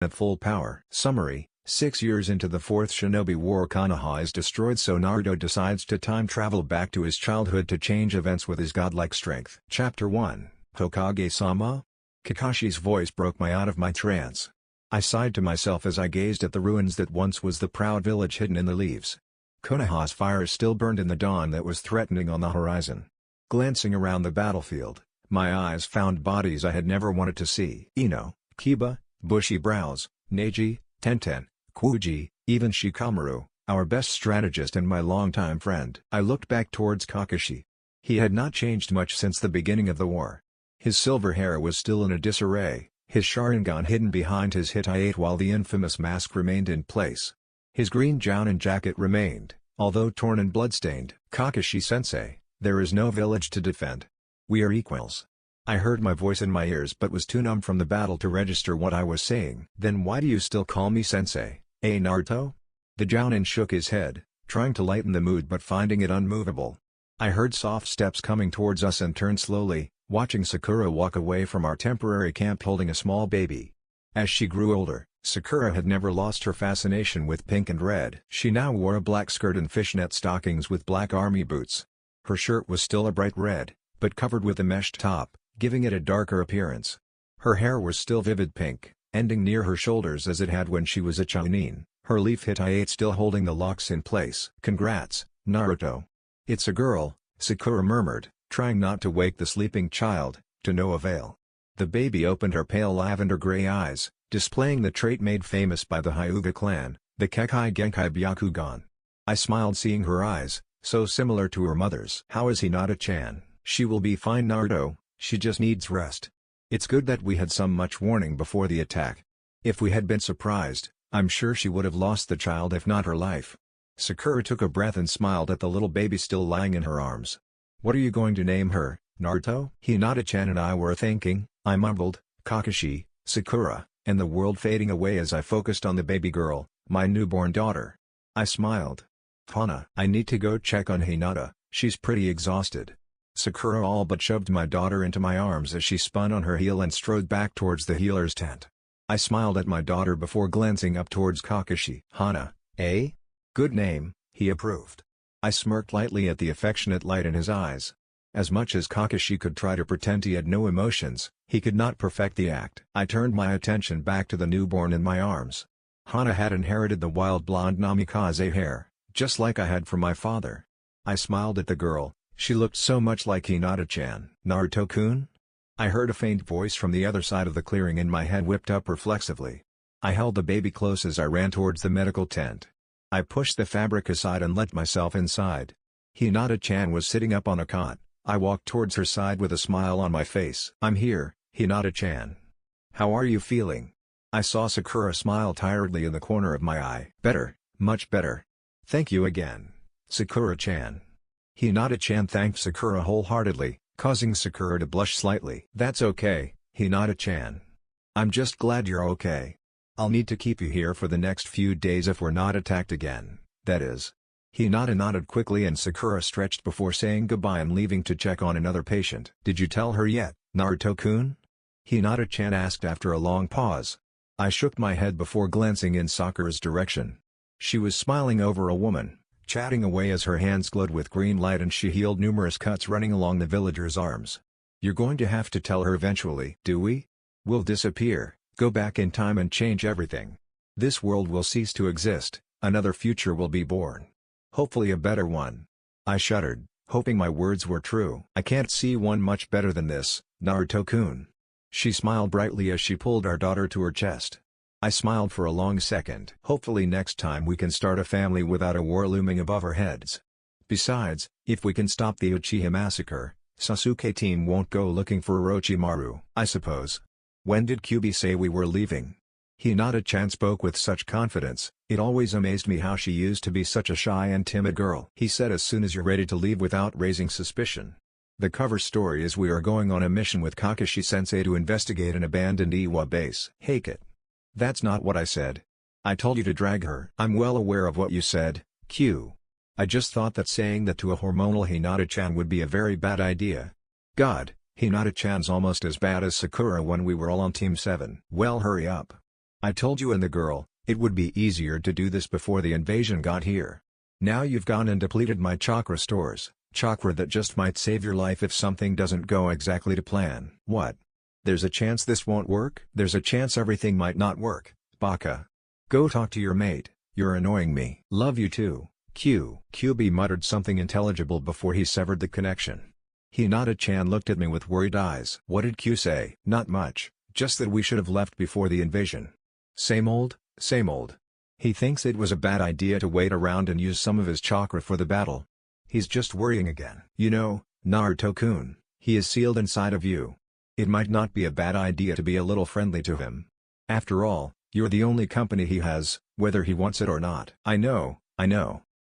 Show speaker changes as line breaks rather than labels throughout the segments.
at full power. Summary: 6 years into the 4th Shinobi War, Konoha is destroyed, so Naruto decides to time travel back to his childhood to change events with his godlike strength. Chapter 1: Hokage-sama? Kakashi's voice broke me out of my trance. I sighed to myself as I gazed at the ruins that once was the proud village hidden in the leaves. Konoha's fires still burned in the dawn that was threatening on the horizon. Glancing around the battlefield, my eyes found bodies I had never wanted to see. Ino, Kiba, Bushy Brows, Neji, Tenten, Kuji, even Shikamaru, our best strategist and my longtime friend. I looked back towards Kakashi. He had not changed much since the beginning of the war. His silver hair was still in a disarray, his Sharingan hidden behind his Hittite while the infamous mask remained in place. His green Jounin jacket remained, although torn and bloodstained. Kakashi-sensei, there is no village to defend. We are equals. I heard my voice in my ears but was too numb from the battle to register what I was saying. Then why do you still call me sensei, Naruto? The Jounin shook his head, trying to lighten the mood but finding it unmovable. I heard soft steps coming towards us and turned slowly, watching Sakura walk away from our temporary camp holding a small baby. As she grew older, Sakura had never lost her fascination with pink and red. She now wore a black skirt and fishnet stockings with black army boots. Her shirt was still a bright red, but covered with a meshed top, giving it a darker appearance. Her hair was still vivid pink, ending near her shoulders as it had when she was a Chunin, her leaf Hittite still holding the locks in place. Congrats, Naruto. It's a girl, Sakura murmured, trying not to wake the sleeping child, to no avail. The baby opened her pale lavender-gray eyes, displaying the trait made famous by the Hyuga clan, the Kekkai Genkai Byakugan. I smiled seeing her eyes, so similar to her mother's. How is Hinata-chan? She will be fine, Naruto, she just needs rest. It's good that we had some much warning before the attack. If we had been surprised, I'm sure she would have lost the child if not her life. Sakura took a breath and smiled at the little baby still lying in her arms. What are you going to name her, Naruto? Hinata-chan and I were thinking, I mumbled, Kakashi, Sakura, and the world fading away as I focused on the baby girl, my newborn daughter. I smiled. Hana, I need to go check on Hinata, she's pretty exhausted. Sakura all but shoved my daughter into my arms as she spun on her heel and strode back towards the healer's tent. I smiled at my daughter before glancing up towards Kakashi. Hana, eh? Good name, he approved. I smirked lightly at the affectionate light in his eyes. As much as Kakashi could try to pretend he had no emotions, he could not perfect the act. I turned my attention back to the newborn in my arms. Hana had inherited the wild blonde namikaze hair, just like I had from my father. I smiled at the girl. She looked so much like Hinata-chan. Naruto-kun? I heard a faint voice from the other side of the clearing and my head whipped up reflexively. I held the baby close as I ran towards the medical tent. I pushed the fabric aside and let myself inside. Hinata-chan was sitting up on a cot. I walked towards her side with a smile on my face. I'm here, Hinata-chan. How are you feeling? I saw Sakura smile tiredly in the corner of my eye. Better, much better. Thank you again, Sakura-chan. Hinata-chan thanked Sakura wholeheartedly, causing Sakura to blush slightly. That's okay, Hinata-chan. I'm just glad you're okay. I'll need to keep you here for the next few days if we're not attacked again, that is. Hinata nodded quickly and Sakura stretched before saying goodbye and leaving to check on another patient. Did you tell her yet, Naruto-kun? Hinata-chan asked after a long pause. I shook my head before glancing in Sakura's direction. She was smiling over a woman, chatting away as her hands glowed with green light and she healed numerous cuts running along the villager's arms. You're going to have to tell her eventually. Do we? We'll disappear, go back in time and change everything. This world will cease to exist, another future will be born. Hopefully a better one. I shuddered, hoping my words were true. I can't see one much better than this, Naruto-kun. She smiled brightly as she pulled our daughter to her chest. I smiled for a long second. Hopefully next time we can start a family without a war looming above our heads. Besides, if we can stop the Uchiha massacre, Sasuke team won't go looking for Orochimaru. I suppose. When did Kyuubi say we were leaving? Hinata-chan spoke with such confidence, it always amazed me how she used to be such a shy and timid girl. He said as soon as you're ready to leave without raising suspicion. The cover story is we are going on a mission with Kakashi-sensei to investigate an abandoned Iwa base. Hake it. That's not what I said. I told you to drag her. I'm well aware of what you said, Q. I just thought that saying that to a hormonal Hinata-chan would be a very bad idea. God, Hinata-chan's almost as bad as Sakura when we were all on Team 7. Well, hurry up. I told you and the girl, it would be easier to do this before the invasion got here. Now you've gone and depleted my chakra stores, chakra that just might save your life if something doesn't go exactly to plan. What? There's a chance this won't work? There's a chance everything might not work, Baka. Go talk to your mate, you're annoying me. Love you too, Q. QB muttered something intelligible before he severed the connection. Hinata-chan looked at me with worried eyes. What did Q say? Not much, just that we should have left before the invasion. Same old, same old. He thinks it was a bad idea to wait around and use some of his chakra for the battle. He's just worrying again. You know, Naruto-kun, he is sealed inside of you. It might not be a bad idea to be a little friendly to him. After all, you're the only company he has, whether he wants it or not. I know.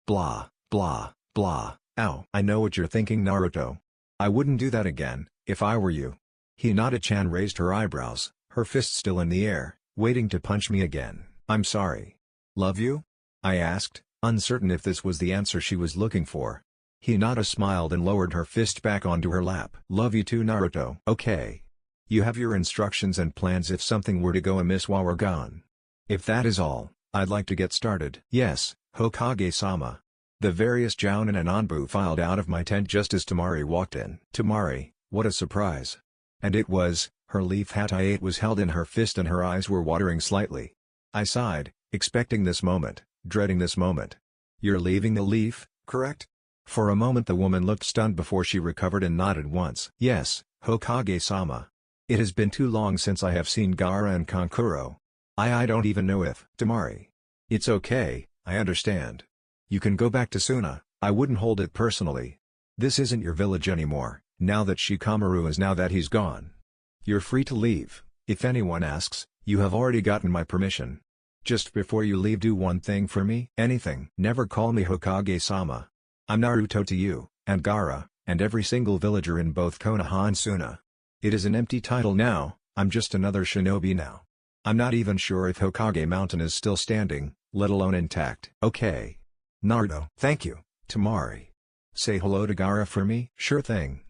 Blah, blah, blah, ow. I know what you're thinking, Naruto. I wouldn't do that again, if I were you. Hinata-chan raised her eyebrows, her fist still in the air, waiting to punch me again. I'm sorry. Love you? I asked, uncertain if this was the answer she was looking for. Hinata smiled and lowered her fist back onto her lap. Love you too, Naruto. Okay. You have your instructions and plans if something were to go amiss while we're gone. If that is all, I'd like to get started. Yes, Hokage-sama. The various Jounin and Anbu filed out of my tent just as Temari walked in. Temari, what a surprise. And it was, her leaf hat I ate was held in her fist and her eyes were watering slightly. I sighed, expecting this moment, dreading this moment. You're leaving the leaf, correct? For a moment the woman looked stunned before she recovered and nodded once. Yes, Hokage-sama. It has been too long since I have seen Gaara and Kankuro. I don't even know if... Temari. It's okay, I understand. You can go back to Suna, I wouldn't hold it personally. This isn't your village anymore, now that Shikamaru is now that he's gone. You're free to leave, if anyone asks, you have already gotten my permission. Just before you leave, do one thing for me. Anything. Never call me Hokage-sama. I'm Naruto to you, and Gaara, and every single villager in both Konoha and Suna. It is an empty title now, I'm just another shinobi now. I'm not even sure if Hokage Mountain is still standing, let alone intact. Okay. Naruto. Thank you, Temari. Say hello to Gaara for me? Sure thing.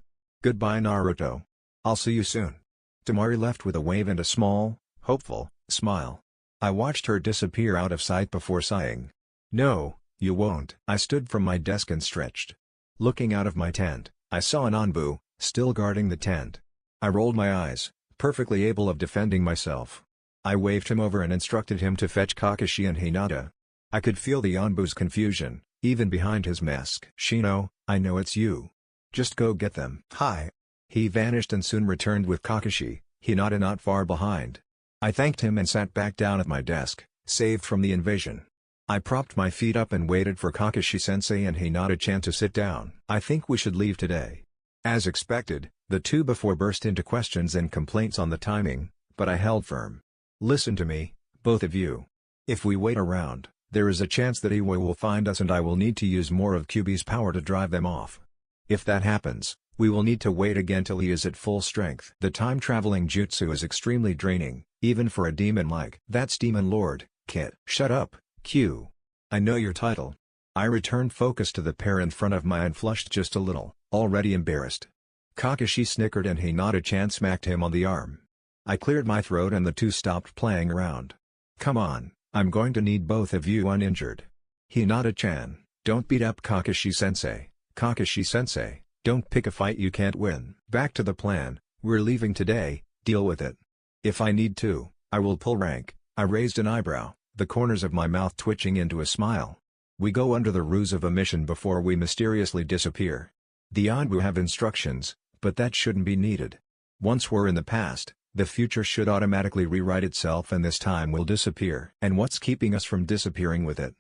Goodbye, Naruto. I'll see you soon. Temari left with a wave and a small, hopeful, smile. I watched her disappear out of sight before sighing. No, you won't. I stood from my desk and stretched. Looking out of my tent, I saw an Anbu, still guarding the tent. I rolled my eyes, perfectly able of defending myself. I waved him over and instructed him to fetch Kakashi and Hinata. I could feel the Anbu's confusion, even behind his mask. Shino, I know it's you. Just go get them. Hi. He vanished and soon returned with Kakashi, Hinata not far behind. I thanked him and sat back down at my desk, saved from the invasion. I propped my feet up and waited for Kakashi-sensei and Hinata-chan to sit down. I think we should leave today. As expected, the two before burst into questions and complaints on the timing, but I held firm. Listen to me, both of you. If we wait around, there is a chance that Iway will find us and I will need to use more of QB's power to drive them off. If that happens, we will need to wait again till he is at full strength. The time-traveling jutsu is extremely draining, even for a demon like. That's Demon Lord, Kit. Shut up, Q. I know your title. I returned focus to the pair in front of me and flushed just a little, already embarrassed. Kakashi snickered and Hinata-chan smacked him on the arm. I cleared my throat and the two stopped playing around. Come on, I'm going to need both of you uninjured. Hinata-chan, don't beat up Kakashi-sensei. Kakashi-sensei, don't pick a fight you can't win. Back to the plan, we're leaving today, deal with it. If I need to, I will pull rank. I raised an eyebrow, the corners of my mouth twitching into a smile. We go under the ruse of a mission before we mysteriously disappear. The Anbu have instructions, but that shouldn't be needed. Once we're in the past, the future should automatically rewrite itself and this time will disappear. And what's keeping us from disappearing with it?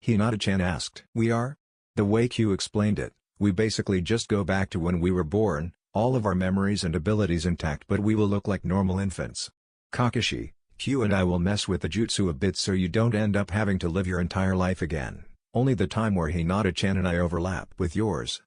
Hinata-chan asked. We are? The way Q explained it, we basically just go back to when we were born, all of our memories and abilities intact, but we will look like normal infants. Kakashi, Q and I will mess with the jutsu a bit so you don't end up having to live your entire life again. Only the time where Hinata-chan and I overlap with yours.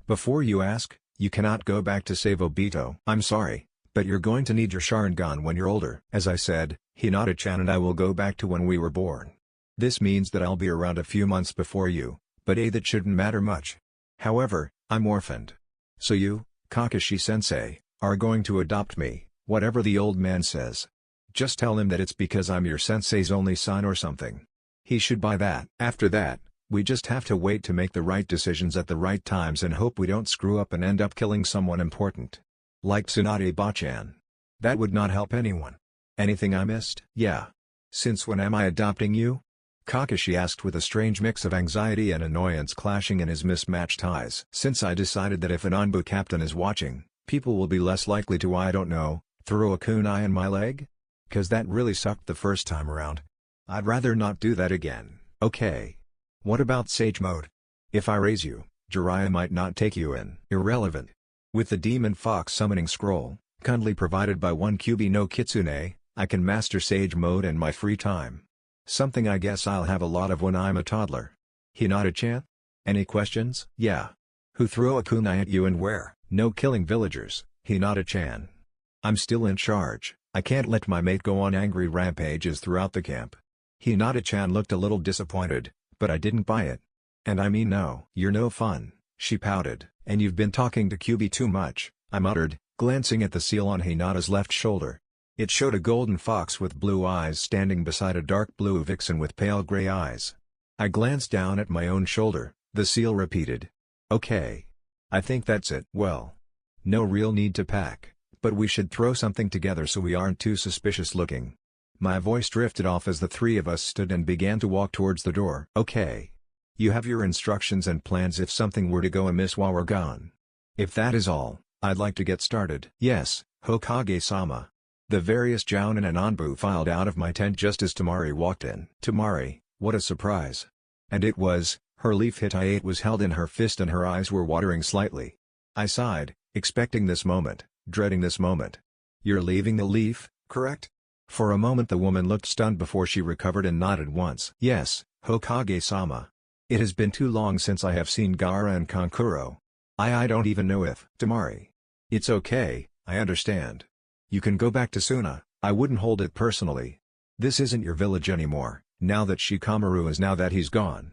Before you ask, you cannot go back to save Obito. I'm sorry, but you're going to need your Sharingan when you're older. As I said, Hinata-chan and I will go back to when we were born. This means that I'll be around a few months before you, but that shouldn't matter much. However, I'm orphaned. So you, Kakashi-sensei, are going to adopt me, whatever the old man says. Just tell him that it's because I'm your sensei's only son or something. He should buy that. After that, we just have to wait to make the right decisions at the right times and hope we don't screw up and end up killing someone important. Like Tsunade-bachan. That would not help anyone. Anything I missed? Yeah. Since when am I adopting you? Kakashi asked with a strange mix of anxiety and annoyance clashing in his mismatched eyes. Since I decided that if an Anbu captain is watching, people will be less likely to I don't know, throw a kunai in my leg? Cause that really sucked the first time around. I'd rather not do that again. Okay. What about Sage Mode? If I raise you, Jiraiya might not take you in. Irrelevant. With the Demon Fox summoning scroll, kindly provided by one Kyuubi no Kitsune, I can master Sage Mode in my free time. Something I guess I'll have a lot of when I'm a toddler. Hinata-chan? Any questions? Yeah. Who threw a kunai at you and where? No killing villagers, Hinata-chan. I'm still in charge, I can't let my mate go on angry rampages throughout the camp. Hinata-chan looked a little disappointed, but I didn't buy it. And I mean no. You're no fun, she pouted. And you've been talking to Kyuubi too much, I muttered, glancing at the seal on Hinata's left shoulder. It showed a golden fox with blue eyes standing beside a dark blue vixen with pale gray eyes. I glanced down at my own shoulder, the seal repeated. Okay. I think that's it. Well. No real need to pack, but we should throw something together so we aren't too suspicious looking. My voice drifted off as the three of us stood and began to walk towards the door. Okay. You have your instructions and plans if something were to go amiss while we're gone. If that is all, I'd like to get started. Yes, Hokage-sama. The various Jounin and Anbu filed out of my tent just as Temari walked in. Temari, what a surprise. And it was, her leaf Hittite was held in her fist and her eyes were watering slightly. I sighed, expecting this moment, dreading this moment. You're leaving the leaf, correct? For a moment the woman looked stunned before she recovered and nodded once. Yes, Hokage-sama. It has been too long since I have seen Gaara and Kankuro. I don't even know if. Temari. It's okay, I understand. You can go back to Suna, I wouldn't hold it personally. This isn't your village anymore, now that Shikamaru is now that he's gone.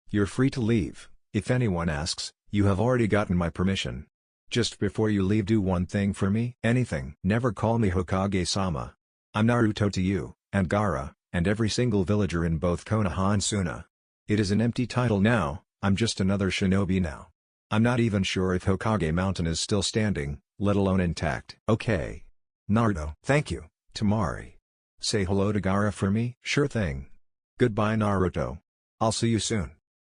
You're free to leave, if anyone asks, you have already gotten my permission. Just before you leave do one thing for me. Anything. Never call me Hokage-sama. I'm Naruto to you, and Gaara, and every single villager in both Konoha and Suna. It is an empty title now, I'm just another shinobi now. I'm not even sure if Hokage Mountain is still standing, let alone intact. Okay. Naruto. Thank you, Temari. Say hello to Gaara for me? Sure thing. Goodbye Naruto. I'll see you soon.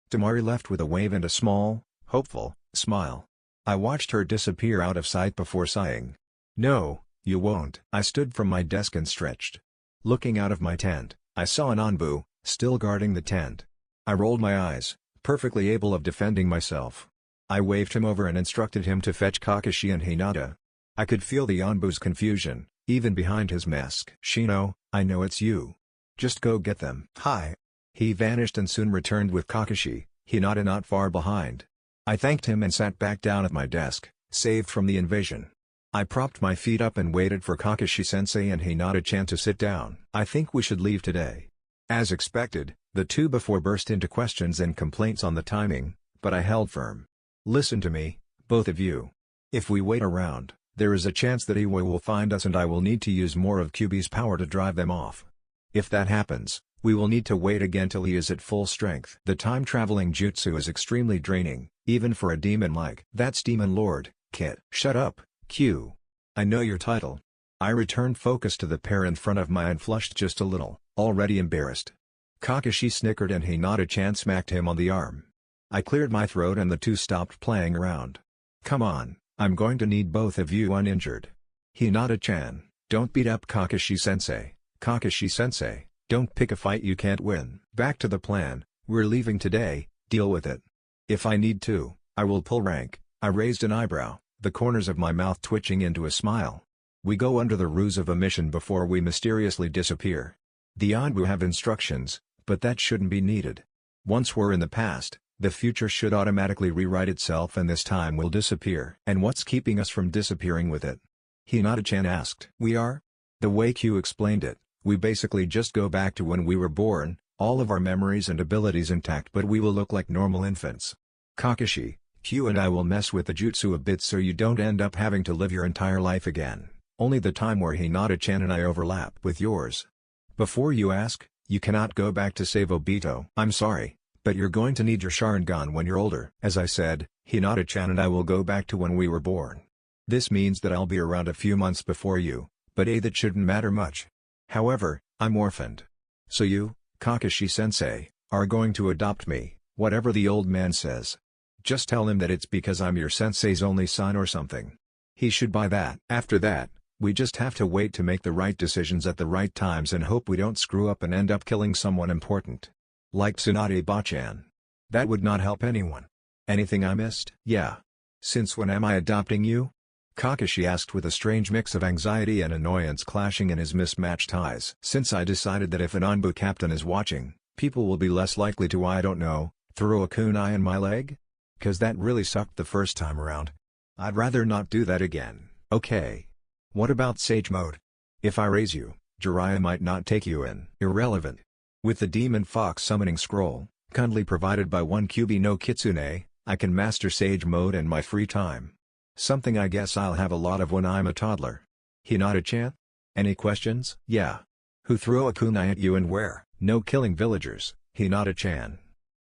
Temari left with a wave and a small, hopeful, smile. I watched her disappear out of sight before sighing. No, you won't. I stood from my desk and stretched. Looking out of my tent, I saw an Anbu, still guarding the tent. I rolled my eyes, perfectly able of defending myself. I waved him over and instructed him to fetch Kakashi and Hinata. I could feel the Anbu's confusion, even behind his mask. Shino, I know it's you. Just go get them. Hi. He vanished and soon returned with Kakashi, Hinata not far behind. I thanked him and sat back down at my desk, saved from the invasion. I propped my feet up and waited for Kakashi-sensei and Hinata-chan to sit down. I think we should leave today. As expected, the two before burst into questions and complaints on the timing, but I held firm. Listen to me, both of you. If we wait around, there is a chance that Iwai will find us and I will need to use more of Kyuubi's power to drive them off. If that happens, we will need to wait again till he is at full strength. The time-traveling jutsu is extremely draining, even for a demon like. That's Demon Lord, Kit. Shut up, Q. I know your title. I returned focus to the pair in front of me and flushed just a little, already embarrassed. Kakashi snickered and Hinata-chan smacked him on the arm. I cleared my throat and the two stopped playing around. Come on, I'm going to need both of you uninjured. Hinata-chan, don't beat up Kakashi-sensei. Kakashi-sensei, don't pick a fight you can't win. Back to the plan, we're leaving today, deal with it. If I need to, I will pull rank. I raised an eyebrow, the corners of my mouth twitching into a smile. We go under the ruse of a mission before we mysteriously disappear. The Anbu have instructions, but that shouldn't be needed. Once we're in the past, the future should automatically rewrite itself and this time will disappear. And what's keeping us from disappearing with it? Hinata-chan asked. We are? The way Q explained it, we basically just go back to when we were born, all of our memories and abilities intact but we will look like normal infants. Kakashi, Q and I will mess with the jutsu a bit so you don't end up having to live your entire life again. Only the time where Hinata-chan and I overlap with yours. Before you ask, you cannot go back to save Obito. I'm sorry, but you're going to need your Sharingan when you're older. As I said, Hinata-chan and I will go back to when we were born. This means that I'll be around a few months before you, but that shouldn't matter much. However, I'm orphaned. So you, Kakashi-sensei, are going to adopt me, whatever the old man says. Just tell him that it's because I'm your sensei's only son or something. He should buy that. After that, we just have to wait to make the right decisions at the right times and hope we don't screw up and end up killing someone important. Like Tsunade-bachan. That would not help anyone. Anything I missed? Yeah. Since when am I adopting you? Kakashi asked with a strange mix of anxiety and annoyance clashing in his mismatched eyes. Since I decided that if an Anbu captain is watching, people will be less likely to I don't know, throw a kunai in my leg? Cause that really sucked the first time around. I'd rather not do that again. Okay. What about Sage Mode? If I raise you, Jiraiya might not take you in. Irrelevant. With the Demon Fox summoning scroll, kindly provided by one Kyuubi no Kitsune, I can master Sage Mode in my free time. Something I guess I'll have a lot of when I'm a toddler. Hinata-chan? Any questions? Yeah. Who threw a kunai at you and where? No killing villagers, Hinata-chan.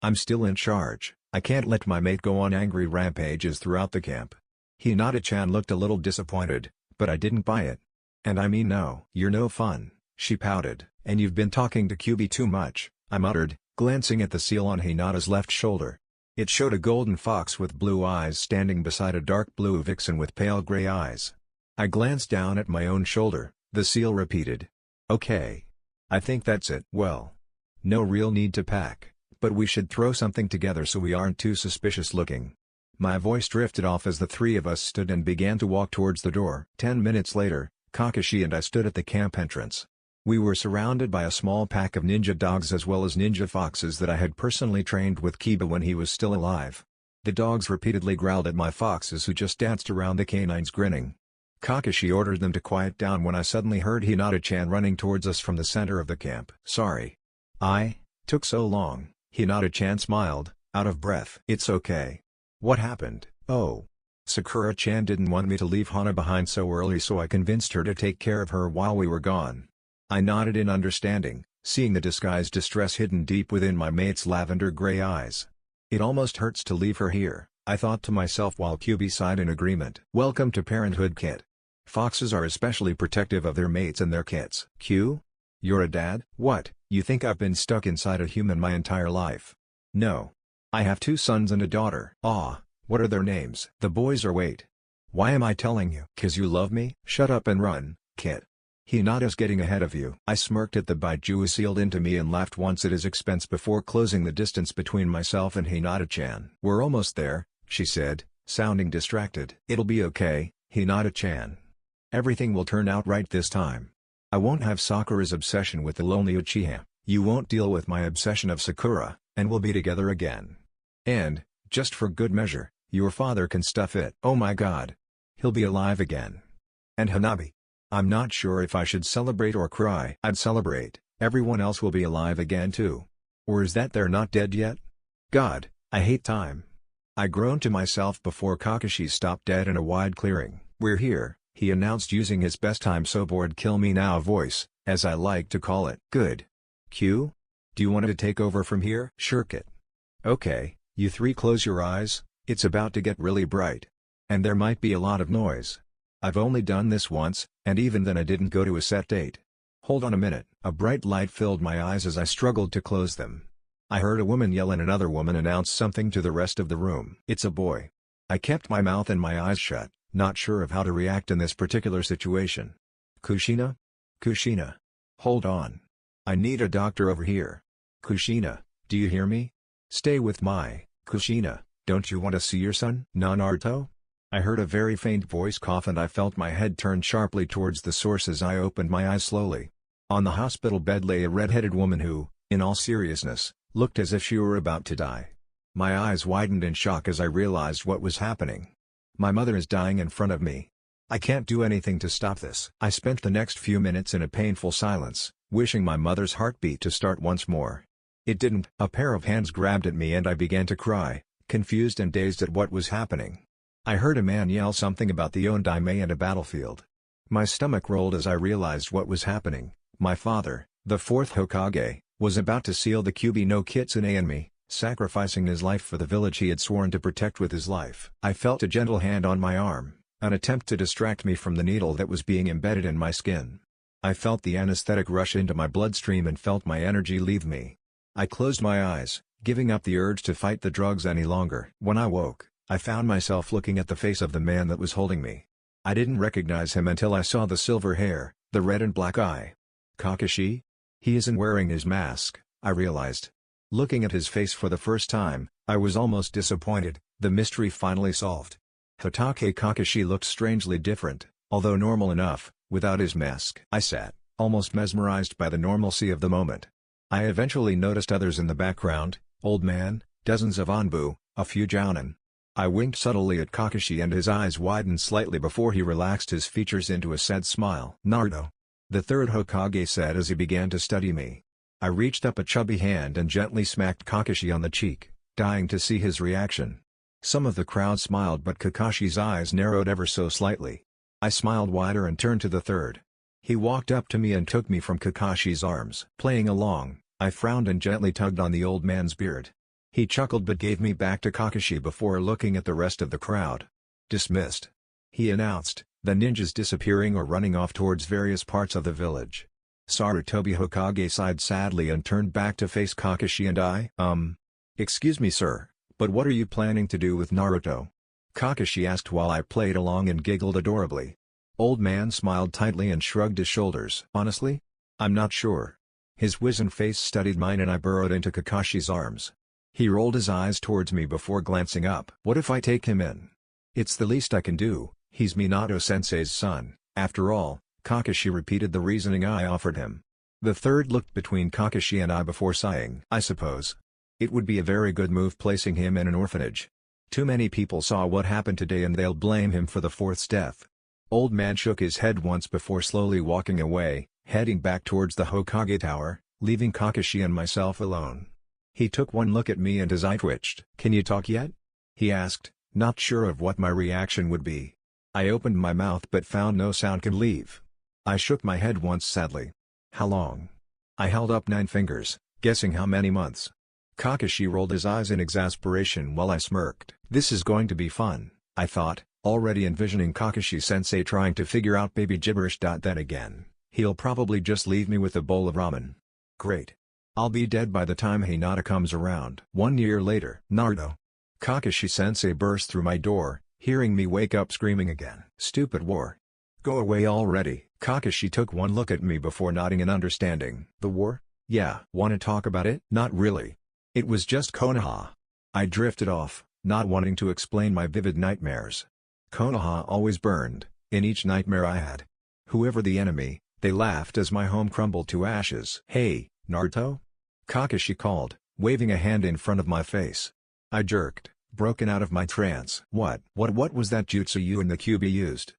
I'm still in charge, I can't let my mate go on angry rampages throughout the camp. Hinata-chan looked a little disappointed, but I didn't buy it. And I mean no. You're no fun, she pouted. And you've been talking to Kyuubi too much, I muttered, glancing at the seal on Hinata's left shoulder. It showed a golden fox with blue eyes standing beside a dark blue vixen with pale gray eyes. I glanced down at my own shoulder, the seal repeated. Okay. I think that's it. Well. No real need to pack, but we should throw something together so we aren't too suspicious looking. My voice drifted off as the three of us stood and began to walk towards the door. 10 minutes later, Kakashi and I stood at the camp entrance. We were surrounded by a small pack of ninja dogs as well as ninja foxes that I had personally trained with Kiba when he was still alive. The dogs repeatedly growled at my foxes who just danced around the canines grinning. Kakashi ordered them to quiet down when I suddenly heard Hinata-chan running towards us from the center of the camp. Sorry. Took so long, Hinata-chan smiled, out of breath. It's okay. What happened? Oh. Sakura-chan didn't want me to leave Hana behind so early so I convinced her to take care of her while we were gone. I nodded in understanding, seeing the disguised distress hidden deep within my mate's lavender gray eyes. It almost hurts to leave her here, I thought to myself while Kyuubi sighed in agreement. Welcome to parenthood, kit. Foxes are especially protective of their mates and their kits. Q? You're a dad? What, you think I've been stuck inside a human my entire life? No. I have 2 sons and a daughter. Aw, what are their names? The boys are wait. Why am I telling you? 'Cause you love me? Shut up and run, kid. Hinata's getting ahead of you. I smirked at the biju sealed into me and laughed once at his expense before closing the distance between myself and Hinata-chan. We're almost there, she said, sounding distracted. It'll be okay, Hinata-chan. Everything will turn out right this time. I won't have Sakura's obsession with the lonely Uchiha, you won't deal with my obsession of Sakura, and we'll be together again. And, just for good measure, your father can stuff it. Oh my god. He'll be alive again. And Hanabi. I'm not sure if I should celebrate or cry. I'd celebrate, everyone else will be alive again too. Or is that they're not dead yet? God, I hate time. I groaned to myself before Kakashi stopped dead in a wide clearing. We're here, he announced using his best "I'm so bored kill me now" voice, as I like to call it. Good. Q? Do you want to take over from here? Sure, kid. Okay, you 3 close your eyes, it's about to get really bright. And there might be a lot of noise. I've only done this once, and even then I didn't go to a set date. Hold on a minute. A bright light filled my eyes as I struggled to close them. I heard a woman yell and another woman announce something to the rest of the room. It's a boy. I kept my mouth and my eyes shut, not sure of how to react in this particular situation. Kushina? Kushina. Hold on. I need a doctor over here. Kushina, do you hear me? Stay with my, Kushina, don't you want to see your son? Naruto? I heard a very faint voice cough and I felt my head turn sharply towards the source as I opened my eyes slowly. On the hospital bed lay a red-headed woman who, in all seriousness, looked as if she were about to die. My eyes widened in shock as I realized what was happening. My mother is dying in front of me. I can't do anything to stop this. I spent the next few minutes in a painful silence, wishing my mother's heartbeat to start once more. It didn't. A pair of hands grabbed at me and I began to cry, confused and dazed at what was happening. I heard a man yell something about the Ondaime and a battlefield. My stomach rolled as I realized what was happening. My father, the fourth Hokage, was about to seal the Kyuubi no Kitsune in me, sacrificing his life for the village he had sworn to protect with his life. I felt a gentle hand on my arm, an attempt to distract me from the needle that was being embedded in my skin. I felt the anesthetic rush into my bloodstream and felt my energy leave me. I closed my eyes, giving up the urge to fight the drugs any longer. When I woke, I found myself looking at the face of the man that was holding me. I didn't recognize him until I saw the silver hair, the red and black eye. Kakashi? He isn't wearing his mask, I realized. Looking at his face for the first time, I was almost disappointed, the mystery finally solved. Hatake Kakashi looked strangely different, although normal enough, without his mask. I sat, almost mesmerized by the normalcy of the moment. I eventually noticed others in the background, old man, dozens of Anbu, a few jounin. I winked subtly at Kakashi and his eyes widened slightly before he relaxed his features into a sad smile. Naruto, the third Hokage said as he began to study me. I reached up a chubby hand and gently smacked Kakashi on the cheek, dying to see his reaction. Some of the crowd smiled but Kakashi's eyes narrowed ever so slightly. I smiled wider and turned to the third. He walked up to me and took me from Kakashi's arms. Playing along, I frowned and gently tugged on the old man's beard. He chuckled but gave me back to Kakashi before looking at the rest of the crowd. Dismissed, he announced, the ninjas disappearing or running off towards various parts of the village. Sarutobi Hokage sighed sadly and turned back to face Kakashi and I. Excuse me sir, but what are you planning to do with Naruto? Kakashi asked while I played along and giggled adorably. Old man smiled tightly and shrugged his shoulders. Honestly? I'm not sure. His wizened face studied mine and I burrowed into Kakashi's arms. He rolled his eyes towards me before glancing up. What if I take him in? It's the least I can do, he's Minato-sensei's son. After all, Kakashi repeated the reasoning I offered him. The third looked between Kakashi and I before sighing. I suppose. It would be a very good move placing him in an orphanage. Too many people saw what happened today and they'll blame him for the fourth's death. Old man shook his head once before slowly walking away, heading back towards the Hokage Tower, leaving Kakashi and myself alone. He took one look at me and his eye twitched. Can you talk yet? He asked, not sure of what my reaction would be. I opened my mouth but found no sound could leave. I shook my head once sadly. How long? I held up 9 fingers, guessing how many months. Kakashi rolled his eyes in exasperation while I smirked. This is going to be fun, I thought, already envisioning Kakashi-sensei trying to figure out baby gibberish. Then again, he'll probably just leave me with a bowl of ramen. Great. I'll be dead by the time Hinata comes around. 1 year later. Naruto. Kakashi-sensei burst through my door, hearing me wake up screaming again. Stupid war. Go away already. Kakashi took one look at me before nodding in understanding. The war? Yeah. Wanna talk about it? Not really. It was just Konoha. I drifted off, not wanting to explain my vivid nightmares. Konoha always burned, in each nightmare I had. Whoever the enemy, they laughed as my home crumbled to ashes. Hey, Naruto? Kakashi called, waving a hand in front of my face. I jerked, broken out of my trance. What was that jutsu you and the Kyuubi used?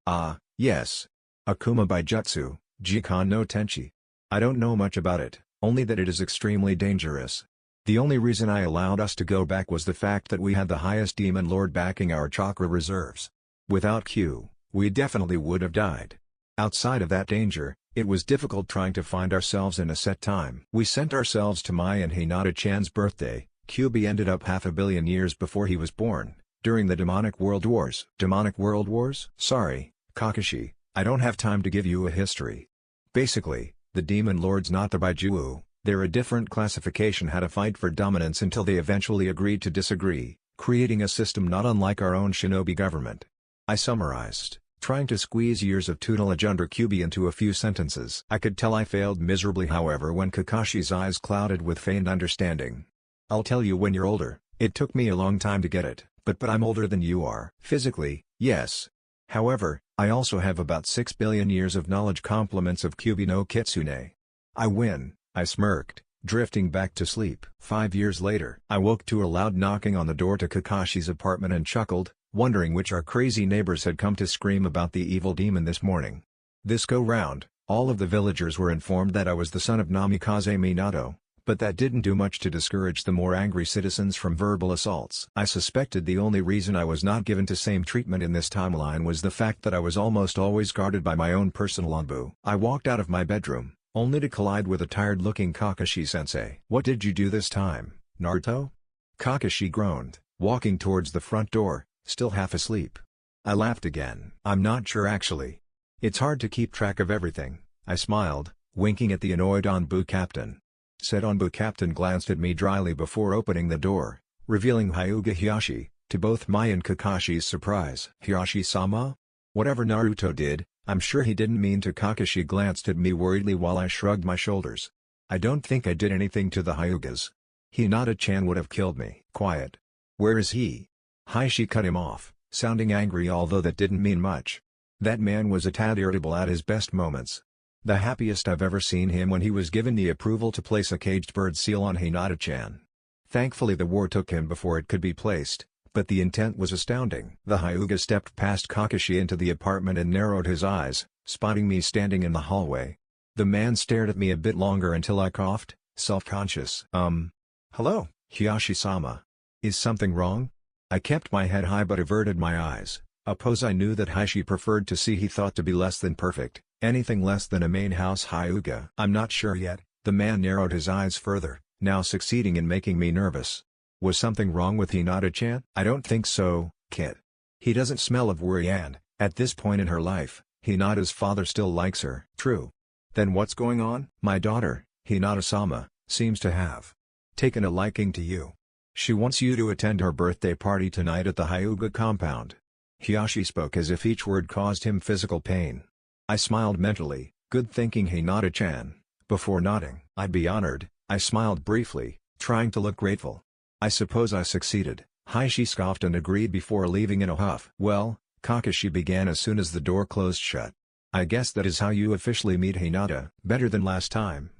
Yes. Akuma Baijutsu, Jikan no Tenchi. I don't know much about it, only that it is extremely dangerous. The only reason I allowed us to go back was the fact that we had the highest demon lord backing our chakra reserves. Without Q, we definitely would have died. Outside of that danger, it was difficult trying to find ourselves in a set time. We sent ourselves to Mai and Hinata-chan's birthday. Kyuubi ended up 500 million years before he was born, during the demonic world wars. Demonic world wars? Sorry, Kakashi, I don't have time to give you a history. Basically, the demon lords, not the Baiju, they're a different classification, had a fight for dominance until they eventually agreed to disagree, creating a system not unlike our own shinobi government. I summarized, trying to squeeze years of tutelage under Kyuubi into a few sentences. I could tell I failed miserably, however, when Kakashi's eyes clouded with feigned understanding. I'll tell you when you're older. It took me a long time to get it, but I'm older than you are. Physically, yes. However, I also have about 6 billion years of knowledge. Compliments of Kyuubi no Kitsune. I win, I smirked, drifting back to sleep. 5 years later. I woke to a loud knocking on the door to Kakashi's apartment and chuckled, wondering which our crazy neighbors had come to scream about the evil demon this morning. This go round, all of the villagers were informed that I was the son of Namikaze Minato, But that didn't do much to discourage the more angry citizens from verbal assaults. I suspected the only reason I was not given to same treatment in this timeline was the fact that I was almost always guarded by my own personal Anbu. I walked out of my bedroom, only to collide with a tired-looking Kakashi-sensei. "What did you do this time, Naruto?" Kakashi groaned, walking towards the front door, still half asleep. I laughed again. "I'm not sure actually. It's hard to keep track of everything," I smiled, winking at the annoyed Anbu captain. Said Anbu captain glanced at me dryly before opening the door, revealing Hyuga Hiyashi, to both Mai and Kakashi's surprise. "Hiyashi-sama? Whatever Naruto did, I'm sure he didn't mean to." Kakashi glanced at me worriedly while I shrugged my shoulders. "I don't think I did anything to the Hyugas. Hinata-chan would have killed me." "Quiet. Where is he?" Hiyashi cut him off, sounding angry although that didn't mean much. That man was a tad irritable at his best moments. The happiest I've ever seen him when he was given the approval to place a caged bird seal on Hinata-chan. Thankfully the war took him before it could be placed, but the intent was astounding. The Hyuga stepped past Kakashi into the apartment and narrowed his eyes, spotting me standing in the hallway. The man stared at me a bit longer until I coughed, self-conscious. Hello, Hiyashi-sama. Is something wrong?" I kept my head high but averted my eyes, a pose I knew that Hiyashi preferred to see. He thought to be less than perfect, anything less than a main house Hyuga. "I'm not sure yet." The man narrowed his eyes further, now succeeding in making me nervous. "Was something wrong with Hinata-chan?" "I don't think so, kid. He doesn't smell of worry and, at this point in her life, Hinata's father still likes her." "True. Then what's going on?" "My daughter, Hinata-sama, seems to have taken a liking to you. She wants you to attend her birthday party tonight at the Hyuga compound." Hiyashi spoke as if each word caused him physical pain. I smiled mentally, good thinking Hinata-chan, before nodding. "I'd be honored." I smiled briefly, trying to look grateful. "I suppose I succeeded." Hiyashi scoffed and agreed before leaving in a huff. "Well," Kakashi began as soon as the door closed shut, "I guess that is how you officially meet Hinata." "Better than last time.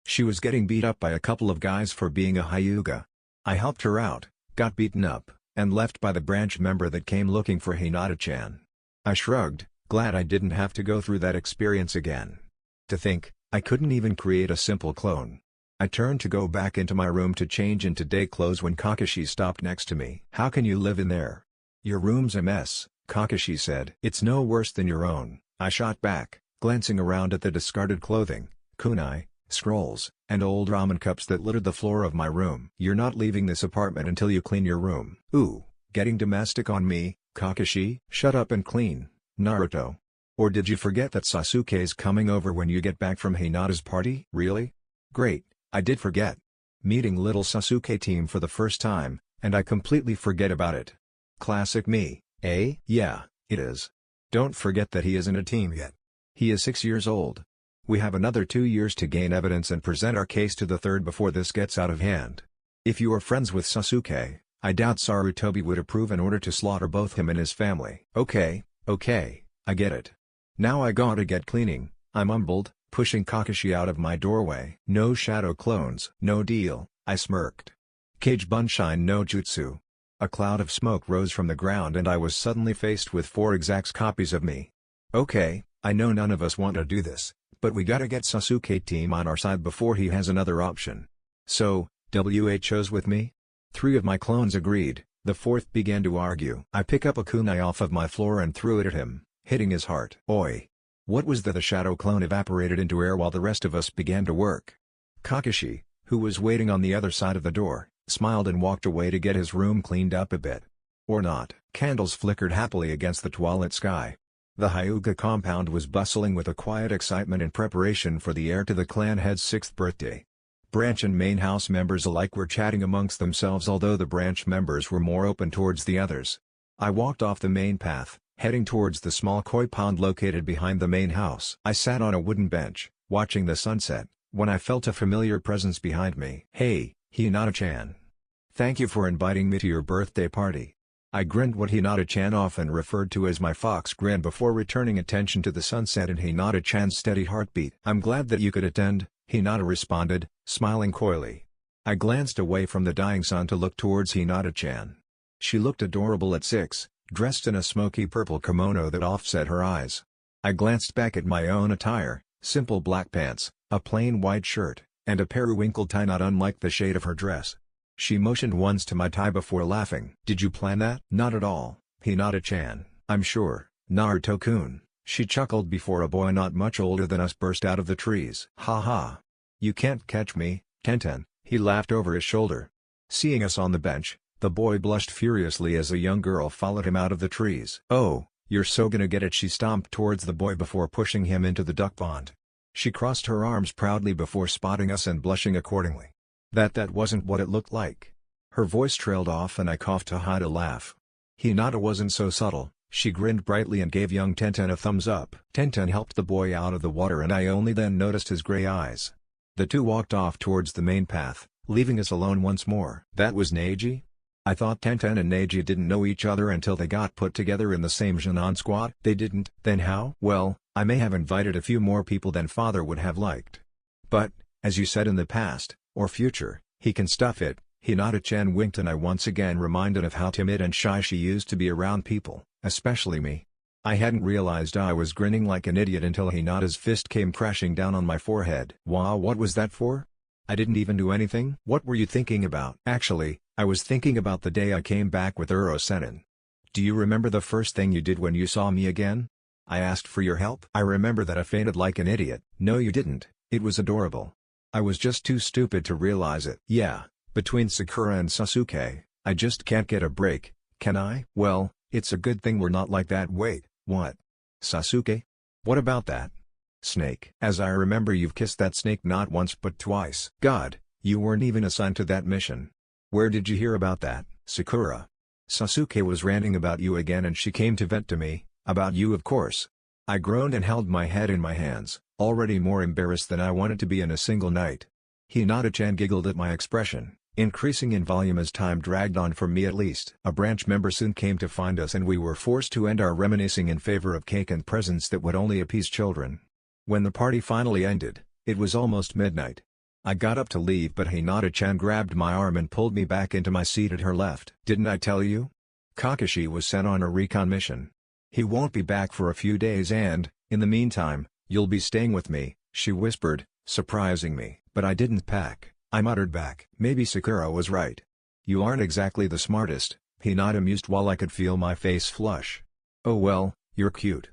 She was getting beat up by a couple of guys for being a Hyuga. I helped her out, got beaten up, and left by the branch member that came looking for Hinata-chan." I shrugged, glad I didn't have to go through that experience again. To think, I couldn't even create a simple clone. I turned to go back into my room to change into day clothes when Kakashi stopped next to me. "How can you live in there? Your room's a mess," Kakashi said. "It's no worse than your own," I shot back, glancing around at the discarded clothing, kunai, scrolls, and old ramen cups that littered the floor of my room. "You're not leaving this apartment until you clean your room." "Ooh, getting domestic on me, Kakashi?" "Shut up and clean, Naruto. Or did you forget that Sasuke's coming over when you get back from Hinata's party?" "Really? Great, I did forget. Meeting little Sasuke team for the first time, and I completely forget about it. Classic me, eh?" "Yeah, it is. Don't forget that he isn't a team yet. He is 6 years old. We have another 2 years to gain evidence and present our case to the third before this gets out of hand. If you are friends with Sasuke, I doubt Sarutobi would approve in order to slaughter both him and his family." Okay, I get it. Now I gotta get cleaning," I mumbled, pushing Kakashi out of my doorway. "No shadow clones." "No deal," I smirked. Kage Bunshine no Jutsu. A cloud of smoke rose from the ground and I was suddenly faced with 4 exact copies of me. "Okay, I know none of us want to do this, but we gotta get Sasuke team on our side before he has another option. So, WHO's with me?" 3 of my clones agreed, the 4th began to argue. I pick up a kunai off of my floor and threw it at him, hitting his heart. "Oi! What was that?" The shadow clone evaporated into air while the rest of us began to work. Kakashi, who was waiting on the other side of the door, smiled and walked away to get his room cleaned up a bit. Or not. Candles flickered happily against the twilight sky. The Hyuga compound was bustling with a quiet excitement in preparation for the heir to the clan head's 6th birthday. Branch and main house members alike were chatting amongst themselves, although the branch members were more open towards the others. I walked off the main path, heading towards the small koi pond located behind the main house. I sat on a wooden bench, watching the sunset, when I felt a familiar presence behind me. "Hey, Hinata-chan. Thank you for inviting me to your birthday party." I grinned, what Hinata-chan often referred to as my fox grin, before returning attention to the sunset and Hinata-chan's steady heartbeat. "I'm glad that you could attend," Hinata responded, smiling coyly. I glanced away from the dying sun to look towards Hinata-chan. She looked adorable at 6, dressed in a smoky purple kimono that offset her eyes. I glanced back at my own attire, simple black pants, a plain white shirt, And a periwinkle tie not unlike the shade of her dress. She motioned once to my tie before laughing. Did you plan that? Not at all, Hinata-chan, I'm sure, Naruto-kun, she chuckled before a boy not much older than us burst out of the trees. Ha ha. You can't catch me, Tenten, he laughed over his shoulder. Seeing us on the bench, the boy blushed furiously as a young girl followed him out of the trees. Oh, you're so gonna get it. She stomped towards the boy before pushing him into the duck pond. She crossed her arms proudly before spotting us and blushing accordingly. That wasn't what it looked like. Her voice trailed off and I coughed to hide a laugh. Hinata wasn't so subtle, she grinned brightly and gave young Tenten a thumbs up. Tenten helped the boy out of the water and I only then noticed his gray eyes. The two walked off towards the main path, leaving us alone once more. That was Neji? I thought Tenten and Neji didn't know each other until they got put together in the same Junon squad. They didn't. Then how? Well, I may have invited a few more people than father would have liked. But, as you said in the past, or future, he can stuff it. Hinata-chan winked and I once again reminded of how timid and shy she used to be around people, especially me. I hadn't realized I was grinning like an idiot until Hinata's fist came crashing down on my forehead. Wow, what was that for? I didn't even do anything. What were you thinking about? Actually, I was thinking about the day I came back with Uro-senin. Do you remember the first thing you did when you saw me again? I asked for your help. I remember that I fainted like an idiot. No you didn't, it was adorable. I was just too stupid to realize it. Yeah, between Sakura and Sasuke, I just can't get a break, can I? Well, it's a good thing we're not like that. Wait, what? Sasuke? What about that? Snake. As I remember you've kissed that snake not once but twice. God, you weren't even assigned to that mission. Where did you hear about that, Sakura? Sasuke was ranting about you again and she came to vent to me, about you of course. I groaned and held my head in my hands, already more embarrassed than I wanted to be in a single night. Hinata-chan giggled at my expression, increasing in volume as time dragged on for me at least. A branch member soon came to find us and we were forced to end our reminiscing in favor of cake and presents that would only appease children. When the party finally ended, it was almost midnight. I got up to leave but Hinata-chan grabbed my arm and pulled me back into my seat at her left. Didn't I tell you? Kakashi was sent on a recon mission. He won't be back for a few days and, in the meantime, you'll be staying with me, she whispered, surprising me. But I didn't pack, I muttered back. Maybe Sakura was right. You aren't exactly the smartest, Hinata mused while I could feel my face flush. Oh well, you're cute.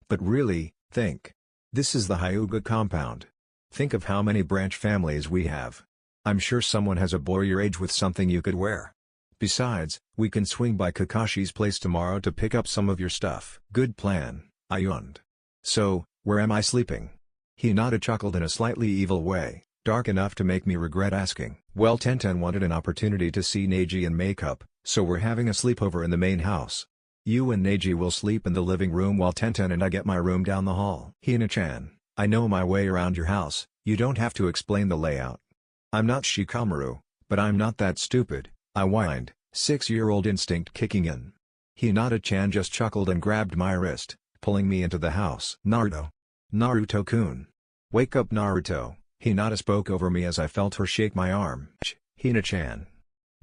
But really, think. This is the Hyuga compound. Think of how many branch families we have. I'm sure someone has a boy your age with something you could wear. Besides, we can swing by Kakashi's place tomorrow to pick up some of your stuff. Good plan, I yawned. So, where am I sleeping? Hinata chuckled in a slightly evil way, dark enough to make me regret asking. Well, Tenten wanted an opportunity to see Neji in makeup, so we're having a sleepover in the main house. You and Neji will sleep in the living room while Tenten and I get my room down the hall. Hina-chan, I know my way around your house, you don't have to explain the layout. I'm not Shikamaru, but I'm not that stupid, I whined, 6-year-old instinct kicking in. Hinata-chan just chuckled and grabbed my wrist, pulling me into the house. Naruto-kun. Wake up Naruto, Hinata spoke over me as I felt her shake my arm. Hina-chan.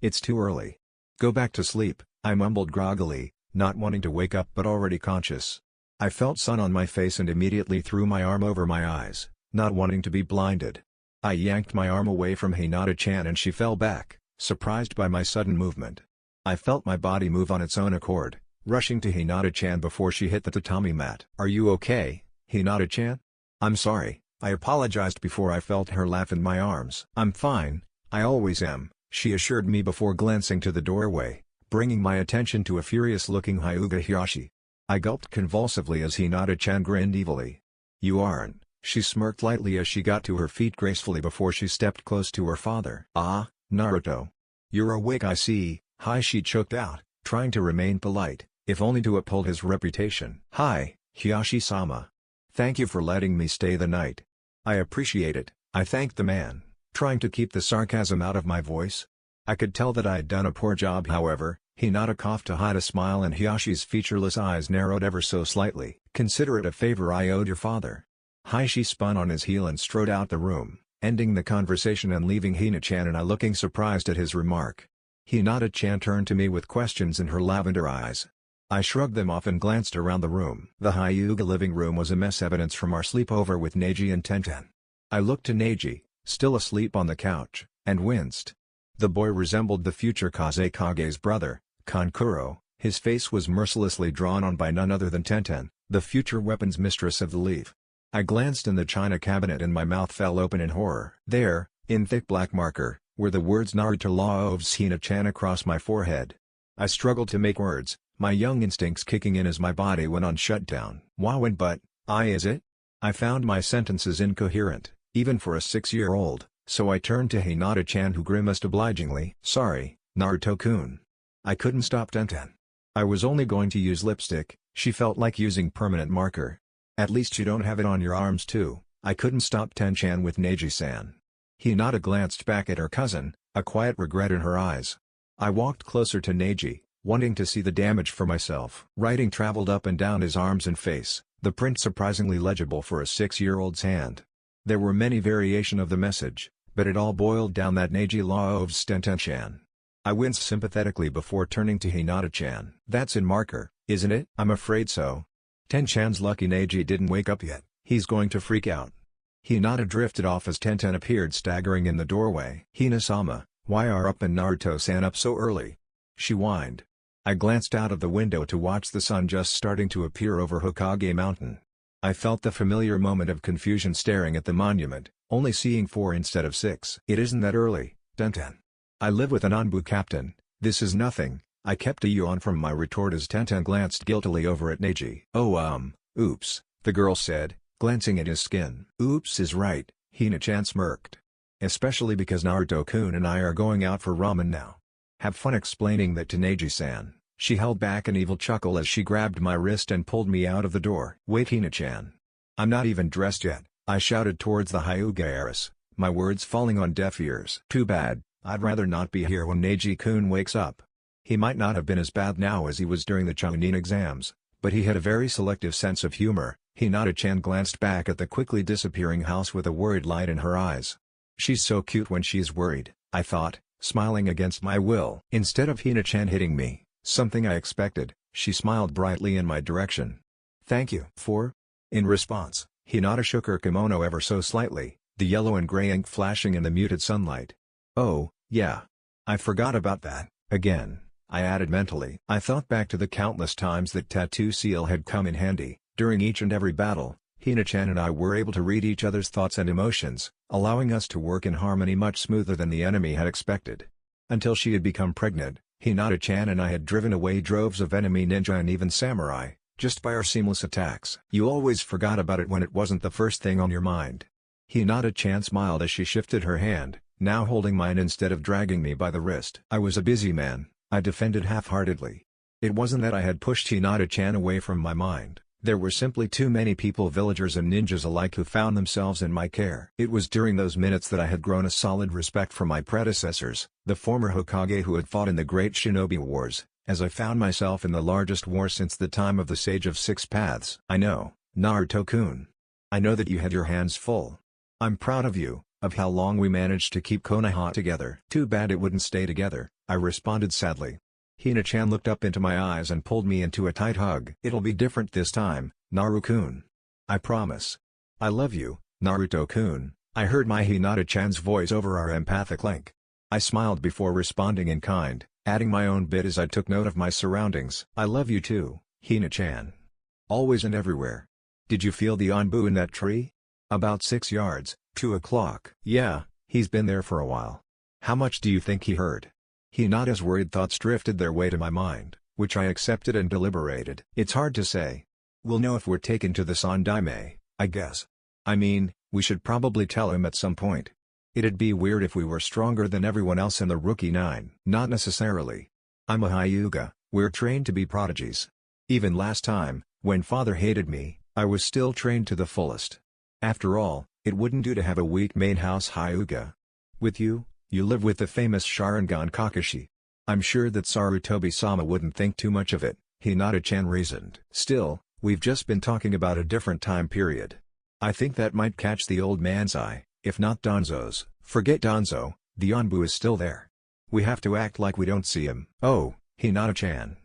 It's too early. Go back to sleep, I mumbled groggily, not wanting to wake up but already conscious. I felt sun on my face and immediately threw my arm over my eyes, not wanting to be blinded. I yanked my arm away from Hinata-chan and she fell back, surprised by my sudden movement. I felt my body move on its own accord, rushing to Hinata-chan before she hit the tatami mat. Are you okay, Hinata-chan? I'm sorry, I apologized before I felt her laugh in my arms. I'm fine, I always am, she assured me before glancing to the doorway, bringing my attention to a furious-looking Hyuga Hiyashi. I gulped convulsively as Hinata-chan grinned evilly. You aren't, she smirked lightly as she got to her feet gracefully before she stepped close to her father. Ah, Naruto. You're awake I see, hi she choked out, trying to remain polite, if only to uphold his reputation. Hi, Hiyashi-sama. Thank you for letting me stay the night. I appreciate it, I thanked the man, trying to keep the sarcasm out of my voice. I could tell that I had done a poor job however. Hinata coughed to hide a smile and Hiyashi's featureless eyes narrowed ever so slightly. Consider it a favor I owed your father. Hiyashi spun on his heel and strode out the room, ending the conversation and leaving Hina-chan and I looking surprised at his remark. Hinata-chan turned to me with questions in her lavender eyes. I shrugged them off and glanced around the room. The Hyuga living room was a mess, evidence from our sleepover with Neji and Tenten. I looked to Neji, still asleep on the couch, and winced. The boy resembled the future Kazekage's brother, Kankuro. His face was mercilessly drawn on by none other than Tenten, the future weapons mistress of the Leaf. I glanced in the china cabinet and my mouth fell open in horror. There, in thick black marker, were the words Naruto Law of Hina-chan across my forehead. I struggled to make words, my young instincts kicking in as my body went on shutdown. Wow, and but, is it? I found my sentences incoherent, even for a 6-year-old, so I turned to Hinata-chan, who grimaced obligingly. Sorry, Naruto-kun. I couldn't stop Tenten. I was only going to use lipstick. She felt like using permanent marker. At least you don't have it on your arms too. I couldn't stop Ten-chan with Neji-san. Hinata glanced back at her cousin, a quiet regret in her eyes. I walked closer to Neji, wanting to see the damage for myself. Writing traveled up and down his arms and face, the print surprisingly legible for a 6-year-old's hand. There were many variations of the message, but it all boiled down that Neji Law of Ten-chan. I winced sympathetically before turning to Hinata-chan. That's in marker, isn't it? I'm afraid so. Ten-chan's lucky Neji didn't wake up yet. He's going to freak out. Hinata drifted off as Tenten appeared staggering in the doorway. Hina-sama, why are up and Naruto-san up so early? She whined. I glanced out of the window to watch the sun just starting to appear over Hokage Mountain. I felt the familiar moment of confusion staring at the monument, only seeing 4 instead of 6. It isn't that early, Tenten. I live with an Anbu captain. This is nothing. I kept a yawn from my retort as Tenten glanced guiltily over at Neji. Oops, the girl said, glancing at his skin. Oops is right, Hina-chan smirked. Especially because Naruto-kun and I are going out for ramen now. Have fun explaining that to Neji-san. She held back an evil chuckle as she grabbed my wrist and pulled me out of the door. Wait, Hina-chan. I'm not even dressed yet, I shouted towards the Hyuga heiress, my words falling on deaf ears. Too bad. I'd rather not be here when Neji-kun wakes up. He might not have been as bad now as he was during the Chunin exams, but he had a very selective sense of humor. Hinata-chan glanced back at the quickly disappearing house with a worried light in her eyes. She's so cute when she's worried, I thought, smiling against my will. Instead of Hina-chan hitting me, something I expected, she smiled brightly in my direction. Thank you. In response, Hinata shook her kimono ever so slightly, the yellow and gray ink flashing in the muted sunlight. Oh, yeah. I forgot about that, again, I added mentally. I thought back to the countless times that Tattoo Seal had come in handy. During each and every battle, Hina-chan and I were able to read each other's thoughts and emotions, allowing us to work in harmony much smoother than the enemy had expected. Until she had become pregnant, Hinata-chan and I had driven away droves of enemy ninja and even samurai, just by our seamless attacks. You always forgot about it when it wasn't the first thing on your mind. Hinata-chan smiled as she shifted her hand, now holding mine instead of dragging me by the wrist. I was a busy man, I defended half-heartedly. It wasn't that I had pushed Hinata-chan away from my mind, there were simply too many people, villagers and ninjas alike, who found themselves in my care. It was during those minutes that I had grown a solid respect for my predecessors, the former Hokage who had fought in the Great Shinobi Wars, as I found myself in the largest war since the time of the Sage of Six Paths. I know, Naruto-kun. I know that you had your hands full. I'm proud of you, of how long we managed to keep Konoha together. Too bad it wouldn't stay together, I responded sadly. Hina-chan looked up into my eyes and pulled me into a tight hug. It'll be different this time, Naru-kun. I promise. I love you, Naruto-kun. I heard my Hinata-chan's voice over our empathic link. I smiled before responding in kind, adding my own bit as I took note of my surroundings. I love you too, Hina-chan. Always and everywhere. Did you feel the Anbu in that tree? About 6 yards, 2 o'clock. Yeah, he's been there for a while. How much do you think he heard? Hinata's worried thoughts drifted their way to my mind, which I accepted and deliberated. It's hard to say. We'll know if we're taken to the Sandaime, I guess. I mean, we should probably tell him at some point. It'd be weird if we were stronger than everyone else in the Rookie 9. Not necessarily. I'm a Hyuga, we're trained to be prodigies. Even last time, when father hated me, I was still trained to the fullest. After all, it wouldn't do to have a weak main house Hyuga. With you, you live with the famous Sharingan Kakashi. I'm sure that Sarutobi-sama wouldn't think too much of it, Hinata-chan reasoned. Still, we've just been talking about a different time period. I think that might catch the old man's eye, if not Danzo's. Forget Danzo, the Anbu is still there. We have to act like we don't see him. Oh, Hinata-chan.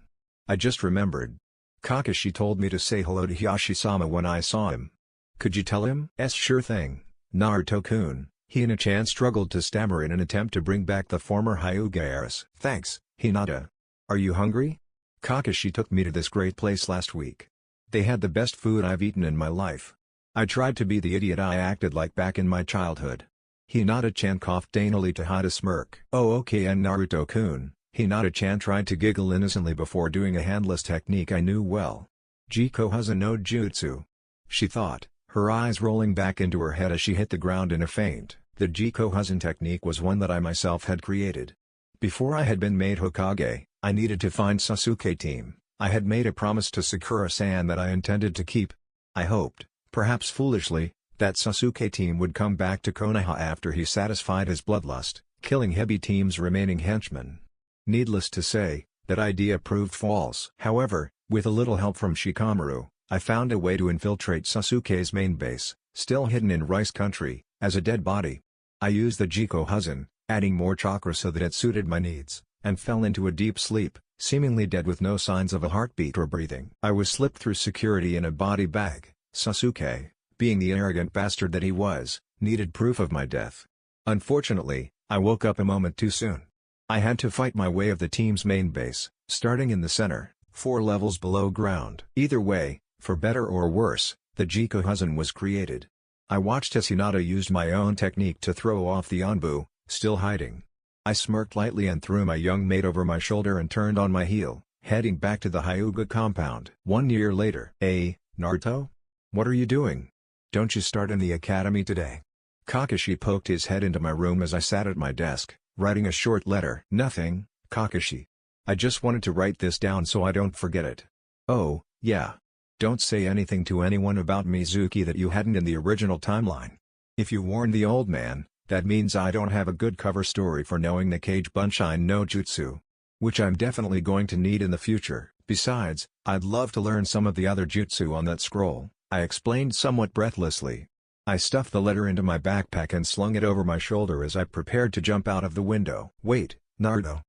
I just remembered. Kakashi told me to say hello to Hiyashi-sama when I saw him. Could you tell him? Sure thing, Naruto-kun, Hina-chan struggled to stammer in an attempt to bring back the former Hyuga heiress. Thanks, Hinata. Are you hungry? Kakashi took me to this great place last week. They had the best food I've eaten in my life. I tried to be the idiot I acted like back in my childhood. Hinata-chan coughed daintily to hide a smirk. Oh okay, and Naruto-kun. Hinata-chan tried to giggle innocently before doing a handless technique I knew well. Jikohaza no Jutsu. She thought, her eyes rolling back into her head as she hit the ground in a faint. The Jikohazen technique was one that I myself had created. Before I had been made Hokage, I needed to find Sasuke team. I had made a promise to Sakura-san that I intended to keep. I hoped, perhaps foolishly, that Sasuke team would come back to Konoha after he satisfied his bloodlust, killing Hebi team's remaining henchmen. Needless to say, that idea proved false. However, with a little help from Shikamaru, I found a way to infiltrate Sasuke's main base, still hidden in Rice Country, as a dead body. I used the Jikohazen, adding more chakra so that it suited my needs, and fell into a deep sleep, seemingly dead with no signs of a heartbeat or breathing. I was slipped through security in a body bag. Sasuke, being the arrogant bastard that he was, needed proof of my death. Unfortunately, I woke up a moment too soon. I had to fight my way of the team's main base, starting in the center, 4 levels below ground. Either way, for better or worse, the Jikohazen was created. I watched as Hinata used my own technique to throw off the Anbu, still hiding. I smirked lightly and threw my young mate over my shoulder and turned on my heel, heading back to the Hyuga compound. 1 year later. Hey, Naruto? What are you doing? Don't you start in the academy today? Kakashi poked his head into my room as I sat at my desk, writing a short letter. Nothing, Kakashi. I just wanted to write this down so I don't forget it. Oh, yeah. Don't say anything to anyone about Mizuki that you hadn't in the original timeline. If you warn the old man, that means I don't have a good cover story for knowing the Kage Bunshin no Jutsu. Which I'm definitely going to need in the future. Besides, I'd love to learn some of the other jutsu on that scroll, I explained somewhat breathlessly. I stuffed the letter into my backpack and slung it over my shoulder as I prepared to jump out of the window. Wait, Naruto.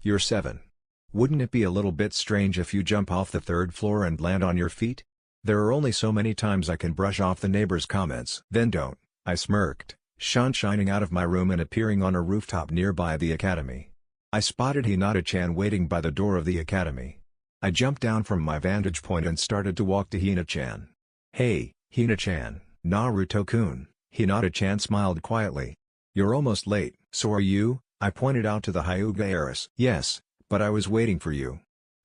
You're 7. Wouldn't it be a little bit strange if you jump off the 3rd floor and land on your feet? There are only so many times I can brush off the neighbor's comments. Then don't, I smirked, shining out of my room and appearing on a rooftop nearby the academy. I spotted Hinata-chan waiting by the door of the academy. I jumped down from my vantage point and started to walk to Hina-chan. Hey, Hina-chan. Naruto-kun. Hinata-chan smiled quietly. You're almost late. So are you? I pointed out to the Hyuga heiress. Yes. But I was waiting for you.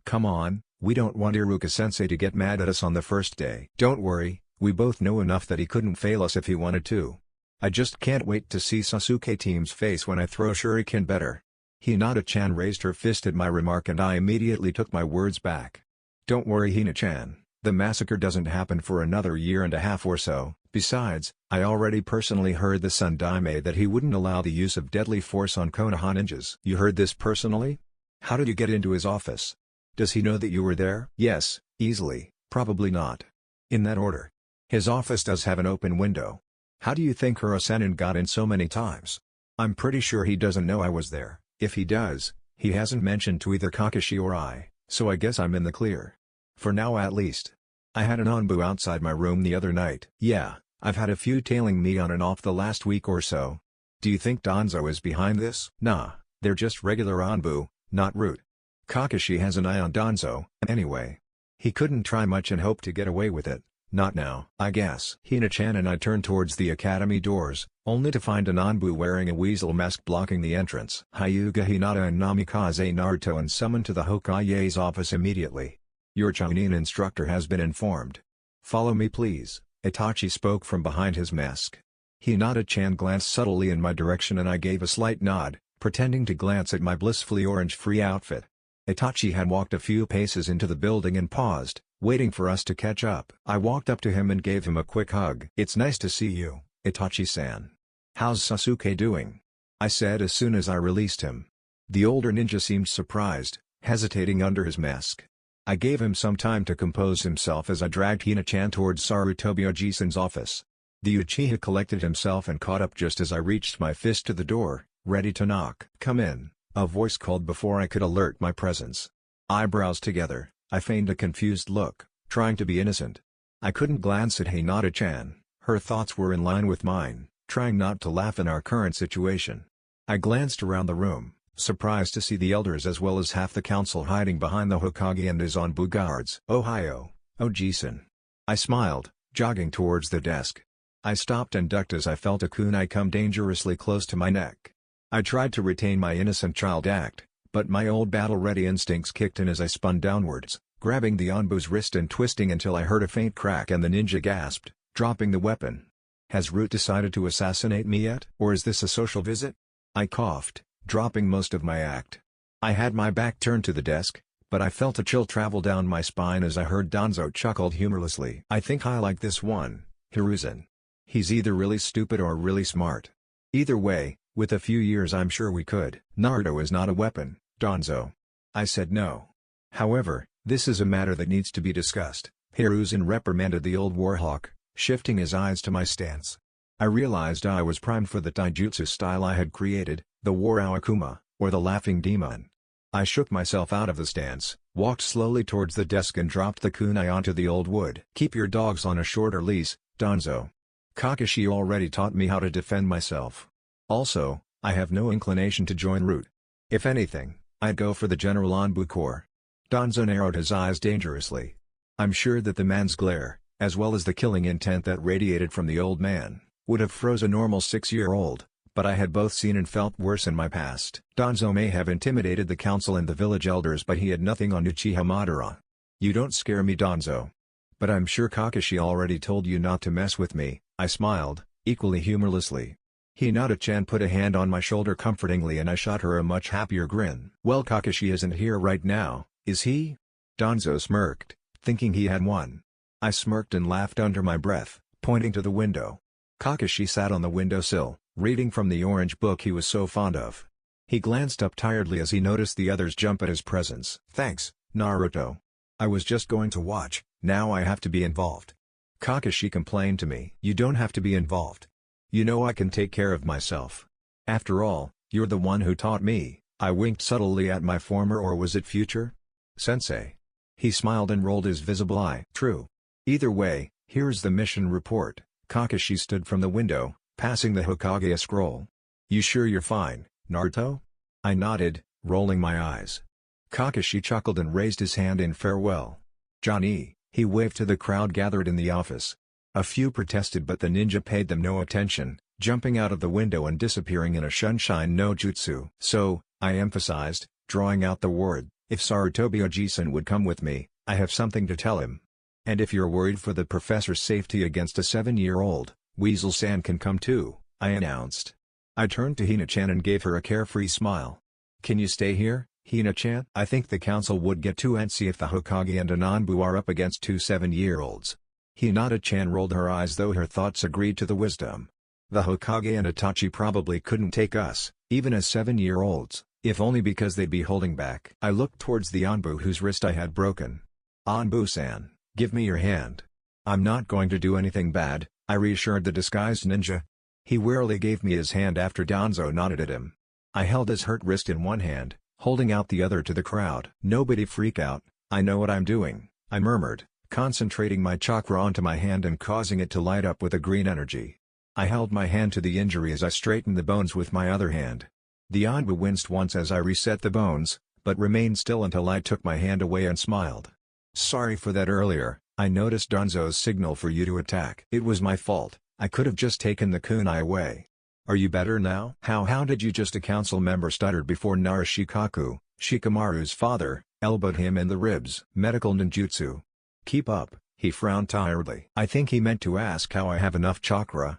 Come on, we don't want Iruka-sensei to get mad at us on the first day. Don't worry, we both know enough that he couldn't fail us if he wanted to. I just can't wait to see Sasuke team's face when I throw shuriken better. Hinata-chan raised her fist at my remark and I immediately took my words back. Don't worry Hina-chan, the massacre doesn't happen for another year and a half or so. Besides, I already personally heard the Sun Daime that he wouldn't allow the use of deadly force on Konoha ninjas. You heard this personally? How did you get into his office? Does he know that you were there? Yes, easily, probably not. In that order. His office does have an open window. How do you think Hiro-sennin got in so many times? I'm pretty sure he doesn't know I was there. If he does, he hasn't mentioned to either Kakashi or I, so I guess I'm in the clear. For now at least. I had an Anbu outside my room the other night. Yeah, I've had a few tailing me on and off the last week or so. Do you think Danzo is behind this? Nah, they're just regular Anbu. Not root. Kakashi has an eye on Danzo, anyway. He couldn't try much and hope to get away with it, not now. I guess. Hina-chan and I turned towards the academy doors, only to find an Anbu wearing a weasel mask blocking the entrance. Hyuga Hinata and Namikaze Naruto and summoned to the Hokage's office immediately. Your Chunin instructor has been informed. Follow me please, Itachi spoke from behind his mask. Hinata-chan glanced subtly in my direction and I gave a slight nod, pretending to glance at my blissfully orange-free outfit. Itachi had walked a few paces into the building and paused, waiting for us to catch up. I walked up to him and gave him a quick hug. It's nice to see you, Itachi-san. How's Sasuke doing? I said as soon as I released him. The older ninja seemed surprised, hesitating under his mask. I gave him some time to compose himself as I dragged Hina-chan towards Sarutobio-jisen's office. The Uchiha collected himself and caught up just as I reached my fist to the door, ready to knock. Come in, a voice called before I could alert my presence. Eyebrows together, I feigned a confused look, trying to be innocent. I couldn't glance at Hinata-chan, her thoughts were in line with mine, trying not to laugh in our current situation. I glanced around the room, surprised to see the elders as well as half the council hiding behind the Hokage and his Anbu guards. Ohio, Oji-san. I smiled, jogging towards the desk. I stopped and ducked as I felt a kunai come dangerously close to my neck. I tried to retain my innocent child act, but my old battle-ready instincts kicked in as I spun downwards, grabbing the Anbu's wrist and twisting until I heard a faint crack and the ninja gasped, dropping the weapon. Has Root decided to assassinate me yet? Or is this a social visit? I coughed, dropping most of my act. I had my back turned to the desk, but I felt a chill travel down my spine as I heard Danzo chuckled humorlessly. I think I like this one, Hiruzen. He's either really stupid or really smart. Either way, with a few years I'm sure we could. Naruto is not a weapon, Danzo. I said no. However, this is a matter that needs to be discussed, Hiruzen reprimanded the old warhawk, shifting his eyes to my stance. I realized I was primed for the taijutsu style I had created, the Warao Akuma, or the Laughing Demon. I shook myself out of the stance, walked slowly towards the desk and dropped the kunai onto the old wood. Keep your dogs on a shorter leash, Danzo. Kakashi already taught me how to defend myself. Also, I have no inclination to join Root. If anything, I'd go for the General Anbu Corps. Danzo narrowed his eyes dangerously. I'm sure that the man's glare, as well as the killing intent that radiated from the old man, would have froze a normal 6-year-old, but I had both seen and felt worse in my past. Danzo may have intimidated the council and the village elders, but he had nothing on Uchiha Madara. You don't scare me, Danzo. But I'm sure Kakashi already told you not to mess with me, I smiled, equally humorlessly. Hinata-chan put a hand on my shoulder comfortingly and I shot her a much happier grin. Well, Kakashi isn't here right now, is he? Danzo smirked, thinking he had won. I smirked and laughed under my breath, pointing to the window. Kakashi sat on the windowsill, reading from the orange book he was so fond of. He glanced up tiredly as he noticed the others jump at his presence. Thanks, Naruto. I was just going to watch, now I have to be involved. Kakashi complained to me. You don't have to be involved. You know I can take care of myself. After all, you're the one who taught me. I winked subtly at my former, or was it future, sensei. He smiled and rolled his visible eye. True. Either way, here's the mission report. Kakashi stood from the window, passing the Hokage a scroll. You sure you're fine, Naruto? I nodded, rolling my eyes. Kakashi chuckled and raised his hand in farewell. Johnny, he waved to the crowd gathered in the office. A few protested, but the ninja paid them no attention, jumping out of the window and disappearing in a Shunshin no Jutsu. So, I emphasized, drawing out the word, if Sarutobi Oji-san would come with me, I have something to tell him. And if you're worried for the professor's safety against a 7-year-old, Weasel-san can come too, I announced. I turned to Hina-chan and gave her a carefree smile. Can you stay here, Hina-chan? I think the council would get too antsy if the Hokage and Ananbu are up against 2 7-year-olds. Hinata-chan rolled her eyes, though her thoughts agreed to the wisdom. The Hokage and Itachi probably couldn't take us, even as 7-year-olds, if only because they'd be holding back. I looked towards the Anbu whose wrist I had broken. Anbu-san, give me your hand. I'm not going to do anything bad, I reassured the disguised ninja. He wearily gave me his hand after Danzo nodded at him. I held his hurt wrist in one hand, holding out the other to the crowd. Nobody freak out, I know what I'm doing, I murmured, concentrating my chakra onto my hand and causing it to light up with a green energy. I held my hand to the injury as I straightened the bones with my other hand. The Anbu winced once as I reset the bones, but remained still until I took my hand away and smiled. Sorry for that earlier, I noticed Danzo's signal for you to attack. It was my fault, I could have just taken the kunai away. Are you better now? How did you just? A council member stuttered before Narashikaku, Shikamaru's father, elbowed him in the ribs. Medical ninjutsu. Keep up, he frowned tiredly. I think he meant to ask how I have enough chakra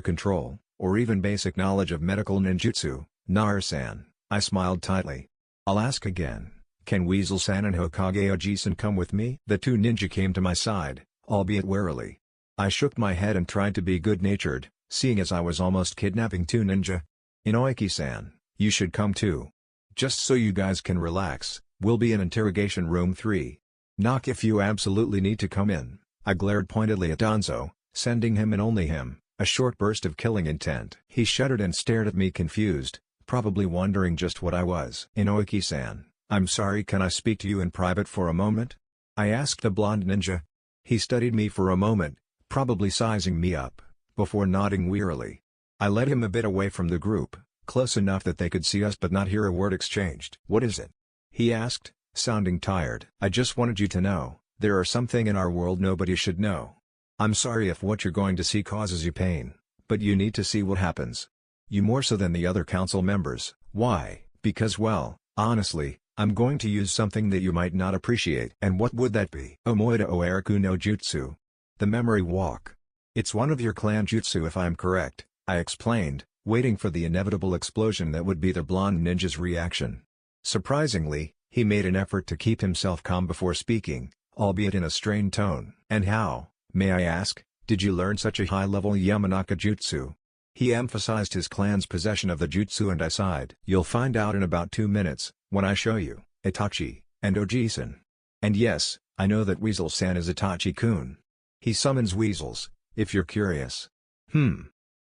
control, or even basic knowledge of medical ninjutsu, Nar-san. I smiled tightly. I'll ask again, can Weasel-san and Hokage Oji-san come with me? The two ninja came to my side, albeit warily. I shook my head and tried to be good-natured, seeing as I was almost kidnapping two ninja. Inoiki-san, you should come too. Just so you guys can relax, we'll be in interrogation room 3. Knock if you absolutely need to come in. I glared pointedly at Danzo, sending him and only him a short burst of killing intent. He shuddered and stared at me confused, probably wondering just what I was. Inoiki-san, I'm sorry, can I speak to you in private for a moment? I asked the blonde ninja. He studied me for a moment, probably sizing me up, before nodding wearily. I led him a bit away from the group, close enough that they could see us but not hear a word exchanged. "What is it?" he asked, sounding tired. "I just wanted you to know, there are something in our world nobody should know. I'm sorry if what you're going to see causes you pain, but you need to see what happens. You more so than the other council members. Why? Because well, honestly, I'm going to use something that you might not appreciate." "And what would that be?" "Omoida Oeraku no Jutsu. The memory walk. It's one of your clan jutsu if I'm correct," I explained, waiting for the inevitable explosion that would be the blonde ninja's reaction. Surprisingly, he made an effort to keep himself calm before speaking, albeit in a strained tone. "And how, may I ask, did you learn such a high-level Yamanaka jutsu?" He emphasized his clan's possession of the jutsu and I sighed. "You'll find out in about 2 minutes, when I show you, Itachi, and Oji-san. And yes, I know that Weasel-san is Itachi-kun. He summons weasels, if you're curious."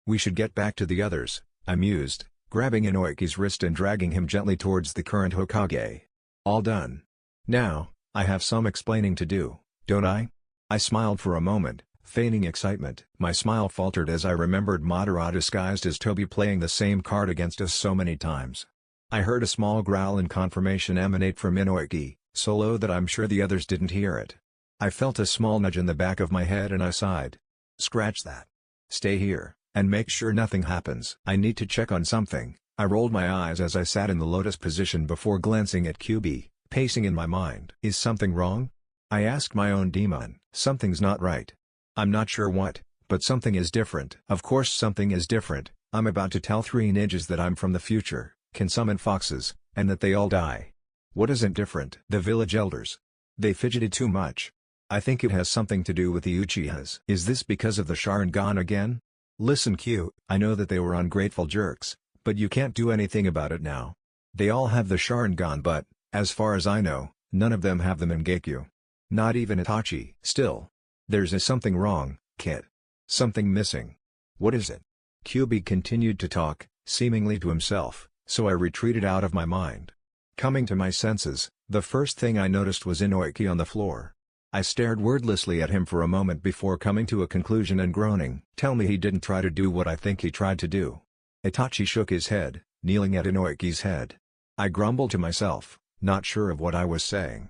We should get back to the others," I mused, grabbing Inoiki's wrist and dragging him gently towards the current Hokage. "All done. Now, I have some explaining to do, don't I?" I smiled for a moment, feigning excitement. My smile faltered as I remembered Madara disguised as Toby playing the same card against us so many times. I heard a small growl in confirmation emanate from Inoiki, so low that I'm sure the others didn't hear it. I felt a small nudge in the back of my head and I sighed. "Scratch that. Stay here, and make sure nothing happens." "I need to check on something." I rolled my eyes as I sat in the lotus position before glancing at QB, pacing in my mind. "Is something wrong?" I asked my own demon. "Something's not right. I'm not sure what, but something is different." "Of course something is different. I'm about to tell 3 ninjas that I'm from the future, can summon foxes, and that they all die." "What isn't different?" "The village elders. They fidgeted too much. I think it has something to do with the Uchihas." "Is this because of the Sharingan again?" "Listen Q, I know that they were ungrateful jerks, but you can't do anything about it now. They all have the Sharingan but, as far as I know, none of them have the Mangekyo. Not even Itachi." "Still. There's something wrong, kid. Something missing." "What is it?" QB continued to talk, seemingly to himself, so I retreated out of my mind. Coming to my senses, the first thing I noticed was Inoiki on the floor. I stared wordlessly at him for a moment before coming to a conclusion and groaning. "Tell me he didn't try to do what I think he tried to do." Itachi shook his head, kneeling at Inoiki's head. I grumbled to myself, not sure of what I was saying.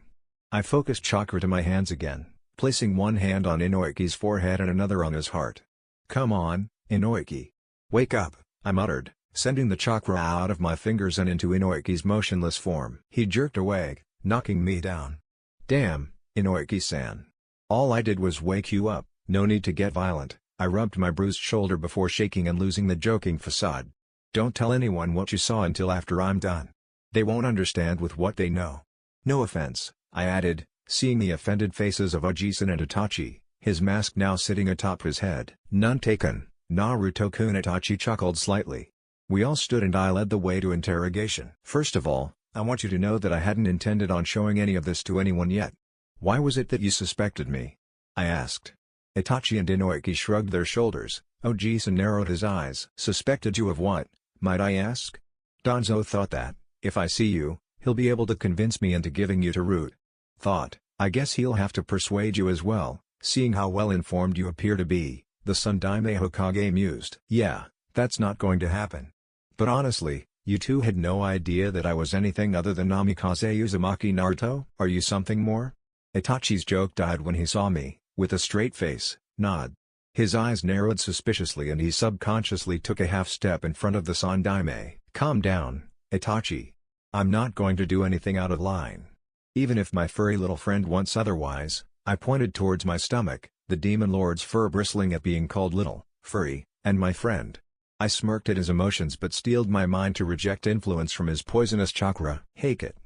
I focused chakra to my hands again, placing one hand on Inoiki's forehead and another on his heart. "Come on, Inoiki. Wake up," I muttered, sending the chakra out of my fingers and into Inoiki's motionless form. He jerked away, knocking me down. "Damn, Inoiki-san. All I did was wake you up." "No need to get violent." I rubbed my bruised shoulder before shaking and losing the joking facade. "Don't tell anyone what you saw until after I'm done. They won't understand with what they know." "No offense," I added, seeing the offended faces of Oji-san and Itachi, his mask now sitting atop his head. "None taken." Naruto-kun. Itachi chuckled slightly. We all stood and I led the way to interrogation. "First of all, I want you to know that I hadn't intended on showing any of this to anyone yet." "Why was it that you suspected me?" I asked. Itachi and Inoiki shrugged their shoulders. Oji-san narrowed his eyes. "Suspected you of what, might I ask?" "Danzo thought that, if I see you, he'll be able to convince me into giving you to Root." "Thought, I guess he'll have to persuade you as well, seeing how well informed you appear to be," the Sundaime Hokage mused. "Yeah, that's not going to happen. But honestly, you two had no idea that I was anything other than Namikaze Uzumaki Naruto? Are you something more?" Itachi's joke died when he saw me, with a straight face, nod. His eyes narrowed suspiciously and he subconsciously took a half step in front of the Sandaime. "Calm down, Itachi. I'm not going to do anything out of line. Even if my furry little friend wants otherwise." I pointed towards my stomach, the demon lord's fur bristling at being called little, furry, and my friend. I smirked at his emotions but steeled my mind to reject influence from his poisonous chakra. "Hake it.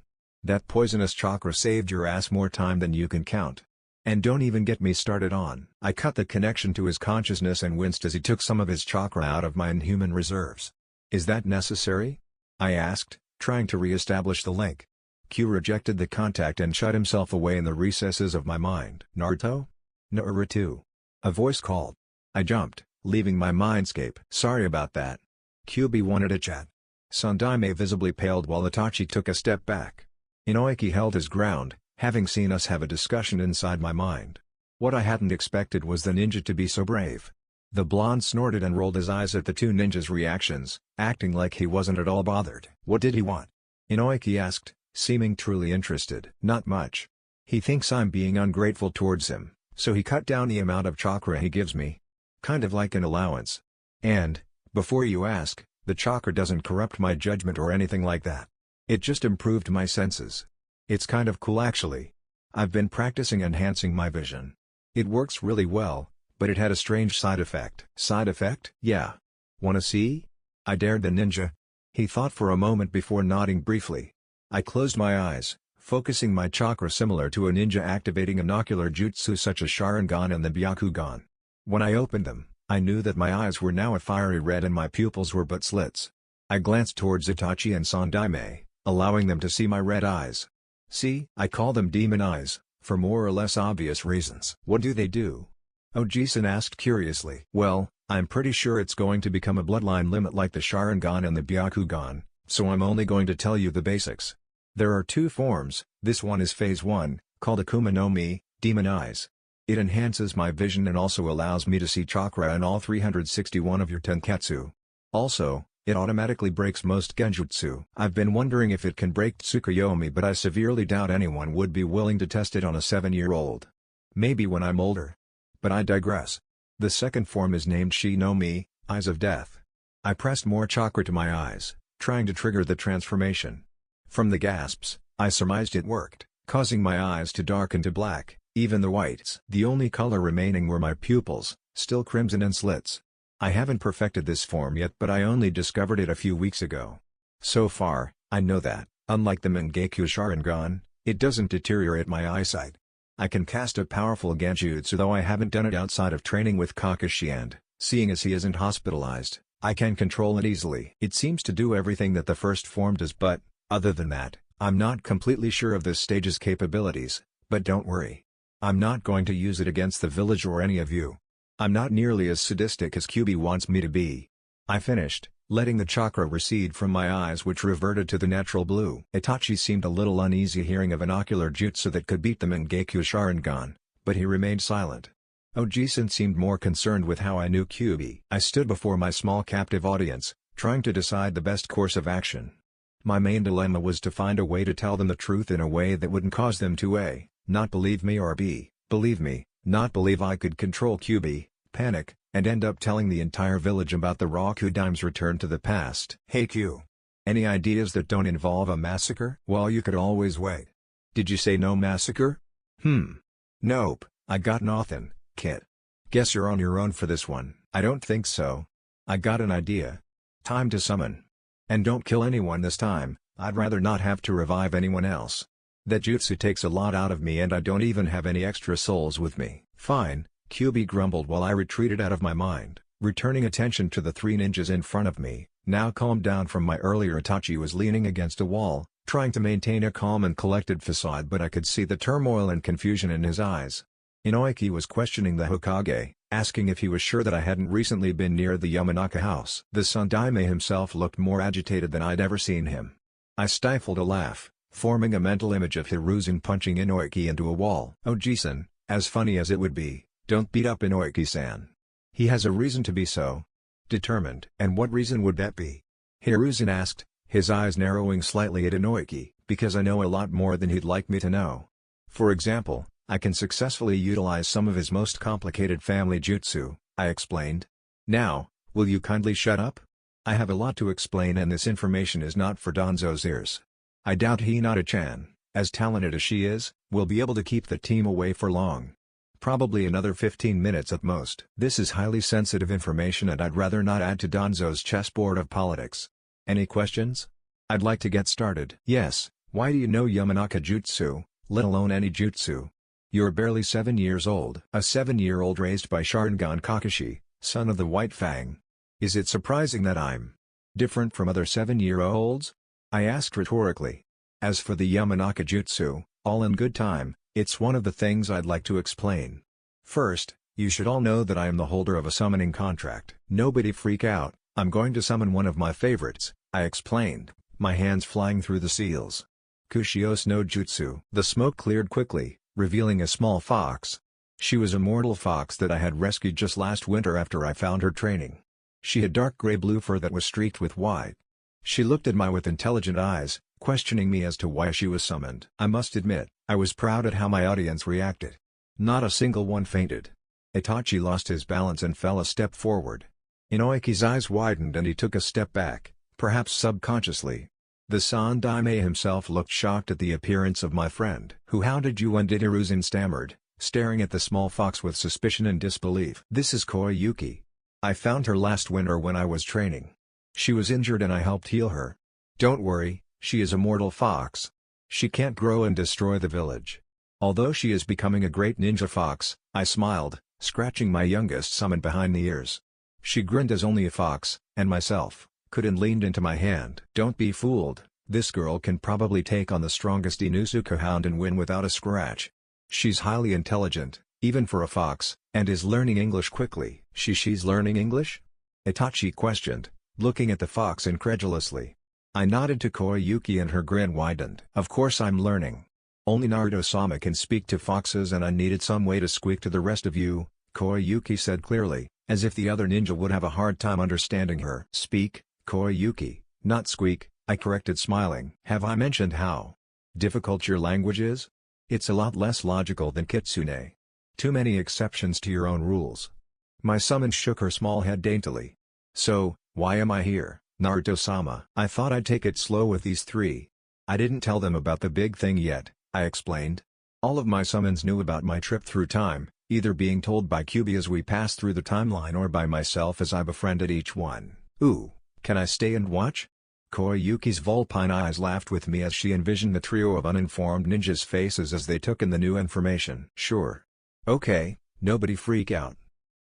That poisonous chakra saved your ass more time than you can count. And don't even get me started on." I cut the connection to his consciousness and winced as he took some of his chakra out of my inhuman reserves. "Is that necessary?" I asked, trying to re-establish the link. Q rejected the contact and shut himself away in the recesses of my mind. "Naruto? Naruto?" a voice called. I jumped, leaving my mindscape. "Sorry about that." QB wanted a chat. Sandaime visibly paled while Itachi took a step back. Inoiki held his ground, having seen us have a discussion inside my mind. What I hadn't expected was the ninja to be so brave. The blonde snorted and rolled his eyes at the two ninjas' reactions, acting like he wasn't at all bothered. "What did he want?" Inoiki asked, seeming truly interested. "Not much. He thinks I'm being ungrateful towards him, so he cut down the amount of chakra he gives me. Kind of like an allowance. And, before you ask, the chakra doesn't corrupt my judgment or anything like that. It just improved my senses. It's kind of cool actually. I've been practicing enhancing my vision. It works really well, but it had a strange side effect." "Side effect?" "Yeah. Wanna see?" I dared the ninja. He thought for a moment before nodding briefly. I closed my eyes, focusing my chakra similar to a ninja activating an ocular jutsu such as Sharingan and the Byakugan. When I opened them, I knew that my eyes were now a fiery red and my pupils were but slits. I glanced towards Itachi and Sandaime, allowing them to see my red eyes. See, I call them demon eyes, for more or less obvious reasons. "What do they do?" Oji-san asked curiously. "Well, I'm pretty sure it's going to become a bloodline limit like the Sharingan and the Byakugan, so I'm only going to tell you the basics. There are two forms. This one is phase 1, called Akuma no Mi, Demon Eyes. It enhances my vision and also allows me to see chakra in all 361 of your tenketsu. Also, it automatically breaks most genjutsu. I've been wondering if it can break Tsukuyomi, but I severely doubt anyone would be willing to test it on a 7-year-old. Maybe when I'm older. But I digress. The second form is named Shi no Mi, Eyes of Death. I pressed more chakra to my eyes, trying to trigger the transformation. From the gasps, I surmised it worked, causing my eyes to darken to black, even the whites. The only color remaining were my pupils, still crimson and slits. I haven't perfected this form yet, but I only discovered it a few weeks ago. So far, I know that, unlike the Mangekyo Sharingan, it doesn't deteriorate my eyesight. I can cast a powerful genjutsu, though I haven't done it outside of training with Kakashi, and, seeing as he isn't hospitalized, I can control it easily. It seems to do everything that the first form does, but, other than that, I'm not completely sure of this stage's capabilities, but don't worry. I'm not going to use it against the village or any of you. I'm not nearly as sadistic as Kyubi wants me to be. I finished, letting the chakra recede from my eyes, which reverted to the natural blue. Itachi seemed a little uneasy hearing of an ocular jutsu that could beat the Mangekyo Sharingan, but he remained silent. Oji-san seemed more concerned with how I knew Kyubi. I stood before my small captive audience, trying to decide the best course of action. My main dilemma was to find a way to tell them the truth in a way that wouldn't cause them to A, not believe me, or B, believe me, not believe I could control Kyubi, panic, and end up telling the entire village about the Rokudaim's return to the past. "Hey Q. Any ideas that don't involve a massacre?" "Well, you could always wait." "Did you say no massacre?" Nope, I got nothin', kid. Guess you're on your own for this one." "I don't think so. I got an idea. Time to summon. And don't kill anyone this time, I'd rather not have to revive anyone else. That jutsu takes a lot out of me and I don't even have any extra souls with me." "Fine," Kyubi grumbled while I retreated out of my mind, returning attention to the three ninjas in front of me. Now calmed down from my earlier, Itachi was leaning against a wall, trying to maintain a calm and collected facade, but I could see the turmoil and confusion in his eyes. Inoiki was questioning the Hokage, asking if he was sure that I hadn't recently been near the Yamanaka house. The Sandaime himself looked more agitated than I'd ever seen him. I stifled a laugh, forming a mental image of Hiruzen punching Inoiki into a wall. "Oji-san, as funny as it would be, don't beat up Inoiki-san. He has a reason to be so determined." "And what reason would that be?" Hiruzen asked, his eyes narrowing slightly at Inoiki. "Because I know a lot more than he'd like me to know. For example, I can successfully utilize some of his most complicated family jutsu," I explained. "Now, will you kindly shut up? I have a lot to explain and this information is not for Danzo's ears. I doubt Hinata-chan, as talented as she is, will be able to keep the team away for long. Probably another 15 minutes at most. This is highly sensitive information and I'd rather not add to Danzo's chessboard of politics. Any questions? I'd like to get started." "Yes, why do you know Yamanaka jutsu, let alone any jutsu? You're barely 7 years old." "A 7-year-old raised by Sharingan Kakashi, son of the White Fang. Is it surprising that I'm different from other 7-year-olds?" I asked rhetorically. "As for the Yamanaka jutsu, all in good time, it's one of the things I'd like to explain. First, you should all know that I am the holder of a summoning contract." "Nobody freak out, I'm going to summon one of my favorites," I explained, my hands flying through the seals. "Kushios no Jutsu." The smoke cleared quickly, revealing a small fox. She was a mortal fox that I had rescued just last winter after I found her training. She had dark gray-blue fur that was streaked with white. She looked at me with intelligent eyes, questioning me as to why she was summoned. I must admit, I was proud at how my audience reacted. Not a single one fainted. Itachi lost his balance and fell a step forward. Inoiki's eyes widened and he took a step back, perhaps subconsciously. The Sandaime himself looked shocked at the appearance of my friend. How did you and Hiruzen stammered, staring at the small fox with suspicion and disbelief. This is Koyuki. I found her last winter when I was training. She was injured and I helped heal her. Don't worry, she is a mortal fox. She can't grow and destroy the village. Although she is becoming a great ninja fox, I smiled, scratching my youngest summon behind the ears. She grinned as only a fox, and myself, could and leaned into my hand. Don't be fooled, this girl can probably take on the strongest Inuzuka hound and win without a scratch. She's highly intelligent, even for a fox, and is learning English quickly. She's learning English? Itachi questioned, looking at the fox incredulously. I nodded to Koyuki and her grin widened. Of course I'm learning. Only Naruto-sama can speak to foxes and I needed some way to squeak to the rest of you, Koyuki said clearly, as if the other ninja would have a hard time understanding her. Speak, Koyuki, not squeak, I corrected smiling. Have I mentioned how difficult your language is? It's a lot less logical than Kitsune. Too many exceptions to your own rules. My summon shook her small head daintily. So, why am I here, Naruto-sama? I thought I'd take it slow with these three. I didn't tell them about the big thing yet, I explained. All of my summons knew about my trip through time, either being told by Kyubi as we passed through the timeline or by myself as I befriended each one. Ooh, can I stay and watch? Koyuki's vulpine eyes laughed with me as she envisioned the trio of uninformed ninjas' faces as they took in the new information. Sure. Okay, nobody freak out.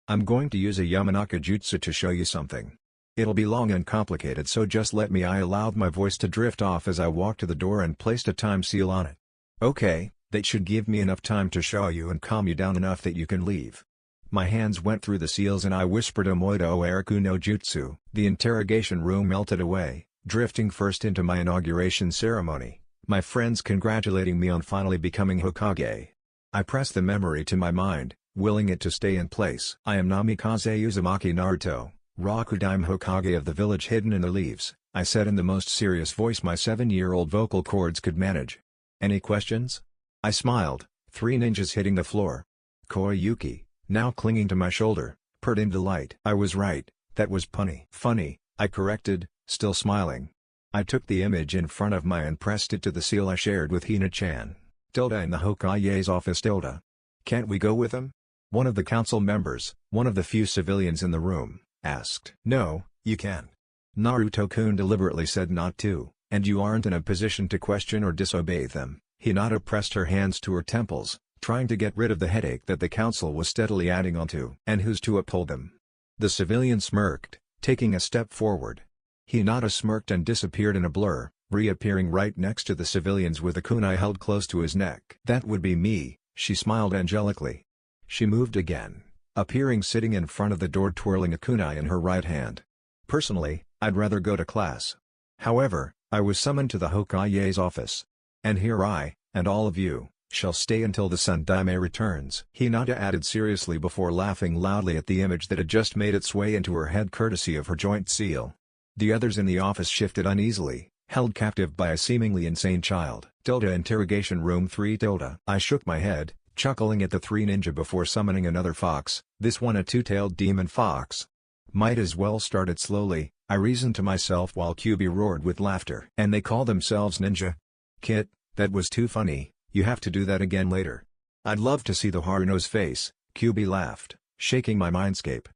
I'm going to use a Yamanaka jutsu to show you something. It'll be long and complicated so just let me. I allowed my voice to drift off as I walked to the door and placed a time seal on it. Okay, that should give me enough time to show you and calm you down enough that you can leave. My hands went through the seals and I whispered Omoido Oeraku no Jutsu. The interrogation room melted away, drifting first into my inauguration ceremony, my friends congratulating me on finally becoming Hokage. I pressed the memory to my mind, willing it to stay in place. I am Namikaze Uzumaki Naruto, Rakudaime Hokage of the village hidden in the leaves, I said in the most serious voice my 7-year-old vocal cords could manage. Any questions? I smiled, 3 ninjas hitting the floor. Koyuki, now clinging to my shoulder, purred in delight. I was right, that was punny. Funny, I corrected, still smiling. I took the image in front of me and pressed it to the seal I shared with Hina-chan. Tilda in the Hokage's office. Tilda. Can't we go with him? One of the council members, one of the few civilians in the room, asked. No, you can't. Naruto-kun deliberately said not to, and you aren't in a position to question or disobey them. Hinata pressed her hands to her temples, trying to get rid of the headache that the council was steadily adding onto. And who's to uphold them? The civilian smirked, taking a step forward. Hinata smirked and disappeared in a blur, reappearing right next to the civilians with a kunai held close to his neck. That would be me, she smiled angelically. She moved again, appearing sitting in front of the door twirling a kunai in her right hand. Personally, I'd rather go to class. However, I was summoned to the Hokage's office. And here I, and all of you, shall stay until the Sandaime returns. Hinata added seriously before laughing loudly at the image that had just made its way into her head courtesy of her joint seal. The others in the office shifted uneasily, held captive by a seemingly insane child. Tilda interrogation room 3 Tilda. I shook my head, chuckling at the 3 ninja before summoning another fox, this one a 2-tailed demon fox. Might as well start it slowly, I reasoned to myself while Kyubi roared with laughter. And they call themselves ninja? Kit, that was too funny, you have to do that again later. I'd love to see the Haruno's face, Kyubi laughed, shaking my mindscape.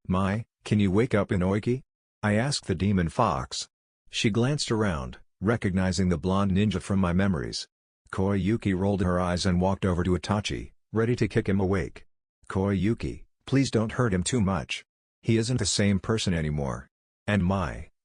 Can you wake up Inoiki? I asked the demon fox. She glanced around, recognizing the blonde ninja from my memories. Koyuki rolled her eyes and walked over to Itachi, ready to kick him awake. Koyuki, please don't hurt him too much. He isn't the same person anymore. And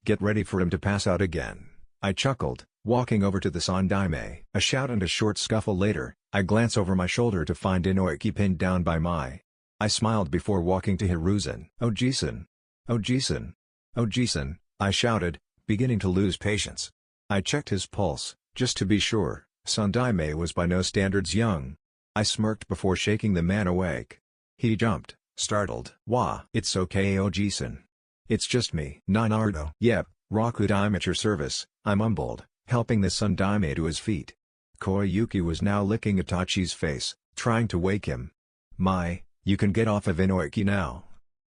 get ready for him to pass out again. I chuckled, walking over to the Sandaime. A shout and a short scuffle later, I glance over my shoulder to find Inoiki pinned down by Mai. I smiled before walking to Hiruzen. Oh Jisun! Oh Jisun! Oh Jisun! I shouted, beginning to lose patience. I checked his pulse, just to be sure. Sandaime was by no standards young. I smirked before shaking the man awake. He jumped, startled. "Wah, it's okay Oji-san. It's just me." Naruto. "Yep, Rakudaime at your service," I mumbled, helping the Sundaime to his feet. Koyuki was now licking Itachi's face, trying to wake him. You can get off of Inoiki now.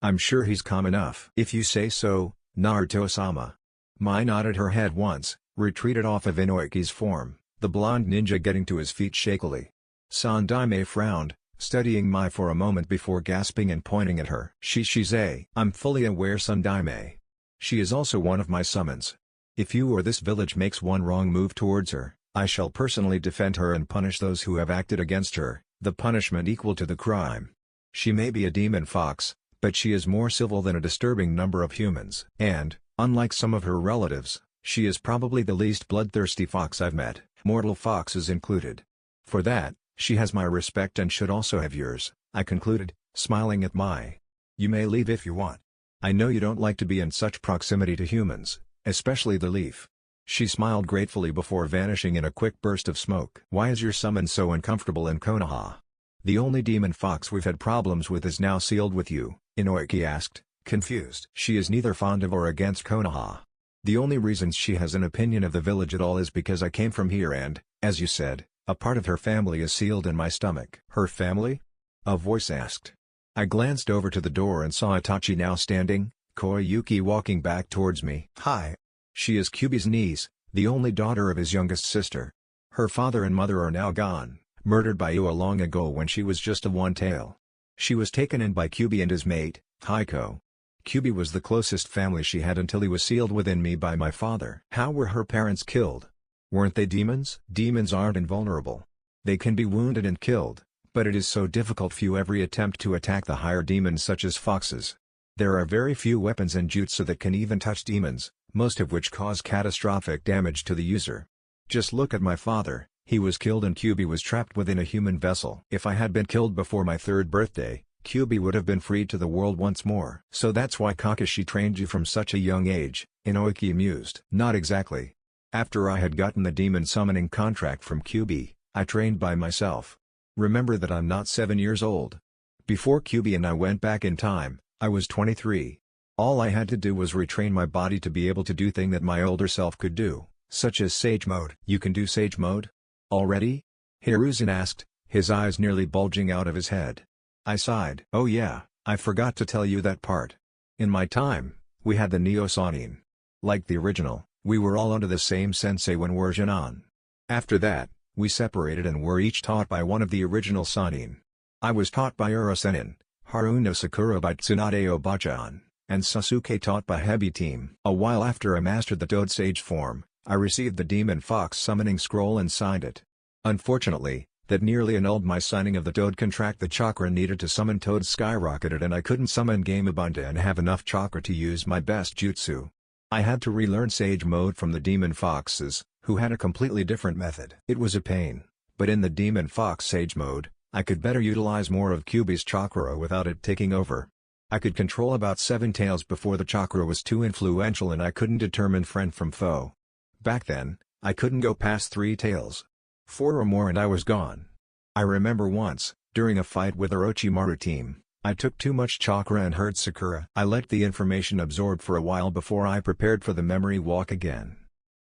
I'm sure he's calm enough." "If you say so, Naruto-sama." Mai nodded her head once, retreated off of Inoiki's form, the blonde ninja getting to his feet shakily. Sandaime frowned, studying Mai for a moment before gasping and pointing at her. "Shishize." "I'm fully aware Sandaime. She is also one of my summons. If you or this village makes one wrong move towards her, I shall personally defend her and punish those who have acted against her, the punishment equal to the crime. She may be a demon fox, but she is more civil than a disturbing number of humans. And, unlike some of her relatives, she is probably the least bloodthirsty fox I've met, mortal foxes included. For that, she has my respect and should also have yours," I concluded, smiling at Mai. "You may leave if you want. I know you don't like to be in such proximity to humans, especially the leaf." She smiled gratefully before vanishing in a quick burst of smoke. "Why is your summon so uncomfortable in Konoha? The only demon fox we've had problems with is now sealed with you," Inoiki asked, confused. "She is neither fond of or against Konoha. The only reasons she has an opinion of the village at all is because I came from here and, as you said, a part of her family is sealed in my stomach." "Her family?" a voice asked. I glanced over to the door and saw Itachi now standing, Koyuki walking back towards me. "Hi. She is Kyubi's niece, the only daughter of his youngest sister. Her father and mother are now gone, murdered by Ua long ago when she was just a one-tail. She was taken in by Kyubi and his mate, Haiko. Kyubi was the closest family she had until he was sealed within me by my father." "How were her parents killed? Weren't they demons?" "Demons aren't invulnerable. They can be wounded and killed, but it is so difficult few every attempt to attack the higher demons such as foxes. There are very few weapons and jutsu that can even touch demons, most of which cause catastrophic damage to the user. Just look at my father, he was killed and Kyubi was trapped within a human vessel. If I had been killed before my 3rd birthday, Kyubi would have been freed to the world once more." "So that's why Kakashi trained you from such a young age," Inoiki mused. "Not exactly. After I had gotten the demon summoning contract from Kyubi, I trained by myself. Remember that I'm not 7 years old. Before Kyubi and I went back in time, I was 23. All I had to do was retrain my body to be able to do things that my older self could do, such as Sage Mode." "You can do Sage Mode? Already?" Hiruzen asked, his eyes nearly bulging out of his head. I sighed. "Oh yeah, I forgot to tell you that part. In my time, we had the Neo Sannin. Like the original, we were all under the same sensei when we're Jinan. After that, we separated and were each taught by one of the original Sannin. I was taught by Urasenin, Haruno Sakura by Tsunade Obachan, and Sasuke taught by Hebi Team. A while after I mastered the Toad Sage form, I received the Demon Fox summoning scroll and signed it. Unfortunately, that nearly annulled my signing of the Toad contract. The chakra needed to summon Toad skyrocketed and I couldn't summon Gamabunta and have enough chakra to use my best jutsu. I had to relearn Sage Mode from the Demon Foxes, who had a completely different method. It was a pain, but in the Demon Fox Sage Mode, I could better utilize more of Kyubi's chakra without it taking over. I could control about 7 tails before the chakra was too influential and I couldn't determine friend from foe. Back then, I couldn't go past 3 tails. 4 or more and I was gone. I remember once, during a fight with Orochimaru team, I took too much chakra and hurt Sakura. I let the information absorb for a while before I prepared for the memory walk again.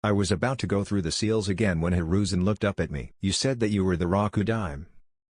I was about to go through the seals again when Hiruzen looked up at me. "You said that you were the Rakudaime.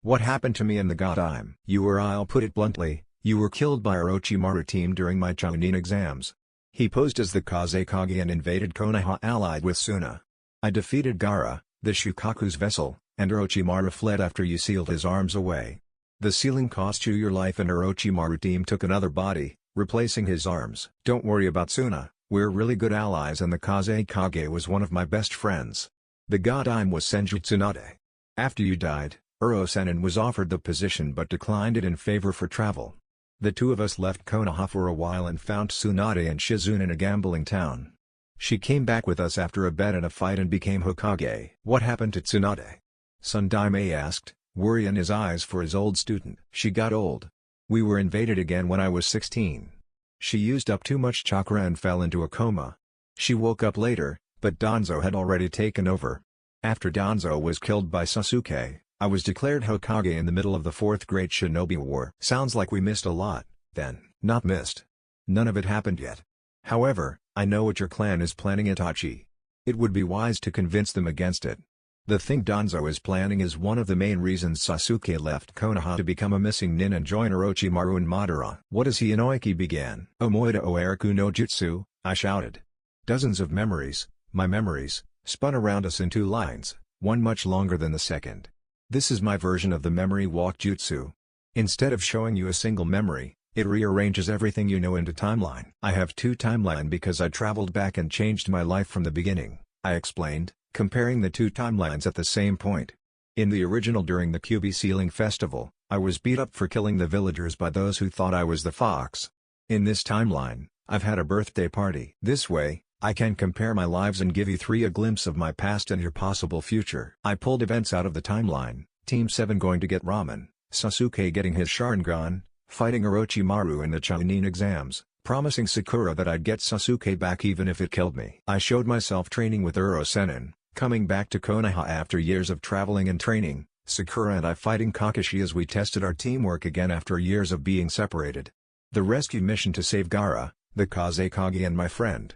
What happened to me and the Godaime?" I'll put it bluntly, you were killed by Orochimaru team during my Chunin exams. He posed as the Kazekage and invaded Konoha allied with Suna. I defeated Gaara, the Shukaku's vessel, and Orochimaru fled after you sealed his arms away. The sealing cost you your life and Orochimaru team took another body, replacing his arms. Don't worry about Suna, we're really good allies and the Kazekage was one of my best friends. The Godaime was Senju Tsunade. After you died, Uro-Sennin was offered the position but declined it in favor for travel. The two of us left Konoha for a while and found Tsunade and Shizune in a gambling town. She came back with us after a bet and a fight and became Hokage. What happened to Tsunade? Sandaime asked, worry in his eyes for his old student. She got old. We were invaded again when I was 16. She used up too much chakra and fell into a coma. She woke up later, but Danzo had already taken over. After Danzo was killed by Sasuke, I was declared Hokage in the middle of the Fourth Great Shinobi War. Sounds like we missed a lot, then. Not missed. None of it happened yet. However, I know what your clan is planning, Itachi. It would be wise to convince them against it. The thing Danzo is planning is one of the main reasons Sasuke left Konoha to become a missing nin and join Orochimaru and Madara. What is he? Inoiki began. Omoida oeraku no jutsu, I shouted. Dozens of memories, my memories, spun around us in two lines, one much longer than the second. This is my version of the memory walk jutsu. Instead of showing you a single memory, it rearranges everything you know into timeline. I have two timeline because I traveled back and changed my life from the beginning, I explained, comparing the two timelines at the same point. In the original, during the Kyuubi Sealing Festival, I was beat up for killing the villagers by those who thought I was the fox. In this timeline, I've had a birthday party. This way, I can compare my lives and give you a glimpse of my past and your possible future. I pulled events out of the timeline, Team 7 going to get ramen, Sasuke getting his Sharingan, fighting Orochimaru in the Chunin exams, promising Sakura that I'd get Sasuke back even if it killed me. I showed myself training with Uro Sennin, coming back to Konoha after years of traveling and training, Sakura and I fighting Kakashi as we tested our teamwork again after years of being separated. The rescue mission to save Gaara, the Kazekage and my friend.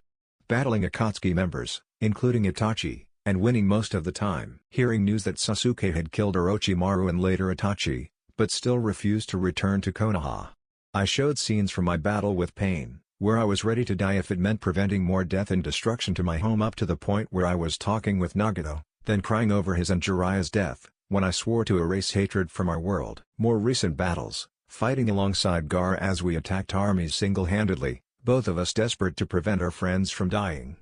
Battling Akatsuki members, including Itachi, and winning most of the time. Hearing news that Sasuke had killed Orochimaru and later Itachi, but still refused to return to Konoha. I showed scenes from my battle with Pain, where I was ready to die if it meant preventing more death and destruction to my home, up to the point where I was talking with Nagato, then crying over his and Jiraiya's death, when I swore to erase hatred from our world. More recent battles, fighting alongside Gaara as we attacked armies single-handedly, both of us desperate to prevent our friends from dying.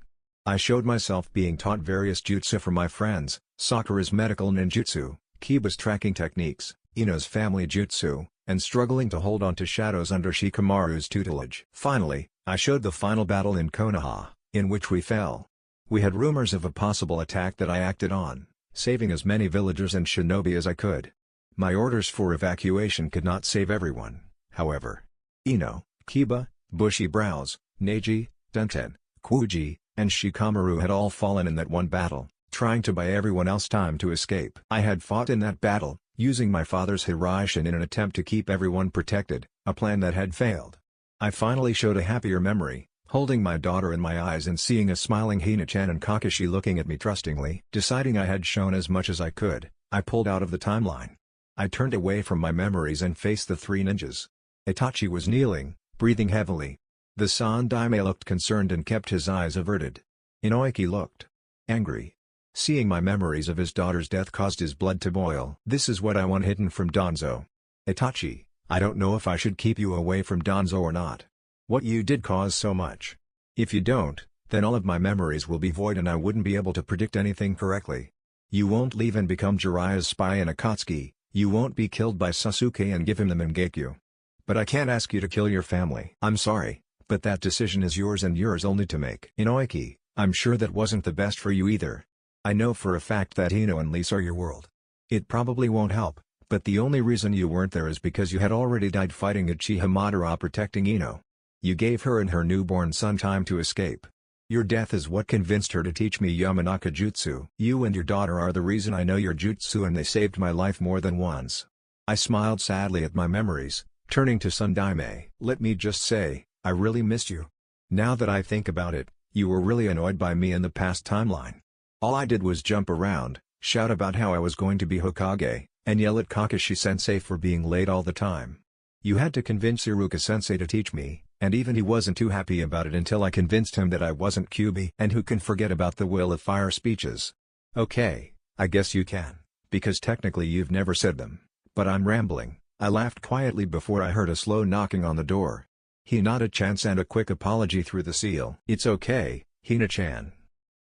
I showed myself being taught various jutsu from my friends, Sakura's medical ninjutsu, Kiba's tracking techniques, Ino's family jutsu, and struggling to hold on to shadows under Shikamaru's tutelage. Finally, I showed the final battle in Konoha, in which we fell. We had rumors of a possible attack that I acted on, saving as many villagers and shinobi as I could. My orders for evacuation could not save everyone, however. Ino, Kiba, Bushy Brows, Neji, Tenten, Kuji, and Shikamaru had all fallen in that one battle, trying to buy everyone else time to escape. I had fought in that battle, using my father's Hiraishin in an attempt to keep everyone protected, a plan that had failed. I finally showed a happier memory, holding my daughter in my eyes and seeing a smiling Hina-chan and Kakashi looking at me trustingly. Deciding I had shown as much as I could, I pulled out of the timeline. I turned away from my memories and faced the three ninjas. Itachi was kneeling, breathing heavily. The Sandaime looked concerned and kept his eyes averted. Inoiki looked angry. Seeing my memories of his daughter's death caused his blood to boil. This is what I want hidden from Danzo. Itachi, I don't know if I should keep you away from Danzo or not. What you did caused so much. If you don't, then all of my memories will be void and I wouldn't be able to predict anything correctly. You won't leave and become Jiraiya's spy in Akatsuki, you won't be killed by Sasuke and give him the Mangekyo. But I can't ask you to kill your family. I'm sorry, but that decision is yours and yours only to make. Inoiki, I'm sure that wasn't the best for you either. I know for a fact that Ino and Lise are your world. It probably won't help, but the only reason you weren't there is because you had already died fighting Uchiha Madara protecting Ino. You gave her and her newborn son time to escape. Your death is what convinced her to teach me Yamanaka Jutsu. You and your daughter are the reason I know your jutsu and they saved my life more than once. I smiled sadly at my memories, turning to Sandaime. Let me just say, I really missed you. Now that I think about it, you were really annoyed by me in the past timeline. All I did was jump around, shout about how I was going to be Hokage, and yell at Kakashi-sensei for being late all the time. You had to convince Iruka-sensei to teach me, and even he wasn't too happy about it until I convinced him that I wasn't Kyuubi. And who can forget about the Will of Fire speeches? Okay, I guess you can, because technically you've never said them, but I'm rambling. I laughed quietly before I heard a slow knocking on the door. Hinata-chan sent a quick apology through the seal. It's okay, Hina-chan.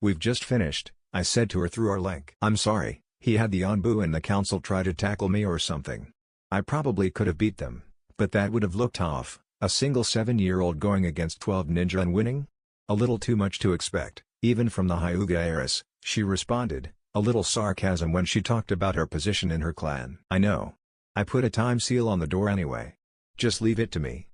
We've just finished, I said to her through our link. I'm sorry, he had the Anbu and the council try to tackle me or something. I probably could have beat them, but that would have looked off, a single 7-year-old going against 12 ninja and winning? A little too much to expect, even from the Hyuga heiress, she responded, a little sarcasm when she talked about her position in her clan. I know. I put a time seal on the door anyway. Just leave it to me.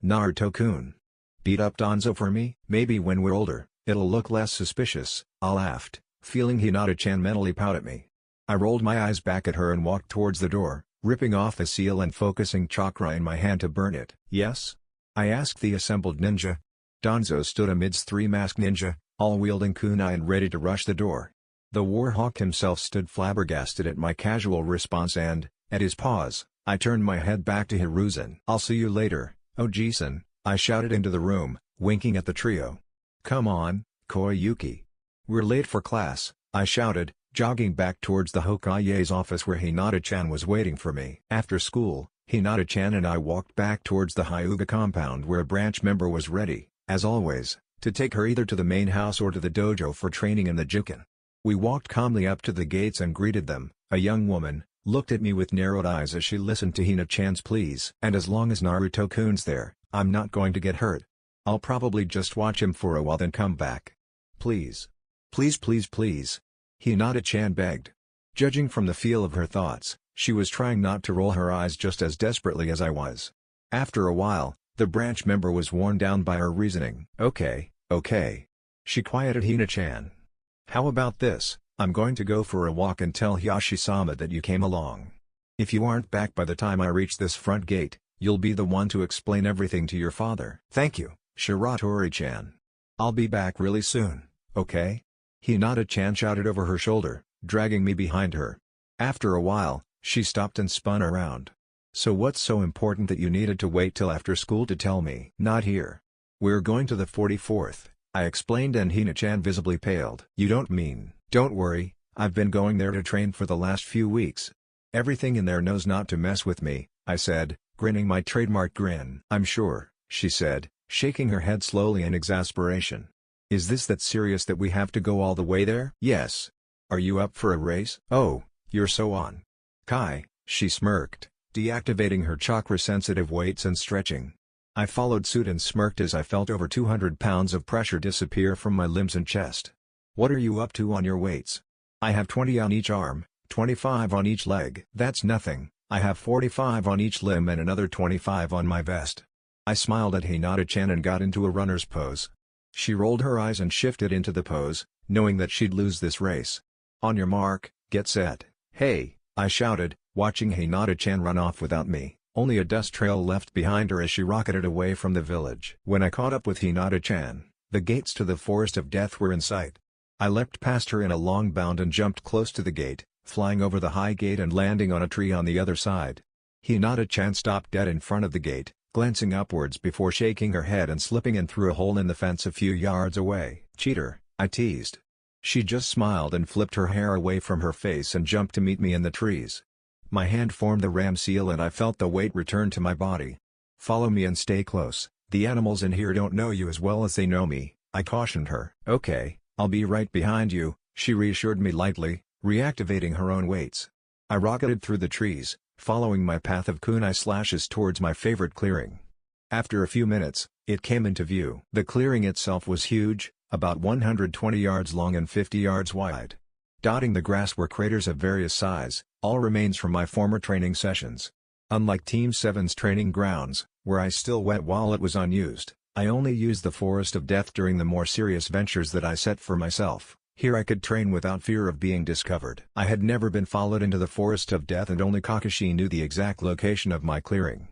Naruto-kun. Beat up Danzo for me? Maybe when we're older, it'll look less suspicious, I laughed, feeling Hinata-chan mentally pout at me. I rolled my eyes back at her and walked towards the door, ripping off the seal and focusing chakra in my hand to burn it. "Yes?" I asked the assembled ninja. Danzo stood amidst 3 masked ninja, all wielding kunai and ready to rush the door. The Warhawk himself stood flabbergasted at my casual response and, at his pause, I turned my head back to Hiruzen. "I'll see you later, Oji-san," I shouted into the room, winking at the trio. "Come on, Koyuki. We're late for class," I shouted, jogging back towards the Hokage's office where Hinata-chan was waiting for me. After school, Hinata-chan and I walked back towards the Hyuga compound where a branch member was ready, as always, to take her either to the main house or to the dojo for training in the Juken. We walked calmly up to the gates and greeted them. A young woman looked at me with narrowed eyes as she listened to Hina-chan's pleas. "And as long as Naruto-kun's there, I'm not going to get hurt. I'll probably just watch him for a while then come back. Please. Please please please." Hinata-chan begged. Judging from the feel of her thoughts, she was trying not to roll her eyes just as desperately as I was. After a while, the branch member was worn down by her reasoning. Okay. She quieted Hina-chan. "How about this? I'm going to go for a walk and tell Hiyashi-sama that you came along. If you aren't back by the time I reach this front gate, you'll be the one to explain everything to your father." "Thank you, Shiratori-chan. I'll be back really soon, okay?" Hinata-chan shouted over her shoulder, dragging me behind her. After a while, she stopped and spun around. "So what's so important that you needed to wait till after school to tell me?" "Not here. We're going to the 44th, I explained and Hina-chan visibly paled. "You don't mean..." "Don't worry, I've been going there to train for the last few weeks. Everything in there knows not to mess with me," I said, grinning my trademark grin. "I'm sure," she said, shaking her head slowly in exasperation. "Is this that serious that we have to go all the way there?" "Yes. Are you up for a race?" "Oh, you're so on. Kai," she smirked, deactivating her chakra-sensitive weights and stretching. I followed suit and smirked as I felt over 200 pounds of pressure disappear from my limbs and chest. "What are you up to on your weights?" "I have 20 on each arm, 25 on each leg." "That's nothing, I have 45 on each limb and another 25 on my vest." I smiled at Hinata-chan and got into a runner's pose. She rolled her eyes and shifted into the pose, knowing that she'd lose this race. "On your mark, get set." "Hey," I shouted, watching Hinata-chan run off without me, only a dust trail left behind her as she rocketed away from the village. When I caught up with Hinata-chan, the gates to the Forest of Death were in sight. I leapt past her in a long bound and jumped close to the gate, flying over the high gate and landing on a tree on the other side. Hinata-chan stopped dead in front of the gate, glancing upwards before shaking her head and slipping in through a hole in the fence a few yards away. "Cheater," I teased. She just smiled and flipped her hair away from her face and jumped to meet me in the trees. My hand formed the ram seal and I felt the weight return to my body. "Follow me and stay close, the animals in here don't know you as well as they know me," I cautioned her. "Okay, I'll be right behind you," she reassured me lightly, reactivating her own weights. I rocketed through the trees, following my path of kunai slashes towards my favorite clearing. After a few minutes, it came into view. The clearing itself was huge, about 120 yards long and 50 yards wide. Dotting the grass were craters of various size, all remains from my former training sessions. Unlike Team 7's training grounds, where I still went while it was unused, I only used the Forest of Death during the more serious ventures that I set for myself. Here I could train without fear of being discovered. I had never been followed into the Forest of Death and only Kakashi knew the exact location of my clearing.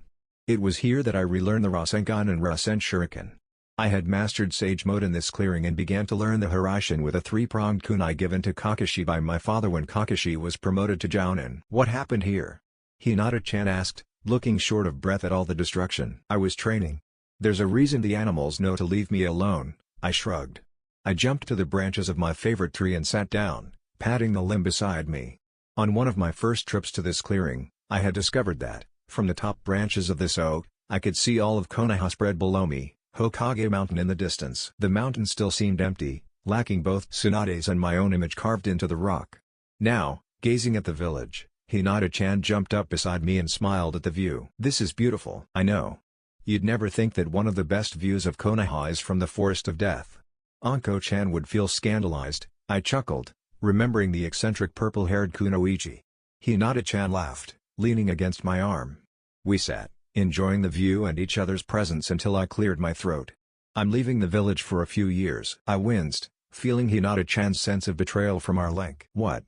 It was here that I relearned the Rasengan and Rasen Shuriken. I had mastered Sage Mode in this clearing and began to learn the Hiraishin with a 3-pronged kunai given to Kakashi by my father when Kakashi was promoted to Jounin. "What happened here?" Hinata-chan asked, looking short of breath at all the destruction. "I was training. There's a reason the animals know to leave me alone," I shrugged. I jumped to the branches of my favorite tree and sat down, patting the limb beside me. On one of my first trips to this clearing, I had discovered that, from the top branches of this oak, I could see all of Konoha spread below me, Hokage Mountain in the distance. The mountain still seemed empty, lacking both Tsunade's and my own image carved into the rock. Now, gazing at the village, Hinata-chan jumped up beside me and smiled at the view. "This is beautiful." "I know. You'd never think that one of the best views of Konoha is from the Forest of Death." Anko-chan would feel scandalized, I chuckled, remembering the eccentric purple-haired Kunoichi. Hinata-chan laughed, leaning against my arm. We sat, enjoying the view and each other's presence until I cleared my throat. "I'm leaving the village for a few years." I winced, feeling Hinata-chan's sense of betrayal from our link. "What?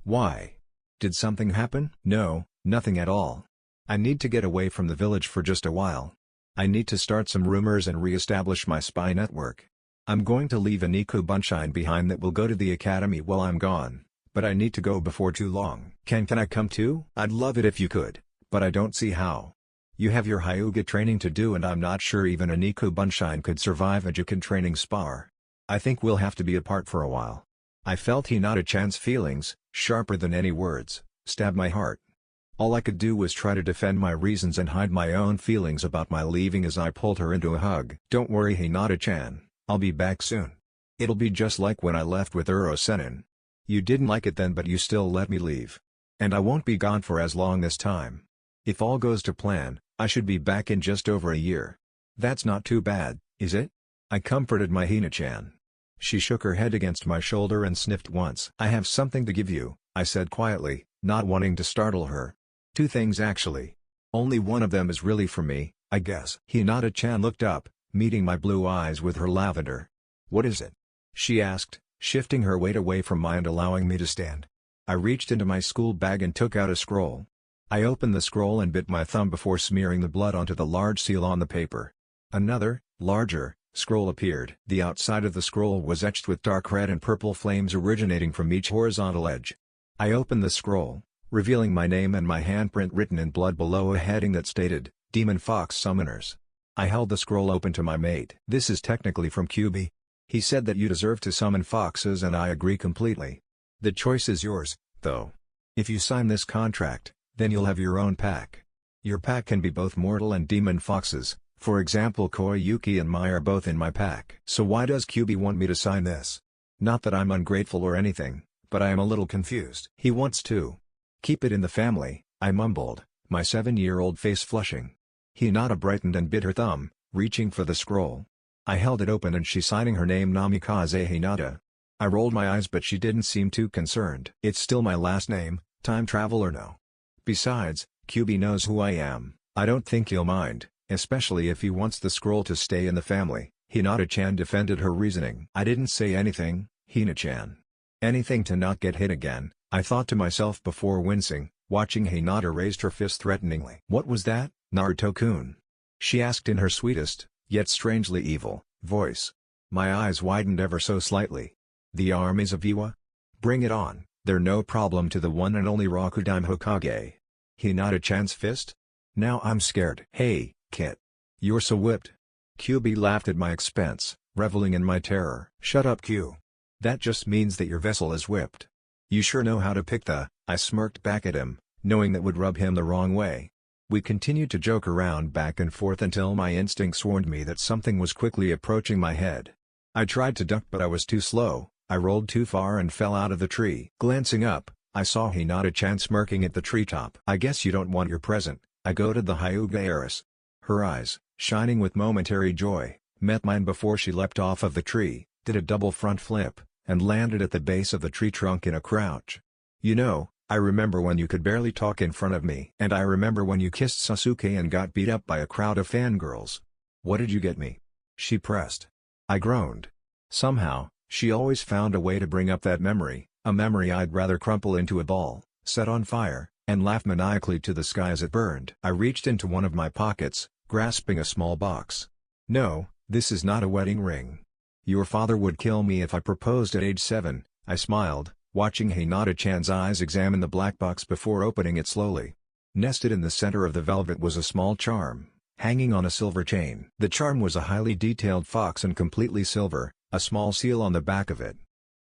Why?" Did something happen? No, nothing at all. I need to get away from the village for just a while. I need to start some rumors and re-establish my spy network. I'm going to leave a Nico Bunshine behind that will go to the academy while I'm gone, but I need to go before too long. Can I come too? I'd love it if you could, but I don't see how. You have your Hyuga training to do and I'm not sure even a Nico Bunshine could survive a Jukin training spar. I think we'll have to be apart for a while. I felt Hinata-chan's feelings, sharper than any words, stab my heart. All I could do was try to defend my reasons and hide my own feelings about my leaving as I pulled her into a hug. Don't worry Hinata-chan, I'll be back soon. It'll be just like when I left with Uro-senin. You didn't like it then but you still let me leave. And I won't be gone for as long this time. If all goes to plan, I should be back in just over a year. That's not too bad, is it? I comforted my Hina-chan. She shook her head against my shoulder and sniffed once. I have something to give you, I said quietly, not wanting to startle her. 2 things actually. Only one of them is really for me, I guess. Hinata-chan looked up, meeting my blue eyes with her lavender. What is it? She asked, shifting her weight away from mine and allowing me to stand. I reached into my school bag and took out a scroll. I opened the scroll and bit my thumb before smearing the blood onto the large seal on the paper. Another, larger, scroll appeared. The outside of the scroll was etched with dark red and purple flames originating from each horizontal edge. I opened the scroll, revealing my name and my handprint written in blood below a heading that stated, Demon Fox Summoners. I held the scroll open to my mate. This is technically from QB. He said that you deserve to summon foxes and I agree completely. The choice is yours, though. If you sign this contract, then you'll have your own pack. Your pack can be both mortal and demon foxes, for example Koyuki and Mai are both in my pack. So why does QB want me to sign this? Not that I'm ungrateful or anything, but I am a little confused. He wants to keep it in the family, I mumbled, my 7-year-old face flushing. Hinata brightened and bit her thumb, reaching for the scroll. I held it open and she signing her name Namikaze Hinata. I rolled my eyes but she didn't seem too concerned. It's still my last name, time travel or no. Besides, QB knows who I am, I don't think he'll mind, especially if he wants the scroll to stay in the family. Hinata-chan defended her reasoning. I didn't say anything, Hina-chan. Anything to not get hit again, I thought to myself before wincing, watching Hinata raised her fist threateningly. What was that, Naruto-kun? She asked in her sweetest, yet strangely evil, voice. My eyes widened ever so slightly. The armies of Iwa? Bring it on, they're no problem to the one and only Rakudime Hokage. Hinata-chan's fist? Now I'm scared. Hey, Kit. You're so whipped. QB laughed at my expense, reveling in my terror. Shut up Q. That just means that your vessel is whipped. You sure know how to pick I smirked back at him, knowing that would rub him the wrong way. We continued to joke around back and forth until my instincts warned me that something was quickly approaching my head. I tried to duck but I was too slow, I rolled too far and fell out of the tree. Glancing up, I saw Hinata-chan smirking at the treetop. I guess you don't want your present, I goaded the Hyuga heiress. Her eyes, shining with momentary joy, met mine before she leapt off of the tree, did a double front flip, and landed at the base of the tree trunk in a crouch. You know, I remember when you could barely talk in front of me. And I remember when you kissed Sasuke and got beat up by a crowd of fangirls. What did you get me? She pressed. I groaned. Somehow, she always found a way to bring up that memory, a memory I'd rather crumple into a ball, set on fire, and laugh maniacally to the sky as it burned. I reached into one of my pockets, grasping a small box. No, this is not a wedding ring. Your father would kill me if I proposed at age 7, I smiled, watching Hinata-chan's eyes examine the black box before opening it slowly. Nested in the center of the velvet was a small charm, hanging on a silver chain. The charm was a highly detailed fox and completely silver, a small seal on the back of it.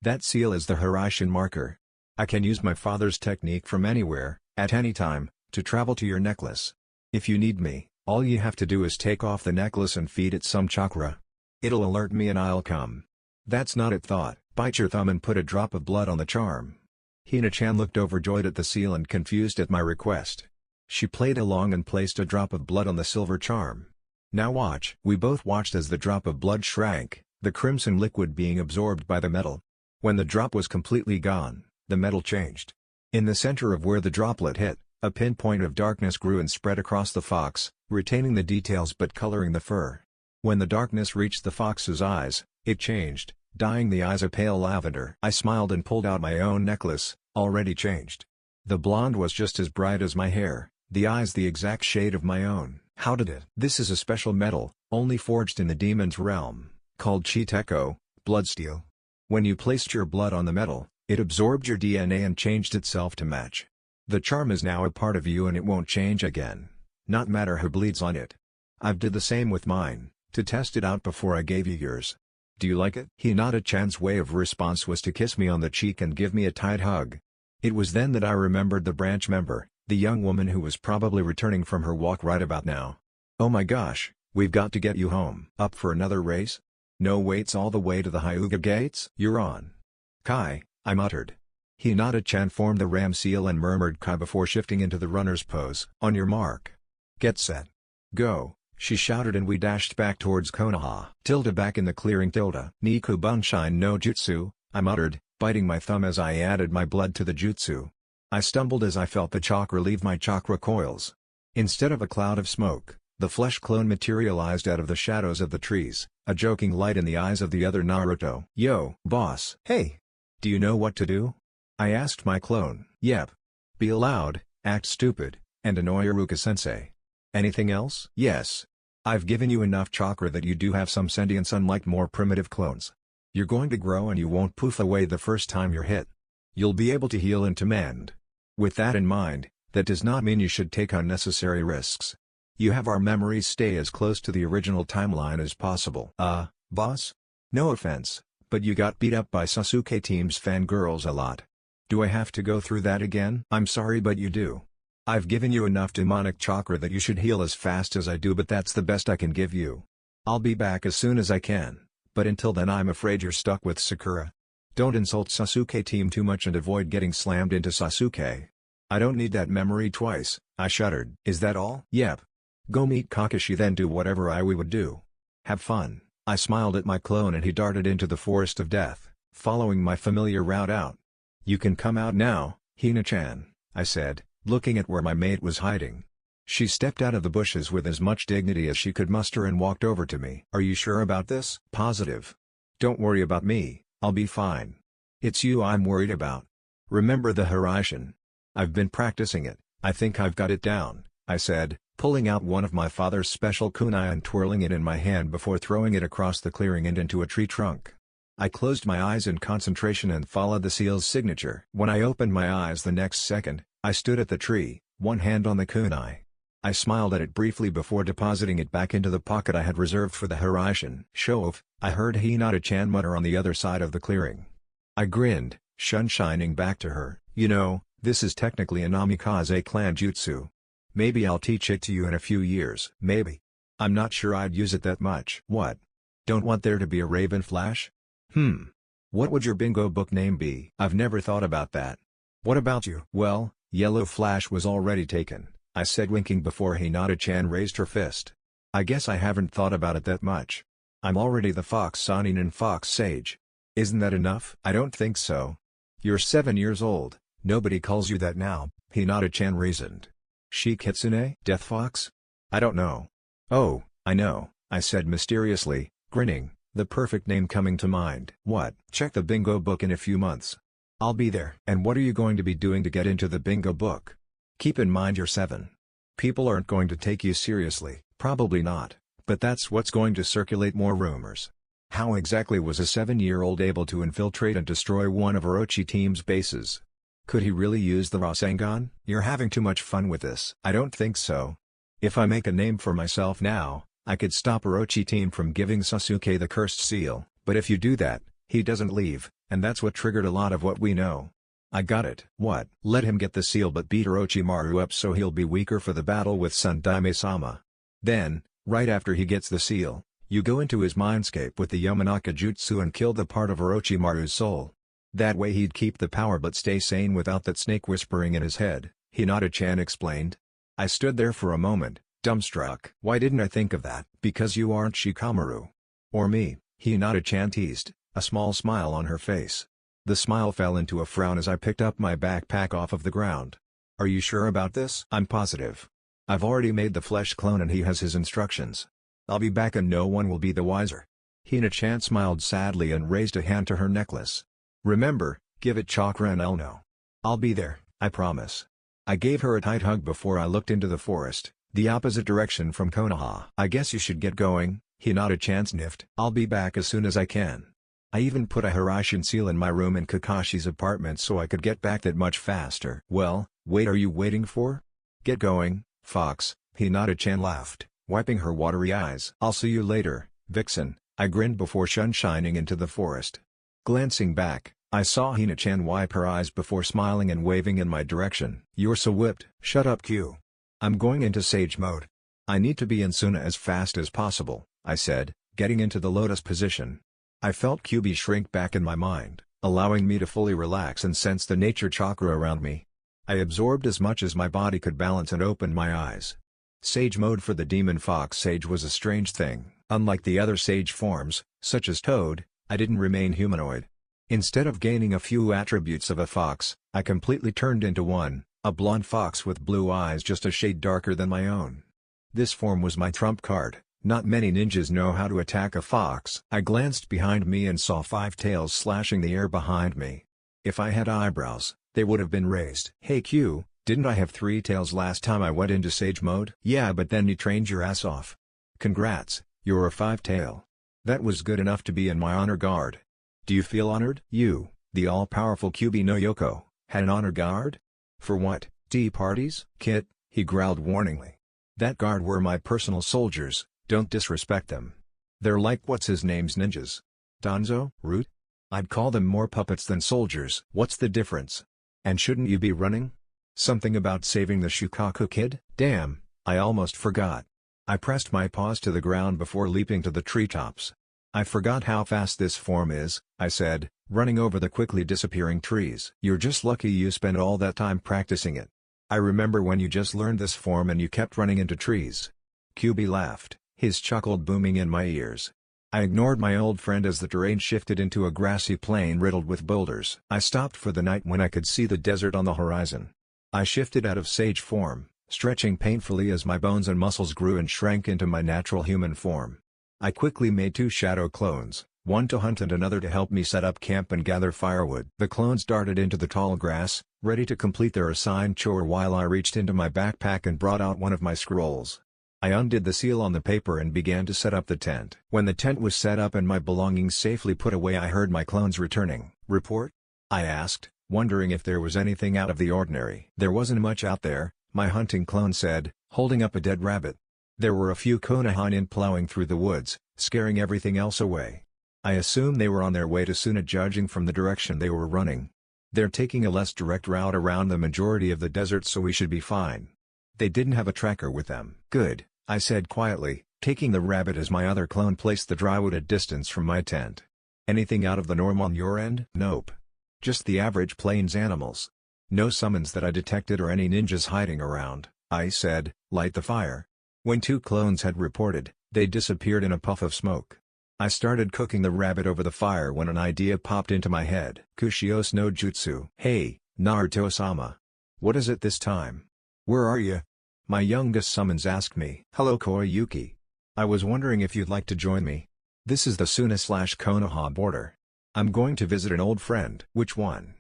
That seal is the Hiraishin marker. I can use my father's technique from anywhere, at any time, to travel to your necklace. If you need me, all you have to do is take off the necklace and feed it some chakra. It'll alert me and I'll come. That's not it thought. Bite your thumb and put a drop of blood on the charm. Hina-chan looked overjoyed at the seal and confused at my request. She played along and placed a drop of blood on the silver charm. Now watch. We both watched as the drop of blood shrank, the crimson liquid being absorbed by the metal. When the drop was completely gone, the metal changed. In the center of where the droplet hit, a pinpoint of darkness grew and spread across the fox, retaining the details but coloring the fur. When the darkness reached the fox's eyes, it changed, dyeing the eyes a pale lavender. I smiled and pulled out my own necklace, already changed. The blonde was just as bright as my hair, the eyes the exact shade of my own. How did it? This is a special metal, only forged in the demon's realm, called Chiteko, bloodsteel. When you placed your blood on the metal, it absorbed your DNA and changed itself to match. The charm is now a part of you and it won't change again, not matter who bleeds on it. I've did the same with mine, to test it out before I gave you yours. Do you like it? Hinata-chan's way of response was to kiss me on the cheek and give me a tight hug. It was then that I remembered the branch member, the young woman who was probably returning from her walk right about now. Oh my gosh, we've got to get you home. Up for another race? No waits all the way to the Hyuga gates? You're on. Kai, I muttered. Hinata-chan formed the ram seal and murmured Kai before shifting into the runner's pose. On your mark. Get set. Go, she shouted and we dashed back towards Konoha. Back in the clearing Niku Bunshin no Jutsu, I muttered, biting my thumb as I added my blood to the jutsu. I stumbled as I felt the chakra leave my chakra coils. Instead of a cloud of smoke, the flesh clone materialized out of the shadows of the trees, a joking light in the eyes of the other Naruto. Yo, boss. Hey. Do you know what to do? I asked my clone. Yep. Be loud, act stupid, and annoy Iruka-sensei. Anything else? Yes. I've given you enough chakra that you do have some sentience unlike more primitive clones. You're going to grow and you won't poof away the first time you're hit. You'll be able to heal and to mend. With that in mind, that does not mean you should take unnecessary risks. You have our memories stay as close to the original timeline as possible. Boss? No offense, but you got beat up by Sasuke team's fangirls a lot. Do I have to go through that again? I'm sorry but you do. I've given you enough demonic chakra that you should heal as fast as I do but that's the best I can give you. I'll be back as soon as I can. But until then I'm afraid you're stuck with Sakura. Don't insult Sasuke team too much and avoid getting slammed into Sasuke. I don't need that memory twice, I shuddered. Is that all? Yep. Go meet Kakashi then do whatever we would do. Have fun. I smiled at my clone and he darted into the forest of death, following my familiar route out. You can come out now, Hina-chan, I said, looking at where my mate was hiding. She stepped out of the bushes with as much dignity as she could muster and walked over to me. Are you sure about this? Positive. Don't worry about me, I'll be fine. It's you I'm worried about. Remember the Hiraishin? I've been practicing it, I think I've got it down, I said, pulling out one of my father's special kunai and twirling it in my hand before throwing it across the clearing and into a tree trunk. I closed my eyes in concentration and followed the seal's signature. When I opened my eyes the next second, I stood at the tree, one hand on the kunai. I smiled at it briefly before depositing it back into the pocket I had reserved for the Hiraishin. Shove, I heard Hinata-chan mutter on the other side of the clearing. I grinned, shining back to her. You know, this is technically a Namikaze clan jutsu. Maybe I'll teach it to you in a few years. Maybe. I'm not sure I'd use it that much. What? Don't want there to be a Raven Flash? What would your bingo book name be? I've never thought about that. What about you? Well, Yellow Flash was already taken, I said winking before Hinata-chan raised her fist. I guess I haven't thought about it that much. I'm already the Fox Sannin and Fox Sage. Isn't that enough? I don't think so. You're 7 years old, nobody calls you that now, Hinata-chan reasoned. Shikitsune? Death Fox? I don't know. Oh, I know, I said mysteriously, grinning, the perfect name coming to mind. What? Check the bingo book in a few months. I'll be there. And what are you going to be doing to get into the bingo book? Keep in mind you're 7. People aren't going to take you seriously, probably not, but that's what's going to circulate more rumors. How exactly was a 7-year-old able to infiltrate and destroy one of Orochi team's bases? Could he really use the Rasengan? You're having too much fun with this. I don't think so. If I make a name for myself now, I could stop Orochi team from giving Sasuke the cursed seal, but if you do that, he doesn't leave, and that's what triggered a lot of what we know. I got it. What? Let him get the seal but beat Orochimaru up so he'll be weaker for the battle with Sandaime-sama. Then, right after he gets the seal, you go into his mindscape with the Yamanaka Jutsu and kill the part of Orochimaru's soul. That way he'd keep the power but stay sane without that snake whispering in his head, Hinata-chan explained. I stood there for a moment, dumbstruck. Why didn't I think of that? Because you aren't Shikamaru. Or me, Hinata-chan teased, a small smile on her face. The smile fell into a frown as I picked up my backpack off of the ground. Are you sure about this? I'm positive. I've already made the flesh clone and he has his instructions. I'll be back and no one will be the wiser. Hina-chan smiled sadly and raised a hand to her necklace. Remember, give it chakra and Elno. I'll be there. I promise. I gave her a tight hug before I looked into the forest, the opposite direction from Konoha. I guess you should get going, Hinata-chan sniffed. I'll be back as soon as I can. I even put a Hiraishin seal in my room in Kakashi's apartment so I could get back that much faster. Well, wait, are you waiting for? Get going, Fox, Hinata-chan laughed, wiping her watery eyes. I'll see you later, Vixen, I grinned before shining into the forest. Glancing back, I saw Hina-chan wipe her eyes before smiling and waving in my direction. You're so whipped. Shut up, Q. I'm going into sage mode. I need to be in Suna as fast as possible, I said, getting into the lotus position. I felt QB shrink back in my mind, allowing me to fully relax and sense the nature chakra around me. I absorbed as much as my body could balance and opened my eyes. Sage mode for the demon fox sage was a strange thing. Unlike the other sage forms, such as Toad, I didn't remain humanoid. Instead of gaining a few attributes of a fox, I completely turned into one, a blonde fox with blue eyes just a shade darker than my own. This form was my trump card. Not many ninjas know how to attack a fox. I glanced behind me and saw 5 tails slashing the air behind me. If I had eyebrows, they would have been raised. Hey Q, didn't I have 3 tails last time I went into sage mode? Yeah, but then you trained your ass off. Congrats, you're a 5-tail. That was good enough to be in my honor guard. Do you feel honored? You, the all-powerful QB no Yoko, had an honor guard? For what, tea parties? Kit, he growled warningly. That guard were my personal soldiers, don't disrespect them. They're like what's-his-name's ninjas. Danzo? Root? I'd call them more puppets than soldiers. What's the difference? And shouldn't you be running? Something about saving the Shukaku kid? Damn, I almost forgot. I pressed my paws to the ground before leaping to the treetops. I forgot how fast this form is, I said, running over the quickly disappearing trees. You're just lucky you spent all that time practicing it. I remember when you just learned this form and you kept running into trees. QB laughed, his chuckle booming in my ears. I ignored my old friend as the terrain shifted into a grassy plain riddled with boulders. I stopped for the night when I could see the desert on the horizon. I shifted out of sage form, stretching painfully as my bones and muscles grew and shrank into my natural human form. I quickly made 2 shadow clones, one to hunt and another to help me set up camp and gather firewood. The clones darted into the tall grass, ready to complete their assigned chore while I reached into my backpack and brought out one of my scrolls. I undid the seal on the paper and began to set up the tent. When the tent was set up and my belongings safely put away, I heard my clones returning. Report? I asked, wondering if there was anything out of the ordinary. There wasn't much out there, my hunting clone said, holding up a dead rabbit. There were a few Konoha plowing through the woods, scaring everything else away. I assume they were on their way to Suna, judging from the direction they were running. They're taking a less direct route around the majority of the desert, so we should be fine. They didn't have a tracker with them. Good, I said quietly, taking the rabbit as my other clone placed the drywood at distance from my tent. Anything out of the norm on your end? Nope. Just the average plains animals. No summons that I detected or any ninjas hiding around, I said. Light the fire. When 2 clones had reported, they disappeared in a puff of smoke. I started cooking the rabbit over the fire when an idea popped into my head. Kushios no Jutsu. Hey, Naruto-sama. What is it this time? Where are you? My youngest summons asked me. Hello Koyuki. I was wondering if you'd like to join me. This is the Suna/Konoha border. I'm going to visit an old friend. Which one?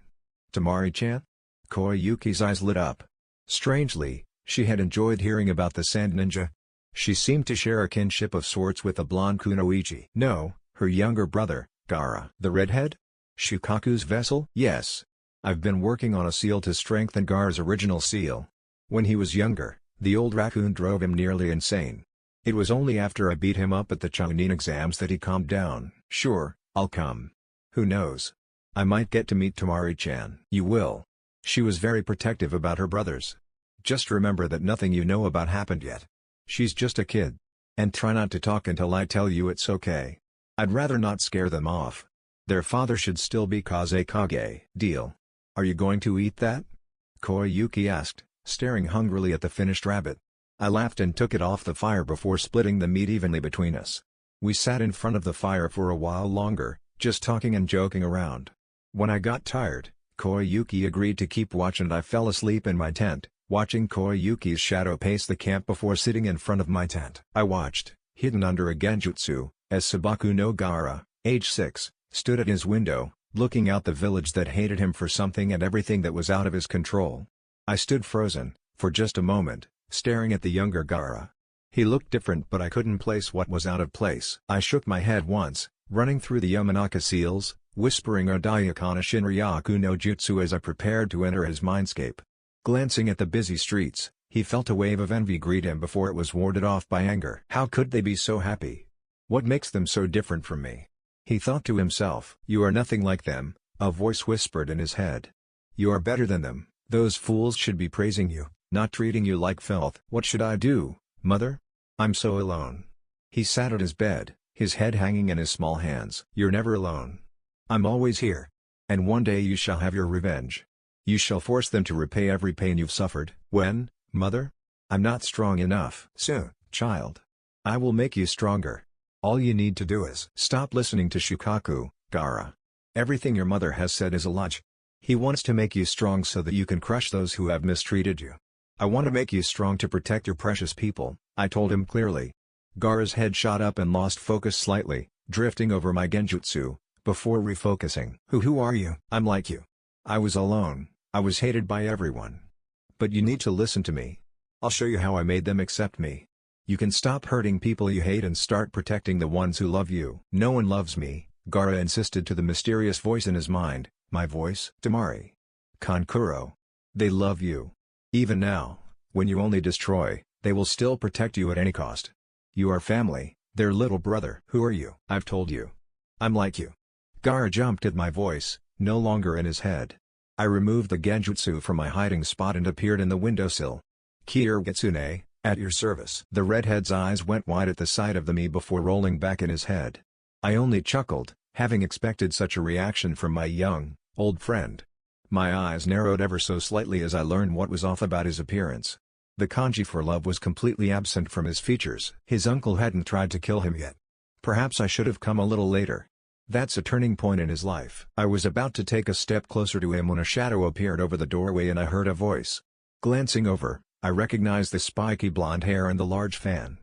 Tamari-chan? Koyuki's eyes lit up. Strangely, she had enjoyed hearing about the sand ninja. She seemed to share a kinship of sorts with the blonde Kunoichi. No, her younger brother, Gaara. The redhead? Shukaku's vessel? Yes. I've been working on a seal to strengthen Gaara's original seal. When he was younger, the old raccoon drove him nearly insane. It was only after I beat him up at the Chunin exams that he calmed down. Sure, I'll come. Who knows? I might get to meet Tamari-chan. You will. She was very protective about her brothers. Just remember that nothing you know about happened yet. She's just a kid. And try not to talk until I tell you it's okay. I'd rather not scare them off. Their father should still be Kazekage. Deal. Are you going to eat that? Koyuki asked, staring hungrily at the finished rabbit. I laughed and took it off the fire before splitting the meat evenly between us. We sat in front of the fire for a while longer, just talking and joking around. When I got tired, Koyuki agreed to keep watch and I fell asleep in my tent, watching Koyuki's shadow pace the camp before sitting in front of my tent. I watched, hidden under a genjutsu, as Sabaku no Gaara, age 6, stood at his window, looking out the village that hated him for something and everything that was out of his control. I stood frozen, for just a moment, staring at the younger Gaara. He looked different but I couldn't place what was out of place. I shook my head once, running through the Yamanaka seals, whispering Odayakana Shinryaku no Jutsu as I prepared to enter his mindscape. Glancing at the busy streets, he felt a wave of envy greet him before it was warded off by anger. How could they be so happy? What makes them so different from me? He thought to himself. You are nothing like them, a voice whispered in his head. You are better than them, those fools should be praising you, not treating you like filth. What should I do, mother? I'm so alone. He sat at his bed, his head hanging in his small hands. You're never alone. I'm always here. And one day you shall have your revenge. You shall force them to repay every pain you've suffered. When, mother? I'm not strong enough. Soon, child. I will make you stronger. All you need to do is stop listening to Shukaku, Gaara. Everything your mother has said is a lie. He wants to make you strong so that you can crush those who have mistreated you. I want to make you strong to protect your precious people, I told him clearly. Gaara's head shot up and lost focus slightly, drifting over my genjutsu, before refocusing. Who are you? I'm like you. I was alone, I was hated by everyone. But you need to listen to me. I'll show you how I made them accept me. You can stop hurting people you hate and start protecting the ones who love you. No one loves me, Gaara insisted to the mysterious voice in his mind. My voice? Temari. Kankuro. They love you. Even now, when you only destroy, they will still protect you at any cost. You are family, their little brother. Who are you? I've told you. I'm like you. Gaara jumped at my voice, no longer in his head. I removed the genjutsu from my hiding spot and appeared in the windowsill. Kyotsune, at your service. The redhead's eyes went wide at the sight of me before rolling back in his head. I only chuckled, having expected such a reaction from my young, old friend. My eyes narrowed ever so slightly as I learned what was off about his appearance. The kanji for love was completely absent from his features. His uncle hadn't tried to kill him yet. Perhaps I should have come a little later. That's a turning point in his life. I was about to take a step closer to him when a shadow appeared over the doorway and I heard a voice. Glancing over, I recognized the spiky blonde hair and the large fan.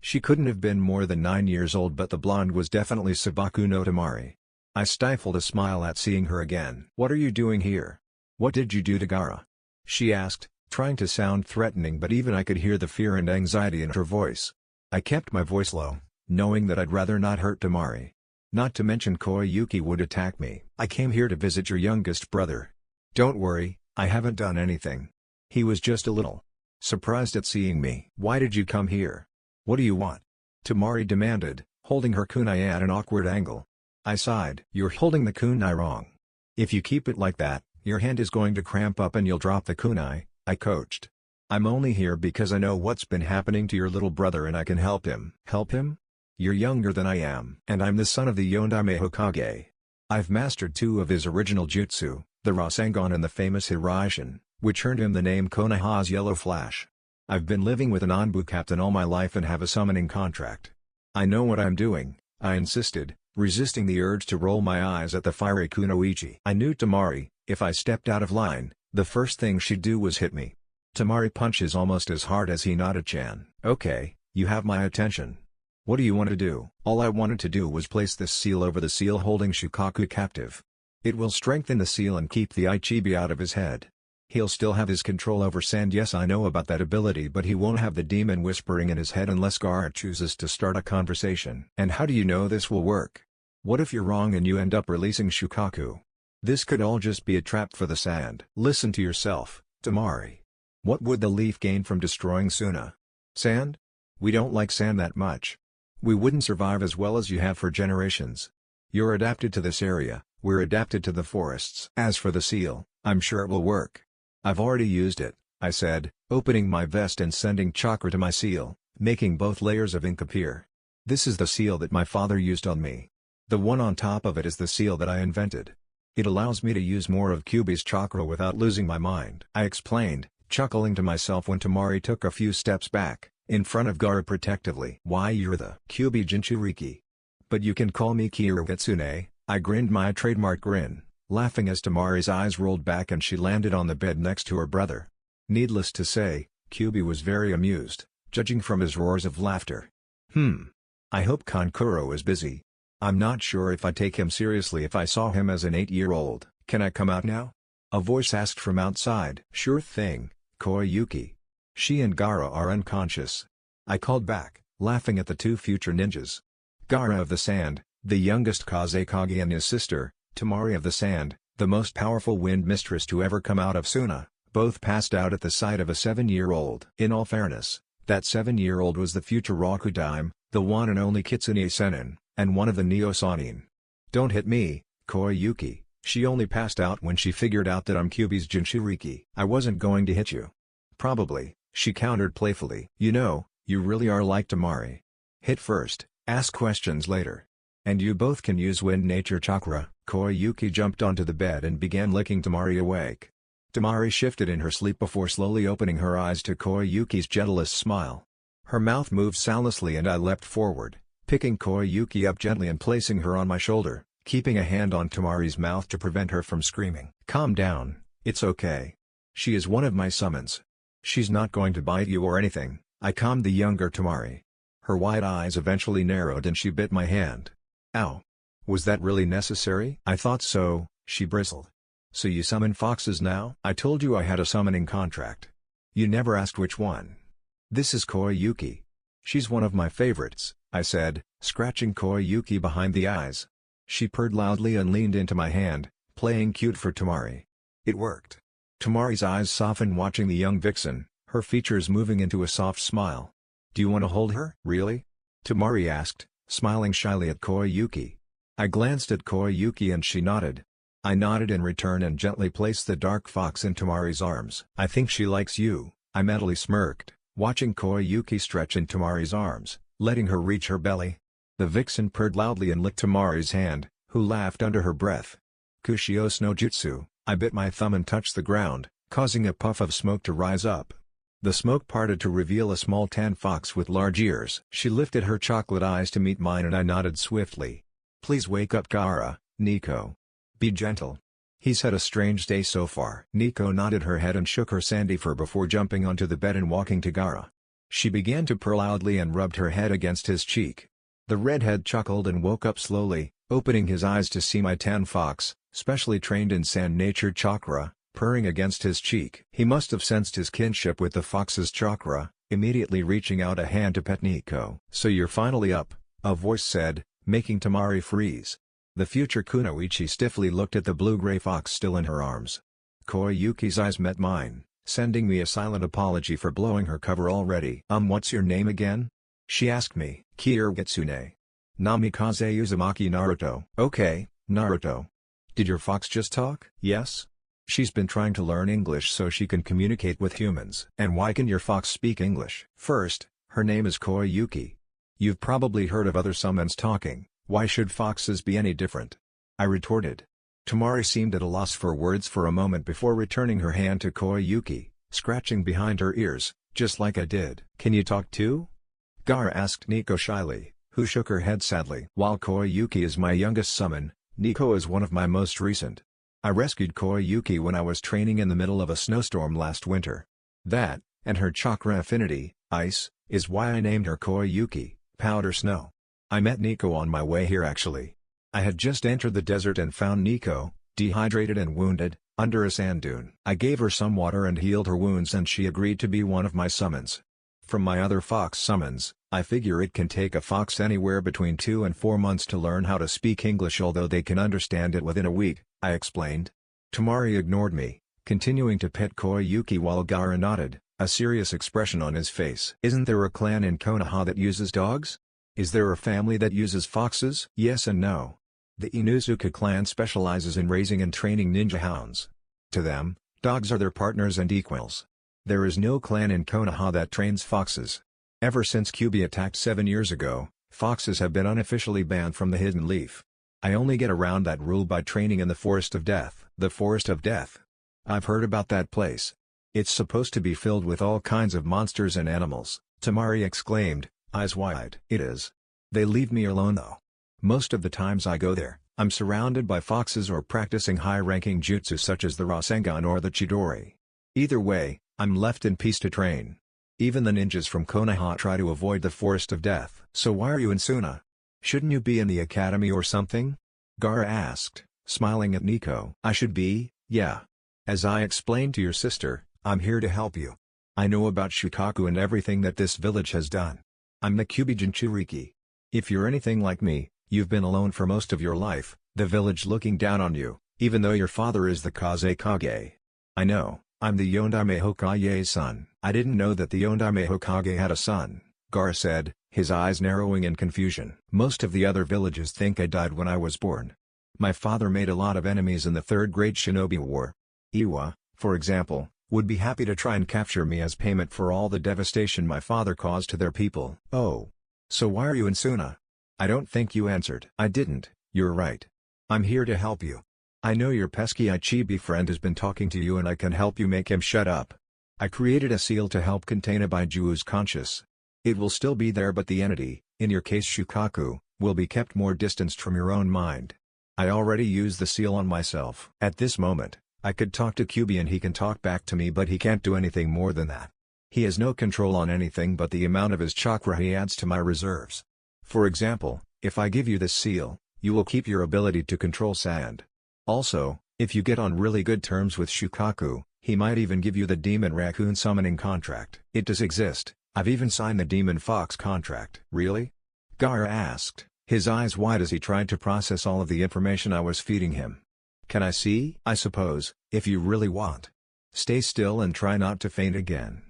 She couldn't have been more than 9 years old, but the blonde was definitely Sabaku no Temari. I stifled a smile at seeing her again. What are you doing here? What did you do to Gaara? She asked, trying to sound threatening, but even I could hear the fear and anxiety in her voice. I kept my voice low, knowing that I'd rather not hurt Temari. Not to mention Koyuki would attack me. I came here to visit your youngest brother. Don't worry, I haven't done anything. He was just a little surprised at seeing me. Why did you come here? What do you want? Temari demanded, holding her kunai at an awkward angle. I sighed. You're holding the kunai wrong. If you keep it like that, your hand is going to cramp up and you'll drop the kunai, I coached. I'm only here because I know what's been happening to your little brother and I can help him. Help him? You're younger than I am. And I'm the son of the Yondaime Hokage. I've mastered 2 of his original jutsu, the Rasengan and the famous Hiraishin, which earned him the name Konoha's Yellow Flash. I've been living with an Anbu captain all my life and have a summoning contract. I know what I'm doing, I insisted, resisting the urge to roll my eyes at the fiery kunoichi. I knew Temari, if I stepped out of line, the first thing she'd do was hit me. Temari punches almost as hard as Hinata-chan. Okay, you have my attention. What do you want to do? All I wanted to do was place this seal over the seal holding Shukaku captive. It will strengthen the seal and keep the Ichibi out of his head. He'll still have his control over sand. Yes, I know about that ability, but he won't have the demon whispering in his head unless Gaara chooses to start a conversation. And how do you know this will work? What if you're wrong and you end up releasing Shukaku? This could all just be a trap for the sand. Listen to yourself, Temari. What would the leaf gain from destroying Suna? Sand? We don't like sand that much. We wouldn't survive as well as you have for generations. You're adapted to this area, we're adapted to the forests. As for the seal, I'm sure it will work. I've already used it, I said, opening my vest and sending chakra to my seal, making both layers of ink appear. This is the seal that my father used on me. The one on top of it is the seal that I invented. It allows me to use more of Kyuubi's chakra without losing my mind. I explained, chuckling to myself when Temari took a few steps back, in front of Gaara protectively. Why, you're the Kyuubi Jinchuriki. But you can call me Kyotsune, I grinned my trademark grin, laughing as Temari's eyes rolled back and she landed on the bed next to her brother. Needless to say, Kyuubi was very amused, judging from his roars of laughter. I hope Kankuro is busy. I'm not sure if I'd take him seriously if I saw him as an 8-year-old. Can I come out now? A voice asked from outside. Sure thing, Koyuki. She and Gaara are unconscious. I called back, laughing at the two future ninjas. Gaara of the Sand, the youngest Kazekage, and his sister, Temari of the Sand, the most powerful wind mistress to ever come out of Suna, both passed out at the sight of a 7-year-old. In all fairness, that 7-year-old was the future Rokudaime, the one and only Kitsune Sennin, and one of the Neo-Sanin. Don't hit me, Koyuki. She only passed out when she figured out that I'm Kyuubi's Jinchuriki. I wasn't going to hit you. Probably, she countered playfully. You know, you really are like Temari. Hit first, ask questions later. And you both can use wind nature chakra. Koyuki jumped onto the bed and began licking Temari awake. Temari shifted in her sleep before slowly opening her eyes to Koyuki's gentlest smile. Her mouth moved soundlessly and I leapt forward, picking Koyuki up gently and placing her on my shoulder, keeping a hand on Temari's mouth to prevent her from screaming. Calm down, it's okay. She is one of my summons. She's not going to bite you or anything, I calmed the younger Temari. Her wide eyes eventually narrowed and she bit my hand. Ow. Was that really necessary? I thought so, she bristled. So you summon foxes now? I told you I had a summoning contract. You never asked which one. This is Koyuki. She's one of my favorites, I said, scratching Koyuki behind the eyes. She purred loudly and leaned into my hand, playing cute for Temari. It worked. Temari's eyes softened watching the young vixen, her features moving into a soft smile. Do you want to hold her? Really? Temari asked, smiling shyly at Koyuki. I glanced at Koyuki and she nodded. I nodded in return and gently placed the dark fox in Temari's arms. I think she likes you, I mentally smirked, watching Koyuki stretch in Temari's arms, letting her reach her belly. The vixen purred loudly and licked Temari's hand, who laughed under her breath. Kushios no Jutsu, I bit my thumb and touched the ground, causing a puff of smoke to rise up. The smoke parted to reveal a small tan fox with large ears. She lifted her chocolate eyes to meet mine and I nodded swiftly. Please wake up Gaara, Nico. Be gentle. He's had a strange day so far. Nico nodded her head and shook her sandy fur before jumping onto the bed and walking to Gaara. She began to purr loudly and rubbed her head against his cheek. The redhead chuckled and woke up slowly, opening his eyes to see my tan fox, specially trained in sand nature chakra, purring against his cheek. He must have sensed his kinship with the fox's chakra, immediately reaching out a hand to pet Nico. So you're finally up, a voice said, making Temari freeze. The future Kunoichi stiffly looked at the blue-gray fox still in her arms. Koyuki's eyes met mine, sending me a silent apology for blowing her cover already. What's your name again? She asked me. Kirigitsune. Namikaze Uzumaki Naruto. Okay, Naruto. Did your fox just talk? Yes. She's been trying to learn English so she can communicate with humans. And why can your fox speak English? First, her name is Koyuki. You've probably heard of other summons talking, why should foxes be any different? I retorted. Temari seemed at a loss for words for a moment before returning her hand to Koyuki, scratching behind her ears, just like I did. Can you talk too? Gaara asked Nico shyly, who shook her head sadly. While Koyuki is my youngest summon, Nico is one of my most recent. I rescued Koyuki when I was training in the middle of a snowstorm last winter. That, and her chakra affinity, ice, is why I named her Koyuki, Powder Snow. I met Nico on my way here actually. I had just entered the desert and found Nico, dehydrated and wounded, under a sand dune. I gave her some water and healed her wounds and she agreed to be one of my summons. From my other fox summons, I figure it can take a fox anywhere between 2 and 4 months to learn how to speak English, although they can understand it within a week, I explained. Temari ignored me, continuing to pet Koyuki while Gaara nodded, a serious expression on his face. Isn't there a clan in Konoha that uses dogs? Is there a family that uses foxes? Yes and no. The Inuzuka clan specializes in raising and training ninja hounds. To them, dogs are their partners and equals. There is no clan in Konoha that trains foxes. Ever since Kyuubi attacked 7 years ago, foxes have been unofficially banned from the Hidden Leaf. I only get around that rule by training in the Forest of Death. The Forest of Death. I've heard about that place. It's supposed to be filled with all kinds of monsters and animals, Temari exclaimed, eyes wide. It is. They leave me alone though. Most of the times I go there, I'm surrounded by foxes or practicing high-ranking jutsu such as the Rasengan or the Chidori. Either way, I'm left in peace to train. Even the ninjas from Konoha try to avoid the Forest of Death. So why are you in Suna? Shouldn't you be in the academy or something? Gaara asked, smiling at Nico. I should be, yeah. As I explained to your sister, I'm here to help you. I know about Shukaku and everything that this village has done. I'm the Kyuubi Jinchuriki. If you're anything like me, you've been alone for most of your life, the village looking down on you, even though your father is the Kazekage. I know, I'm the Yondaime Hokage's son. I didn't know that the Yondaime Hokage had a son, Gaara said, his eyes narrowing in confusion. Most of the other villages think I died when I was born. My father made a lot of enemies in the Third Great Shinobi War. Iwa, for example, would be happy to try and capture me as payment for all the devastation my father caused to their people. Oh. So why are you in Suna? I don't think you answered. I didn't, you're right. I'm here to help you. I know your pesky Ichibi friend has been talking to you and I can help you make him shut up. I created a seal to help contain a Baiju's conscious. It will still be there but the entity, in your case Shukaku, will be kept more distanced from your own mind. I already used the seal on myself. At this moment, I could talk to Kyuubi and he can talk back to me but he can't do anything more than that. He has no control on anything but the amount of his chakra he adds to my reserves. For example, if I give you this seal, you will keep your ability to control sand. Also, if you get on really good terms with Shukaku, he might even give you the Demon Raccoon summoning contract. It does exist, I've even signed the Demon Fox contract. Really? Gaara asked, his eyes wide as he tried to process all of the information I was feeding him. Can I see? I suppose, if you really want. Stay still and try not to faint again.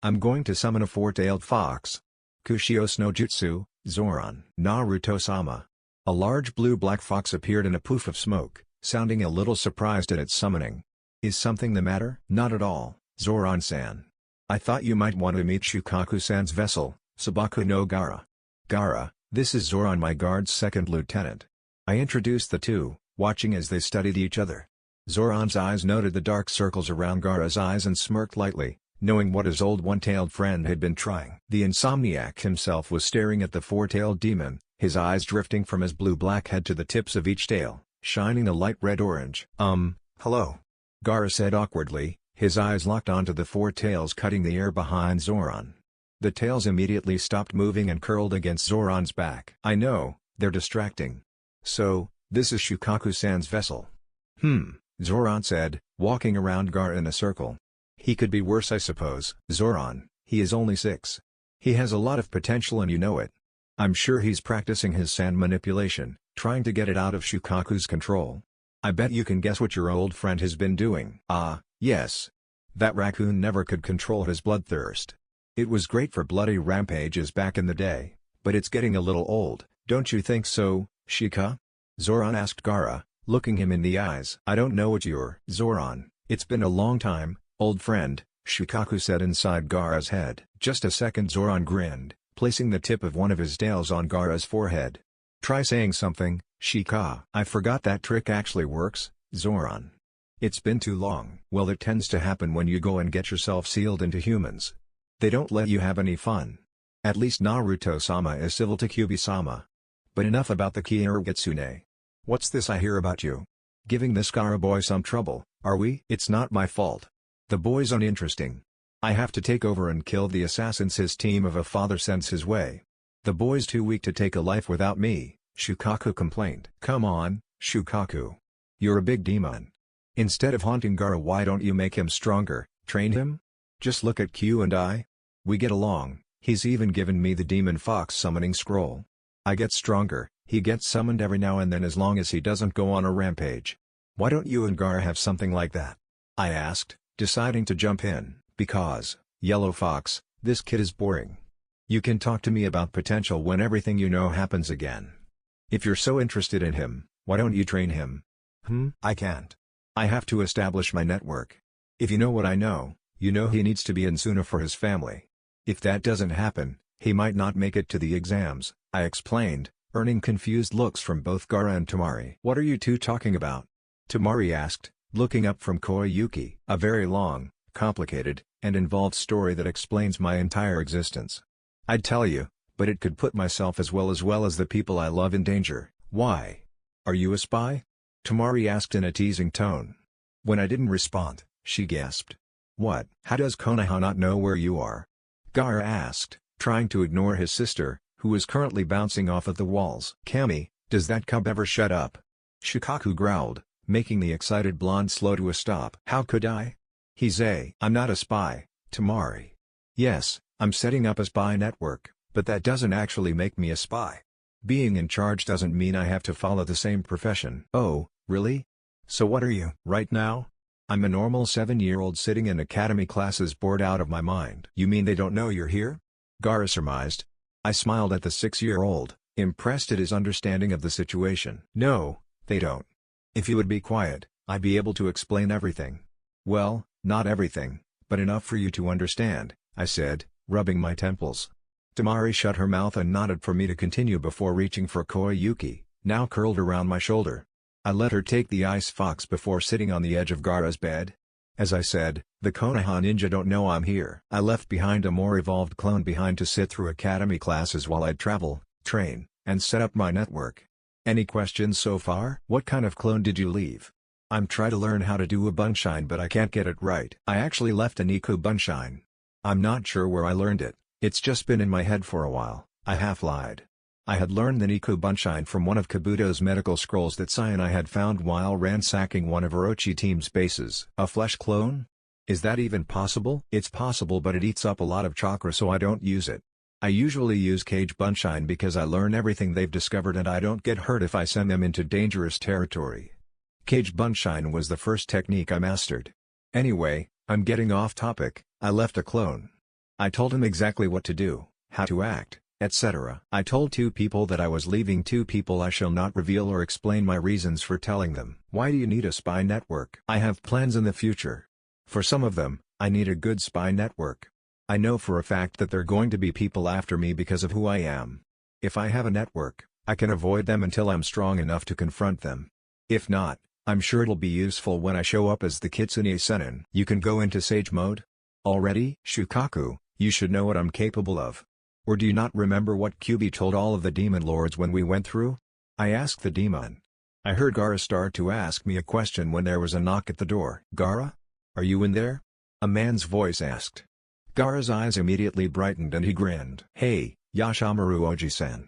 I'm going to summon a four-tailed fox. Kushios no Jutsu, Zoran. Naruto-sama. A large blue-black fox appeared in a poof of smoke, sounding a little surprised at its summoning. Is something the matter? Not at all, Zoran-san. I thought you might want to meet Shukaku-san's vessel, Sabaku no Gaara. Gaara, this is Zoran, my guard's second lieutenant. I introduced the two, watching as they studied each other. Zoran's eyes noted the dark circles around Gaara's eyes and smirked lightly, knowing what his old one-tailed friend had been trying. The insomniac himself was staring at the four-tailed demon, his eyes drifting from his blue-black head to the tips of each tail, shining a light red-orange. Hello. Gaara said awkwardly, his eyes locked onto the four tails cutting the air behind Zoran. The tails immediately stopped moving and curled against Zoran's back. I know, they're distracting. So, this is Shukaku-san's vessel. Zoran said, walking around Gaara in a circle. He could be worse, I suppose. Zoran, he is only 6. He has a lot of potential and you know it. I'm sure he's practicing his sand manipulation, trying to get it out of Shukaku's control. I bet you can guess what your old friend has been doing. Ah, yes. That raccoon never could control his bloodthirst. It was great for bloody rampages back in the day, but it's getting a little old, don't you think so, Shika? Zoran asked Gaara, looking him in the eyes. I don't know what you're. Zoran, it's been a long time, old friend, Shukaku said inside Gaara's head. Just a second, Zoran grinned, placing the tip of one of his tails on Gaara's forehead. Try saying something, Shika. I forgot that trick actually works, Zoran. It's been too long. Well, it tends to happen when you go and get yourself sealed into humans. They don't let you have any fun. At least Naruto-sama is civil to Kyuubi-sama. But enough about the Kyoritsune. What's this I hear about you? Giving this Gaara boy some trouble, are we? It's not my fault. The boy's uninteresting. I have to take over and kill the assassins his team of a father sends his way. The boy's too weak to take a life without me, Shukaku complained. Come on, Shukaku. You're a big demon. Instead of haunting Gaara, why don't you make him stronger, train him? Just look at Q and I. We get along, he's even given me the Demon Fox summoning scroll. I get stronger, he gets summoned every now and then as long as he doesn't go on a rampage. Why don't you and Gaara have something like that? I asked, deciding to jump in, because, Yellow Fox, this kid is boring. You can talk to me about potential when everything you know happens again. If you're so interested in him, why don't you train him? I can't. I have to establish my network. If you know what I know, you know he needs to be in Suna for his family. If that doesn't happen, he might not make it to the exams, I explained, earning confused looks from both Gaara and Temari. What are you two talking about? Temari asked, looking up from Koyuki. A very long, complicated, and involved story that explains my entire existence. I'd tell you, but it could put myself as well as the people I love in danger. Why? Are you a spy? Temari asked in a teasing tone. When I didn't respond, she gasped. What? How does Konoha not know where you are? Gaara asked, trying to ignore his sister, who is currently bouncing off of the walls. "Kami, does that cub ever shut up?" Shukaku growled, making the excited blonde slow to a stop. "How could I? I'm not a spy, Tamari. Yes, I'm setting up a spy network, but that doesn't actually make me a spy. Being in charge doesn't mean I have to follow the same profession." "Oh, really? So what are you?" "Right now? I'm a normal 7-year-old sitting in academy classes bored out of my mind." "You mean they don't know you're here?" Gaara surmised. I smiled at the 6-year-old, impressed at his understanding of the situation. "No, they don't. If you would be quiet, I'd be able to explain everything." "Well, not everything, but enough for you to understand," I said, rubbing my temples. Tamari shut her mouth and nodded for me to continue before reaching for Koyuki, now curled around my shoulder. I let her take the ice fox before sitting on the edge of Gaara's bed. As I said, the Konoha ninja don't know I'm here. I left behind a more evolved clone behind to sit through academy classes while I'd travel, train, and set up my network. "Any questions so far?" "What kind of clone did you leave?" "I'm trying to learn how to do a bunshine but I can't get it right." "I actually left a Niku bunshine. I'm not sure where I learned it, it's just been in my head for a while," I half lied. I had learned the Niku bunshine from one of Kabuto's medical scrolls that Sai and I had found while ransacking one of Orochi team's bases. "A flesh clone? Is that even possible?" "It's possible but it eats up a lot of chakra so I don't use it. I usually use Cage bunshine because I learn everything they've discovered and I don't get hurt if I send them into dangerous territory. Cage bunshine was the first technique I mastered. Anyway, I'm getting off topic. I left a clone. I told him exactly what to do, how to act, etc. I told 2 people that I was leaving 2 people I shall not reveal or explain my reasons for telling them." "Why do you need a spy network?" "I have plans in the future. For some of them, I need a good spy network. I know for a fact that there are going to be people after me because of who I am. If I have a network, I can avoid them until I'm strong enough to confront them. If not, I'm sure it'll be useful when I show up as the Kitsune Sennin." "You can go into sage mode? Already?" "Shukaku, you should know what I'm capable of. Or do you not remember what Kyubi told all of the demon lords when we went through?" I asked the demon. I heard Gaara start to ask me a question when there was a knock at the door. "Gaara? Are you in there?" a man's voice asked. Gaara's eyes immediately brightened and he grinned. "Hey, Yashamaru Oji-san."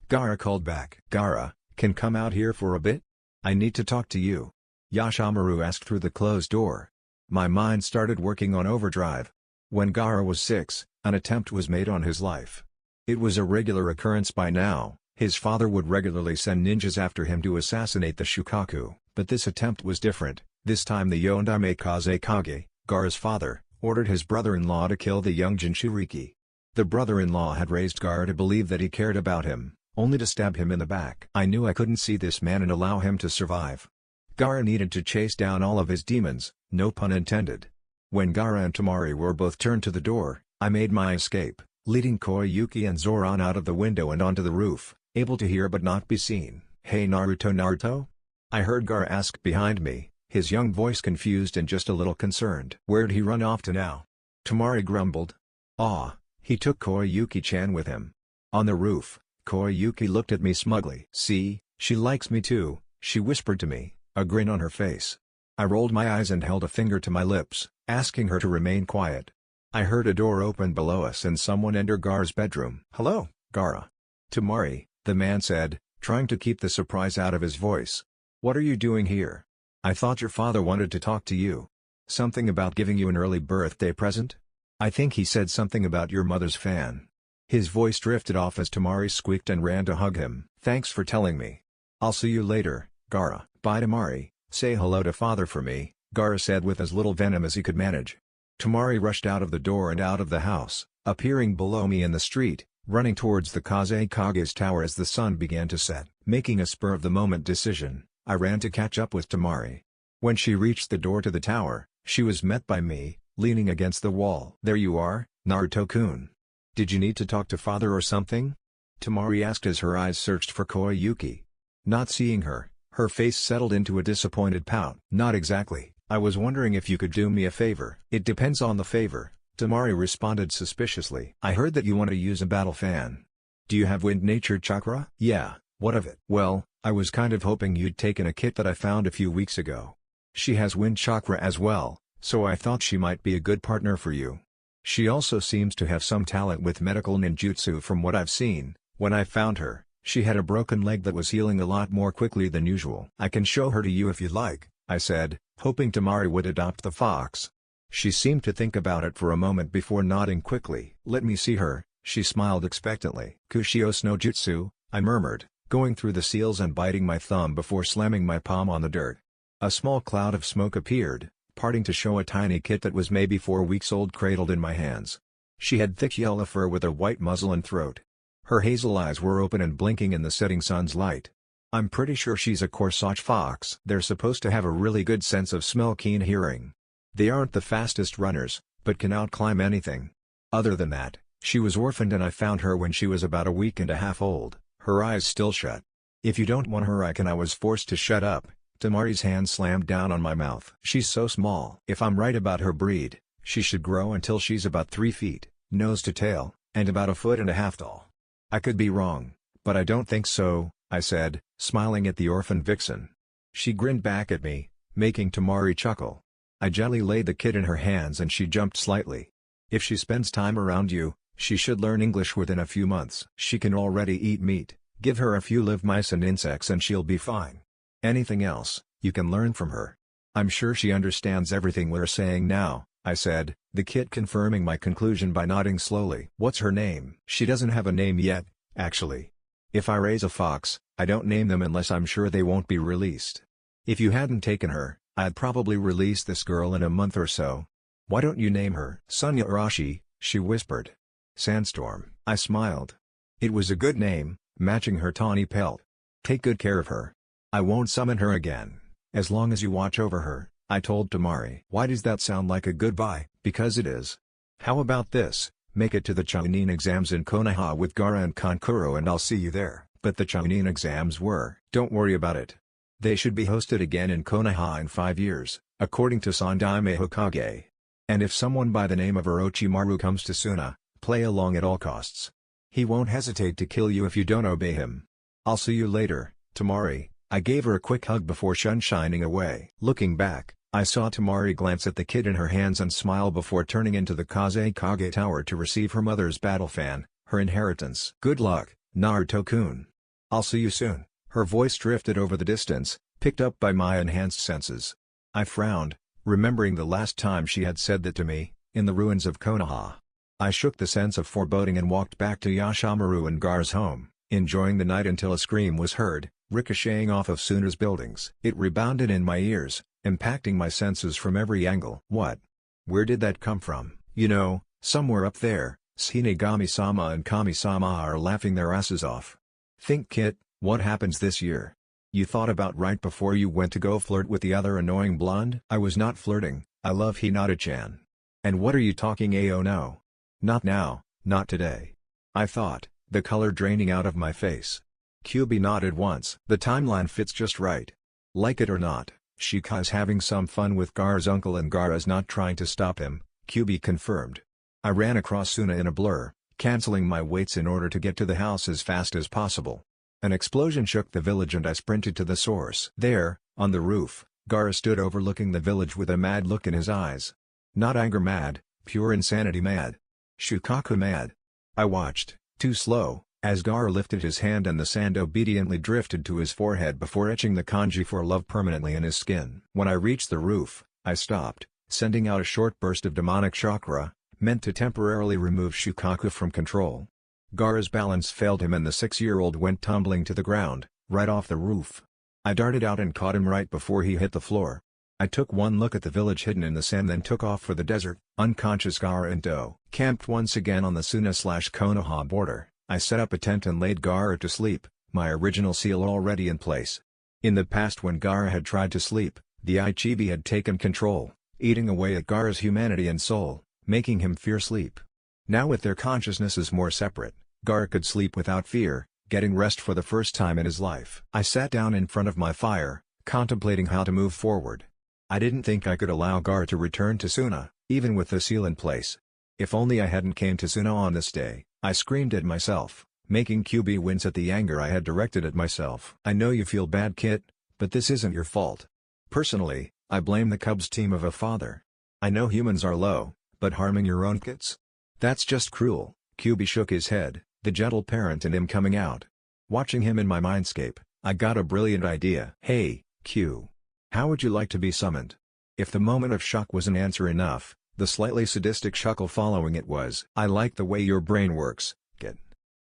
Gaara called back. "Gaara, can come out here for a bit? I need to talk to you," Yashamaru asked through the closed door. My mind started working on overdrive. When Gaara was 6, an attempt was made on his life. It was a regular occurrence by now. His father would regularly send ninjas after him to assassinate the Shukaku, but this attempt was different. This time the Yondaime Kazekage, Gaara's father, ordered his brother-in-law to kill the young Jinchuriki. The brother-in-law had raised Gaara to believe that he cared about him, only to stab him in the back. I knew I couldn't see this man and allow him to survive. Gaara needed to chase down all of his demons, no pun intended. When Gaara and Tamari were both turned to the door, I made my escape, leading Koyuki and Zoran out of the window and onto the roof, able to hear but not be seen. "Hey Naruto?" I heard Gaara ask behind me, his young voice confused and just a little concerned. "Where'd he run off to now?" Tamari grumbled. "Aw, he took Koyuki-chan with him." On the roof, Koyuki looked at me smugly. "See, she likes me too," she whispered to me, a grin on her face. I rolled my eyes and held a finger to my lips, asking her to remain quiet. I heard a door open below us and someone enter Gaara's bedroom. "Hello, Gaara." "Tamari," the man said, trying to keep the surprise out of his voice. "What are you doing here? I thought your father wanted to talk to you. Something about giving you an early birthday present? I think he said something about your mother's fan." His voice drifted off as Tamari squeaked and ran to hug him. "Thanks for telling me. I'll see you later, Gaara." "Bye Tamari, say hello to father for me," Gaara said with as little venom as he could manage. Tamari rushed out of the door and out of the house, appearing below me in the street, running towards the Kazekage's tower as the sun began to set. Making a spur-of-the-moment decision, I ran to catch up with Tamari. When she reached the door to the tower, she was met by me, leaning against the wall. "There you are, Naruto-kun. Did you need to talk to father or something?" Tamari asked as her eyes searched for Koyuki. Not seeing her, her face settled into a disappointed pout. "Not exactly, I was wondering if you could do me a favor." "It depends on the favor," Tamari responded suspiciously. "I heard that you want to use a battle fan. Do you have wind nature chakra?" "Yeah, what of it?" "Well, I was kind of hoping you'd taken a kit that I found a few weeks ago. She has wind chakra as well, so I thought she might be a good partner for you. She also seems to have some talent with medical ninjutsu from what I've seen. When I found her, she had a broken leg that was healing a lot more quickly than usual. "I can show her to you if you'd like," I said, hoping Tamari would adopt the fox. She seemed to think about it for a moment before nodding quickly. "Let me see her," she smiled expectantly. "Kushios no jutsu," I murmured, going through the seals and biting my thumb before slamming my palm on the dirt. A small cloud of smoke appeared, parting to show a tiny kit that was maybe 4 weeks old cradled in my hands. She had thick yellow fur with a white muzzle and throat. Her hazel eyes were open and blinking in the setting sun's light. I'm pretty sure she's a Corsage fox. They're supposed to have a really good sense of smell, keen hearing. They aren't the fastest runners, but can outclimb anything. Other than that, she was orphaned and I found her when she was about a week and a half old, her eyes still shut. "If you don't want her, I was forced to shut up." Tamari's hand slammed down on my mouth. "She's so small. If I'm right about her breed, she should grow until she's about 3 feet, nose to tail, and about 1.5 feet tall. I could be wrong, but I don't think so," I said, smiling at the orphan vixen. She grinned back at me, making Tamari chuckle. I gently laid the kid in her hands and she jumped slightly. "If she spends time around you, she should learn English within a few months. She can already eat meat. Give her a few live mice and insects and she'll be fine. Anything else, you can learn from her. I'm sure she understands everything we're saying now," I said, the kid confirming my conclusion by nodding slowly. "What's her name?" "She doesn't have a name yet, actually. If I raise a fox, I don't name them unless I'm sure they won't be released. If you hadn't taken her, I'd probably release this girl in a month or so. Why don't you name her?" "Sunya Arashi," she whispered. "Sandstorm." I smiled. It was a good name, matching her tawny pelt. "Take good care of her. I won't summon her again, as long as you watch over her," I told Tamari. "Why does that sound like a goodbye?" "Because it is. How about this? Make it to the Chunin exams in Konoha with Gaara and Kankuro and I'll see you there." But the Chunin exams were. "Don't worry about it. They should be hosted again in Konoha in 5 years, according to Sandaime Hokage. And if someone by the name of Orochimaru comes to Suna, play along at all costs. He won't hesitate to kill you if you don't obey him. I'll see you later, Tamari." I gave her a quick hug before shining away. Looking back, I saw Tamari glance at the kid in her hands and smile before turning into the Kazekage Tower to receive her mother's battle fan, her inheritance. "Good luck, Naruto-kun. I'll see you soon." Her voice drifted over the distance, picked up by my enhanced senses. I frowned, remembering the last time she had said that to me, in the ruins of Konoha. I shook the sense of foreboding and walked back to Yashamaru and Gar's home, enjoying the night until a scream was heard, ricocheting off of Suna's buildings. It rebounded in my ears, impacting my senses from every angle. "What? Where did that come from?" "You know, somewhere up there, Shinigami-sama and Kami-sama are laughing their asses off. Think, Kit, what happens this year? You thought about right before you went to go flirt with the other annoying blonde?" "I was not flirting, I love Hinata-chan." "And what are you talking oh no? Not now, not today." I thought, the color draining out of my face. Kyubi nodded once. "The timeline fits just right. Like it or not, Shika's having some fun with Gar's uncle and Gaara's not trying to stop him," Kyubi confirmed. I ran across Suna in a blur, canceling my weights in order to get to the house as fast as possible. An explosion shook the village and I sprinted to the source. There, on the roof, Gaara stood overlooking the village with a mad look in his eyes. Not anger mad, pure insanity mad. Shukaku mad. I watched, too slow, as Gaara lifted his hand and the sand obediently drifted to his forehead before etching the kanji for love permanently in his skin. When I reached the roof, I stopped, sending out a short burst of demonic chakra, meant to temporarily remove Shukaku from control. Gaara's balance failed him and the 6-year-old went tumbling to the ground, right off the roof. I darted out and caught him right before he hit the floor. I took one look at the village hidden in the sand then took off for the desert. Unconscious Gaara and Do camped once again on the Suna/Konoha border. I set up a tent and laid Gaara to sleep, my original seal already in place. In the past when Gaara had tried to sleep, the Ichibi had taken control, eating away at Gaara's humanity and soul, making him fear sleep. Now with their consciousnesses more separate, Gaara could sleep without fear, getting rest for the first time in his life. I sat down in front of my fire, contemplating how to move forward. I didn't think I could allow Gaara to return to Suna, even with the seal in place. If only I hadn't came to Suna on this day, I screamed at myself, making Kyubi wince at the anger I had directed at myself. "I know you feel bad, Kit, but this isn't your fault. Personally, I blame the Cubs team of a father. I know humans are low, but harming your own kids? That's just cruel." Kyubi shook his head, the gentle parent in him coming out. Watching him in my mindscape, I got a brilliant idea. "Hey, Q. How would you like to be summoned?" If the moment of shock was an answer enough, the slightly sadistic chuckle following it was, "I like the way your brain works, kid.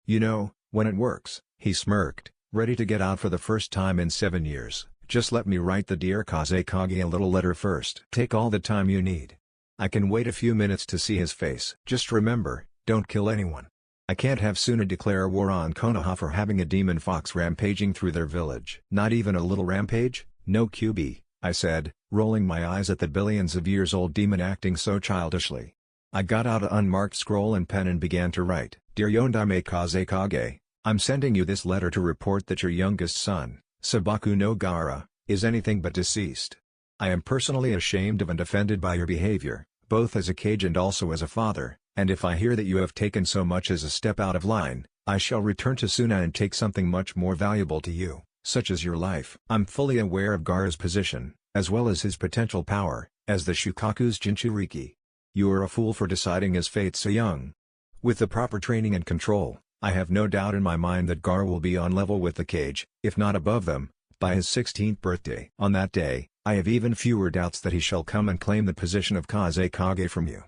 You know, when it works," he smirked, ready to get out for the first time in 7 years. "Just let me write the Dear Kazekage a little letter first. Take all the time you need. I can wait a few minutes to see his face. Just remember, don't kill anyone. I can't have Suna declare war on Konoha for having a demon fox rampaging through their village." "Not even a little rampage? No QB," I said, rolling my eyes at the billions of years old demon acting so childishly. I got out an unmarked scroll and pen and began to write. "Dear Yondaime Kazekage, I'm sending you this letter to report that your youngest son, Sabaku no Gaara, is anything but deceased. I am personally ashamed of and offended by your behavior, both as a Kage and also as a father, and if I hear that you have taken so much as a step out of line, I shall return to Suna and take something much more valuable to you, such as your life." I'm fully aware of Gaara's position, as well as his potential power, as the Shukaku's Jinchuriki. You are a fool for deciding his fate so young. With the proper training and control, I have no doubt in my mind that Gaara will be on level with the Kage, if not above them, by his 16th birthday. On that day, I have even fewer doubts that he shall come and claim the position of Kazekage from you.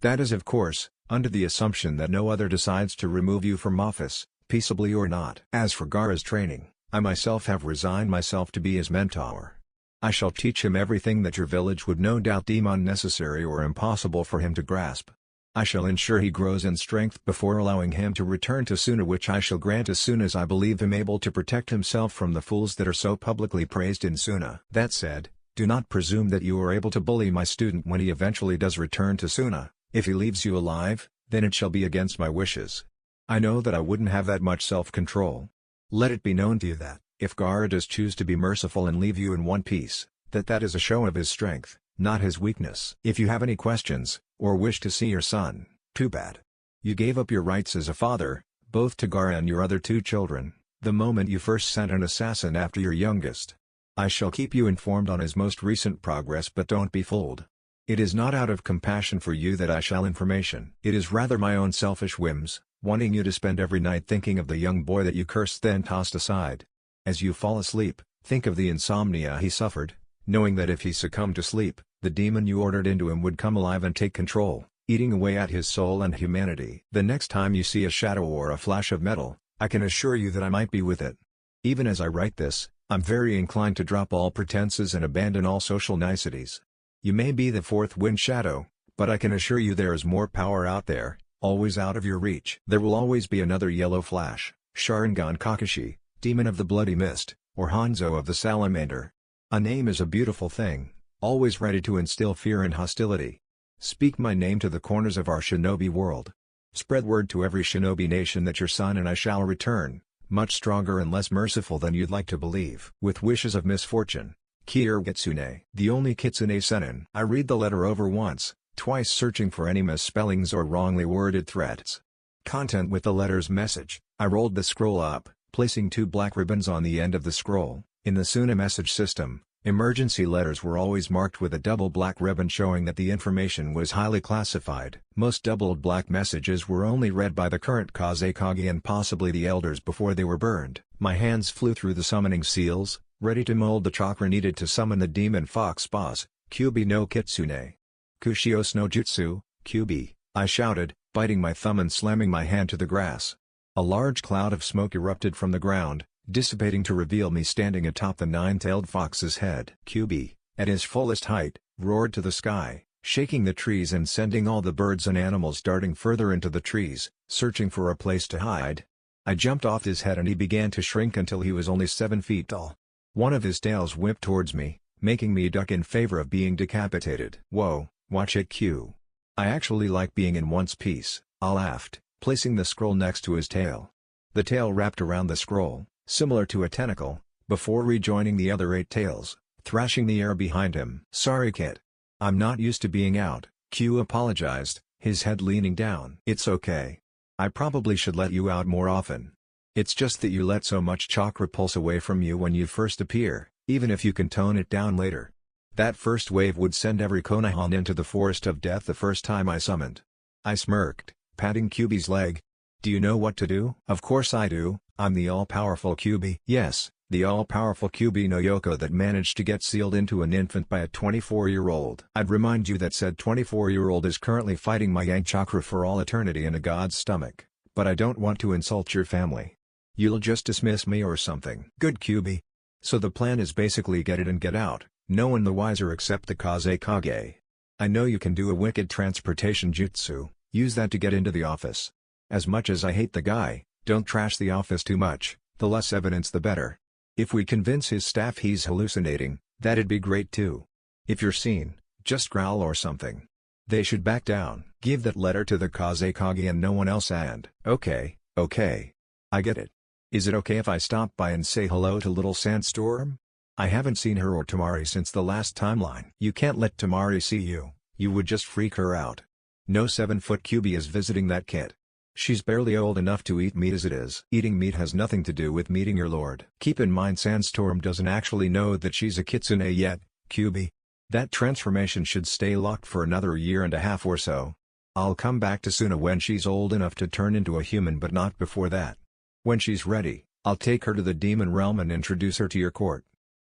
That is of course, under the assumption that no other decides to remove you from office, peaceably or not. As for Gaara's training, I myself have resigned myself to be his mentor. I shall teach him everything that your village would no doubt deem unnecessary or impossible for him to grasp. I shall ensure he grows in strength before allowing him to return to Suna, which I shall grant as soon as I believe him able to protect himself from the fools that are so publicly praised in Suna. That said, do not presume that you are able to bully my student when he eventually does return to Suna. If he leaves you alive, then it shall be against my wishes. I know that I wouldn't have that much self-control. Let it be known to you that, if Gaara does choose to be merciful and leave you in one piece, that is a show of his strength, not his weakness. If you have any questions, or wish to see your son, too bad. You gave up your rights as a father, both to Gaara and your other 2 children, the moment you first sent an assassin after your youngest. I shall keep you informed on his most recent progress, but don't be fooled. It is not out of compassion for you that I shall information. It is rather my own selfish whims, wanting you to spend every night thinking of the young boy that you cursed then tossed aside. As you fall asleep, think of the insomnia he suffered, knowing that if he succumbed to sleep, the demon you ordered into him would come alive and take control, eating away at his soul and humanity. The next time you see a shadow or a flash of metal, I can assure you that I might be with it. Even as I write this, I'm very inclined to drop all pretenses and abandon all social niceties. You may be the 4th wind shadow, but I can assure you there is more power out there, always out of your reach. There will always be another yellow flash, Sharingan Kakashi, Demon of the Bloody Mist, or Hanzo of the Salamander. A name is a beautiful thing, always ready to instill fear and hostility. Speak my name to the corners of our shinobi world. Spread word to every shinobi nation that your son and I shall return, much stronger and less merciful than you'd like to believe. With wishes of misfortune, Kier Kitsune. The only Kitsune Senin. I read the letter over once, twice, searching for any misspellings or wrongly worded threats. Content with the letter's message. I rolled the scroll up, placing 2 black ribbons on the end of the scroll. In the Suna message system, emergency letters were always marked with a double black ribbon showing that the information was highly classified. Most doubled black messages were only read by the current Kazekage and possibly the elders before they were burned. My hands flew through the summoning seals, ready to mold the chakra needed to summon the demon fox boss, Kyubi no Kitsune. Kushios no Jutsu, Kyubi, I shouted, biting my thumb and slamming my hand to the grass. A large cloud of smoke erupted from the ground, dissipating to reveal me standing atop the 9-tailed fox's head. Kyubi, at his fullest height, roared to the sky, shaking the trees and sending all the birds and animals darting further into the trees, searching for a place to hide. I jumped off his head and he began to shrink until he was only 7 feet tall. One of his tails whipped towards me, making me duck in favor of being decapitated. Whoa, watch it Q. I actually like being in one's piece, I laughed, placing the scroll next to his tail. The tail wrapped around the scroll, similar to a tentacle, before rejoining the other 8 tails, thrashing the air behind him. Sorry kid. I'm not used to being out, Q apologized, his head leaning down. It's okay. I probably should let you out more often. It's just that you let so much chakra pulse away from you when you first appear, even if you can tone it down later. That first wave would send every Konohan into the forest of death the first time I summoned. I smirked, patting Kyubi's leg. Do you know what to do? Of course I do, I'm the all-powerful Kyuubi. Yes, the all-powerful Kyuubi no Yoko that managed to get sealed into an infant by a 24-year-old. I'd remind you that said 24-year-old is currently fighting my yang chakra for all eternity in a god's stomach, but I don't want to insult your family. You'll just dismiss me or something. Good Kyuubi. So the plan is basically get it and get out, no one the wiser except the Kazekage. I know you can do a wicked transportation jutsu, use that to get into the office. As much as I hate the guy, don't trash the office too much, the less evidence the better. If we convince his staff he's hallucinating, that'd be great too. If you're seen, just growl or something. They should back down. Give that letter to the Kazekage and no one else and... Okay. I get it. Is it okay if I stop by and say hello to little Sandstorm? I haven't seen her or Tamari since the last timeline. You can't let Tamari see you, you would just freak her out. No 7-foot Kyuubi is visiting that kid. She's barely old enough to eat meat as it is. Eating meat has nothing to do with meeting your lord. Keep in mind Sandstorm doesn't actually know that she's a kitsune yet, Kyuubi. That transformation should stay locked for another year and a half or so. I'll come back to Suna when she's old enough to turn into a human but not before that. When she's ready, I'll take her to the demon realm and introduce her to your court.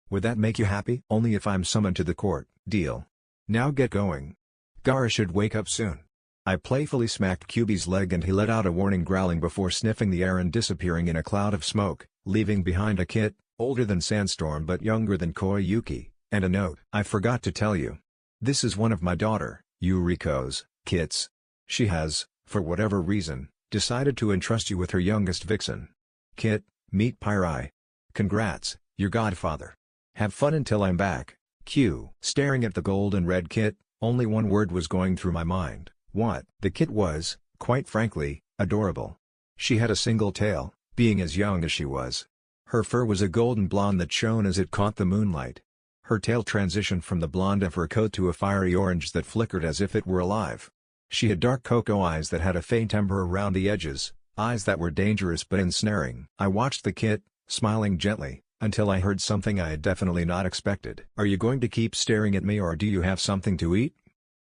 Would that make you happy? Only if I'm summoned to the court. Deal. Now get going. Gaara should wake up soon. I playfully smacked Kyuubi's leg and he let out a warning growling before sniffing the air and disappearing in a cloud of smoke, leaving behind a kit, older than Sandstorm but younger than Koyuki, and a note. I forgot to tell you. This is one of my daughter, Yuriko's, kits. She has, for whatever reason, decided to entrust you with her youngest vixen. Kit, meet Pyrai. Congrats, your godfather. Have fun until I'm back, Q. Staring at the gold and red kit, only one word was going through my mind. What? The kit was, quite frankly, adorable. She had a single tail, being as young as she was. Her fur was a golden blonde that shone as it caught the moonlight. Her tail transitioned from the blonde of her coat to a fiery orange that flickered as if it were alive. She had dark cocoa eyes that had a faint ember around the edges, eyes that were dangerous but ensnaring. I watched the kit, smiling gently, until I heard something I had definitely not expected. Are you going to keep staring at me or do you have something to eat?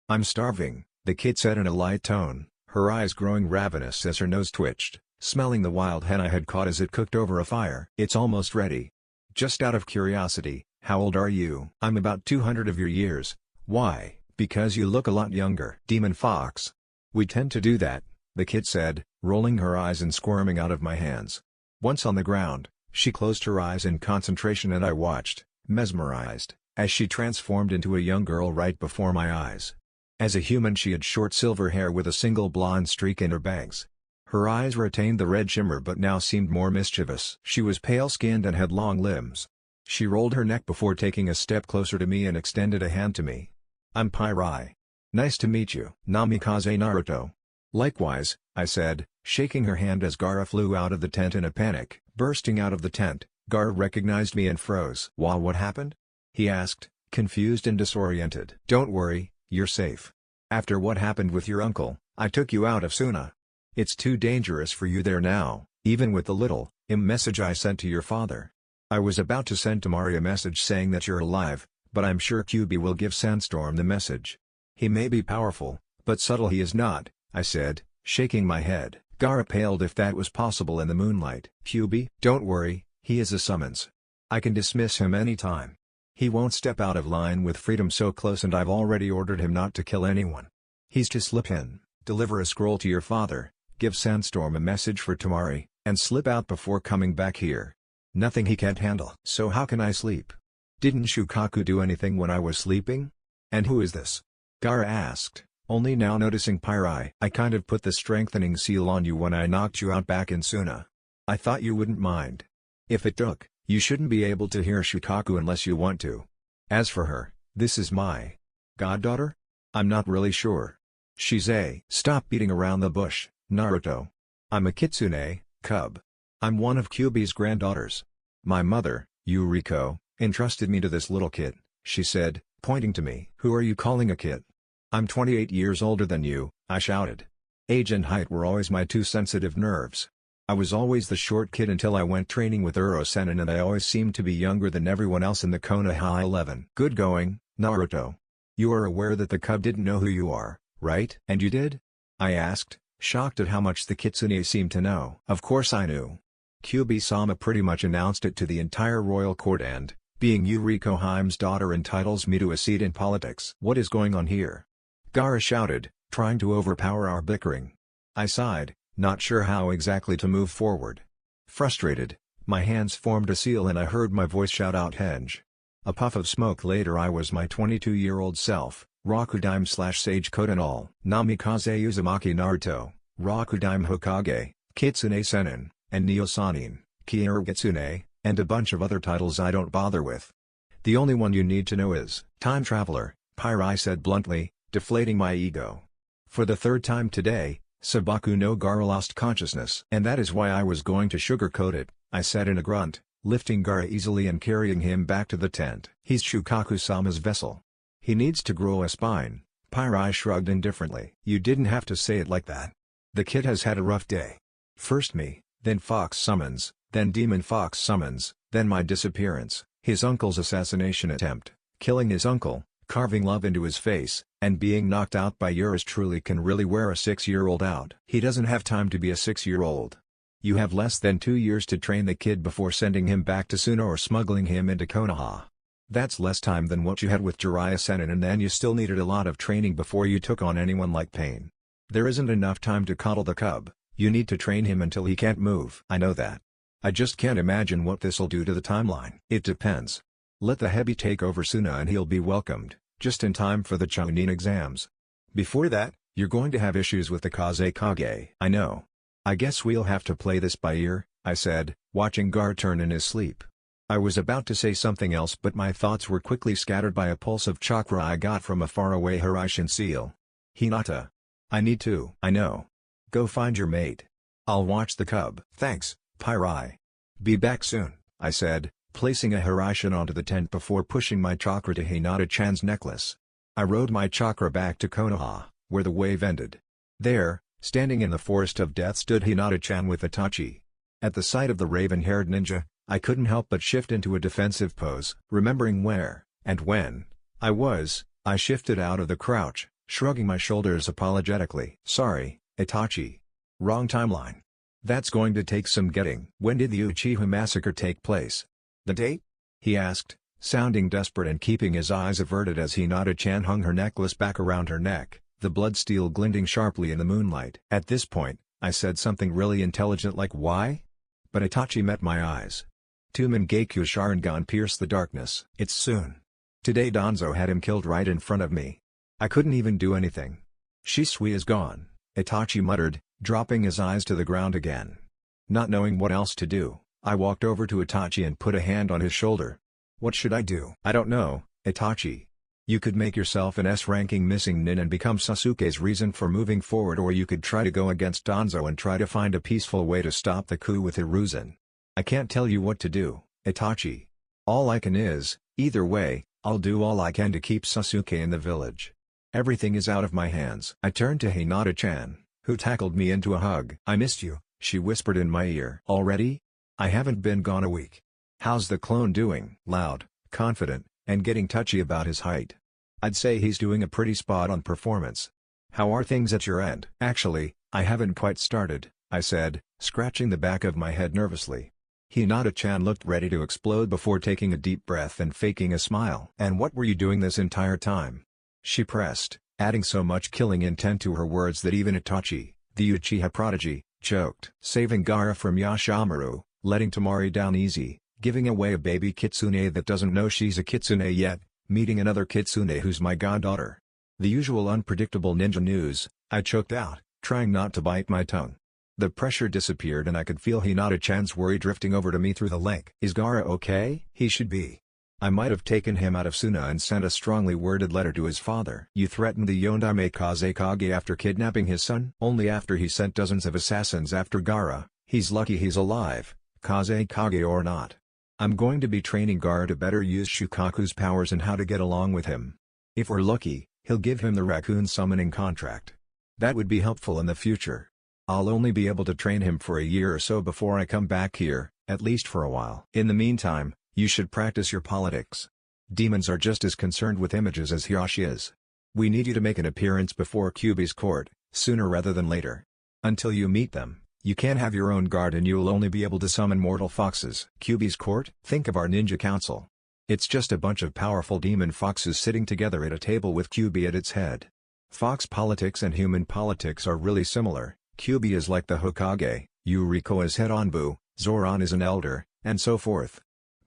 I'm starving, the kid said in a light tone, her eyes growing ravenous as her nose twitched, smelling the wild hen I had caught as it cooked over a fire. It's almost ready. Just out of curiosity, how old are you? I'm about 200 of your years. Why? Because you look a lot younger. Demon Fox. We tend to do that, the kid said, rolling her eyes and squirming out of my hands. Once on the ground, she closed her eyes in concentration and I watched, mesmerized, as she transformed into a young girl right before my eyes. As a human she had short silver hair with a single blonde streak in her bangs. Her eyes retained the red shimmer but now seemed more mischievous. She was pale-skinned and had long limbs. She rolled her neck before taking a step closer to me and extended a hand to me. I'm Pyrai. Nice to meet you. Namikaze Naruto. Likewise, I said, shaking her hand as Gaara flew out of the tent in a panic. Bursting out of the tent, Gaara recognized me and froze. What happened? He asked, confused and disoriented. Don't worry, you're safe. After what happened with your uncle, I took you out of Suna. It's too dangerous for you there now, even with the little message I sent to your father. I was about to send Tamari a message saying that you're alive, but I'm sure Kyuubi will give Sandstorm the message. He may be powerful, but subtle he is not, I said, shaking my head. Gaara paled if that was possible in the moonlight. Kyuubi? Don't worry, he is a summons. I can dismiss him any time. He won't step out of line with freedom so close and I've already ordered him not to kill anyone. He's to slip in, deliver a scroll to your father, give Sandstorm a message for Tamari, and slip out before coming back here. Nothing he can't handle. So how can I sleep? Didn't Shukaku do anything when I was sleeping? And who is this? Gaara asked, only now noticing Pyrai. I kind of put the strengthening seal on you when I knocked you out back in Suna. I thought you wouldn't mind. If it took, you shouldn't be able to hear Shukaku unless you want to. As for her, this is my goddaughter? I'm not really sure. She's a... Stop beating around the bush, Naruto. I'm a kitsune, cub. I'm one of Kyuubi's granddaughters. My mother, Yuriko, entrusted me to this little kid, she said, pointing to me. Who are you calling a kid? I'm 28 years older than you, I shouted. Age and height were always my two sensitive nerves. I was always the short kid until I went training with Uro-Sennin and I always seemed to be younger than everyone else in the Konoha 11. Good going, Naruto. You are aware that the cub didn't know who you are, right? And you did? I asked, shocked at how much the kitsune seemed to know. Of course I knew. Kyubi-sama pretty much announced it to the entire royal court and, being Yuriko Heime's daughter entitles me to a seat in politics. What is going on here? Gaara shouted, trying to overpower our bickering. I sighed, not sure how exactly to move forward. Frustrated, my hands formed a seal and I heard my voice shout out Henge. A puff of smoke later I was my 22-year-old self, Rakudaime/Sage Kodanal, Namikaze Uzumaki Naruto, Rakudaime Hokage, Kitsune Sennin, and Neo-Sanin, Kyoryutsune, and a bunch of other titles I don't bother with. The only one you need to know is Time Traveler, Pyrai said bluntly, deflating my ego. For the third time today, Sabaku no Gaara lost consciousness. And that is why I was going to sugarcoat it, I said in a grunt, lifting Gaara easily and carrying him back to the tent. He's Shukaku-sama's vessel. He needs to grow a spine. Pyrai shrugged indifferently. You didn't have to say it like that. The kid has had a rough day. First me, then Fox summons, then Demon Fox summons, then my disappearance, his uncle's assassination attempt, killing his uncle, carving love into his face, and being knocked out by yours truly can really wear a 6-year-old out. He doesn't have time to be a 6-year-old. You have less than 2 years to train the kid before sending him back to Suna or smuggling him into Konoha. That's less time than what you had with Jiraiya Sennin, and then you still needed a lot of training before you took on anyone like Pain. There isn't enough time to coddle the cub. You need to train him until he can't move. I know that. I just can't imagine what this'll do to the timeline. It depends. Let the Hebi take over Suna and he'll be welcomed, just in time for the Chunin exams. Before that, you're going to have issues with the Kazekage. I know. I guess we'll have to play this by ear, I said, watching Gaara turn in his sleep. I was about to say something else but my thoughts were quickly scattered by a pulse of chakra I got from a faraway Hiraishin seal. Hinata. I need to. I know. Go find your mate. I'll watch the cub. Thanks, Pyrai. Be back soon, I said, placing a Hiraishin onto the tent before pushing my chakra to Hinata-chan's necklace. I rode my chakra back to Konoha, where the wave ended. There, standing in the forest of death stood Hinata-chan with Itachi. At the sight of the raven-haired ninja, I couldn't help but shift into a defensive pose. Remembering where, and when, I shifted out of the crouch, shrugging my shoulders apologetically. Sorry, Itachi. Wrong timeline. That's going to take some getting. When did the Uchiha massacre take place? The date? He asked, sounding desperate and keeping his eyes averted as Hinata-chan hung her necklace back around her neck, the blood steel glinting sharply in the moonlight. At this point, I said something really intelligent like why? But Itachi met my eyes. Tumengekyo Sharingan pierced the darkness. It's soon. Today Danzo had him killed right in front of me. I couldn't even do anything. Shisui is gone, Itachi muttered, dropping his eyes to the ground again. Not knowing what else to do, I walked over to Itachi and put a hand on his shoulder. What should I do? I don't know, Itachi. You could make yourself an S-ranking missing nin and become Sasuke's reason for moving forward, or you could try to go against Danzo and try to find a peaceful way to stop the coup with Hiruzen. I can't tell you what to do, Itachi. All I can is, either way, I'll do all I can to keep Sasuke in the village. Everything is out of my hands. I turned to Hinata-chan, who tackled me into a hug. I missed you, she whispered in my ear. Already? I haven't been gone a week. How's the clone doing? Loud, confident, and getting touchy about his height. I'd say he's doing a pretty spot-on performance. How are things at your end? Actually, I haven't quite started, I said, scratching the back of my head nervously. Hinata-chan looked ready to explode before taking a deep breath and faking a smile. And what were you doing this entire time? She pressed, adding so much killing intent to her words that even Itachi, the Uchiha prodigy, choked. Saving Gaara from Yashimaru, letting Temari down easy, giving away a baby kitsune that doesn't know she's a kitsune yet, meeting another kitsune who's my goddaughter. The usual unpredictable ninja news, I choked out, trying not to bite my tongue. The pressure disappeared and I could feel Hinata-chan's worry drifting over to me through the link. Is Gaara okay? He should be. I might have taken him out of Suna and sent a strongly worded letter to his father. You threatened the Yondaime Kazekage after kidnapping his son? Only after he sent dozens of assassins after Gaara. He's lucky he's alive, Kazekage or not. I'm going to be training Gaara to better use Shukaku's powers and how to get along with him. If we're lucky, he'll give him the raccoon summoning contract. That would be helpful in the future. I'll only be able to train him for a year or so before I come back here, at least for a while. In the meantime, you should practice your politics. Demons are just as concerned with images as Hiashi is. We need you to make an appearance before Kyubi's court, sooner rather than later. Until you meet them, you can't have your own guard and you'll only be able to summon mortal foxes. Kyuubi's court? Think of our ninja council. It's just a bunch of powerful demon foxes sitting together at a table with Kyuubi at its head. Fox politics and human politics are really similar. Kyuubi is like the Hokage, Yuriko is head Onbu, Zoran is an elder, and so forth.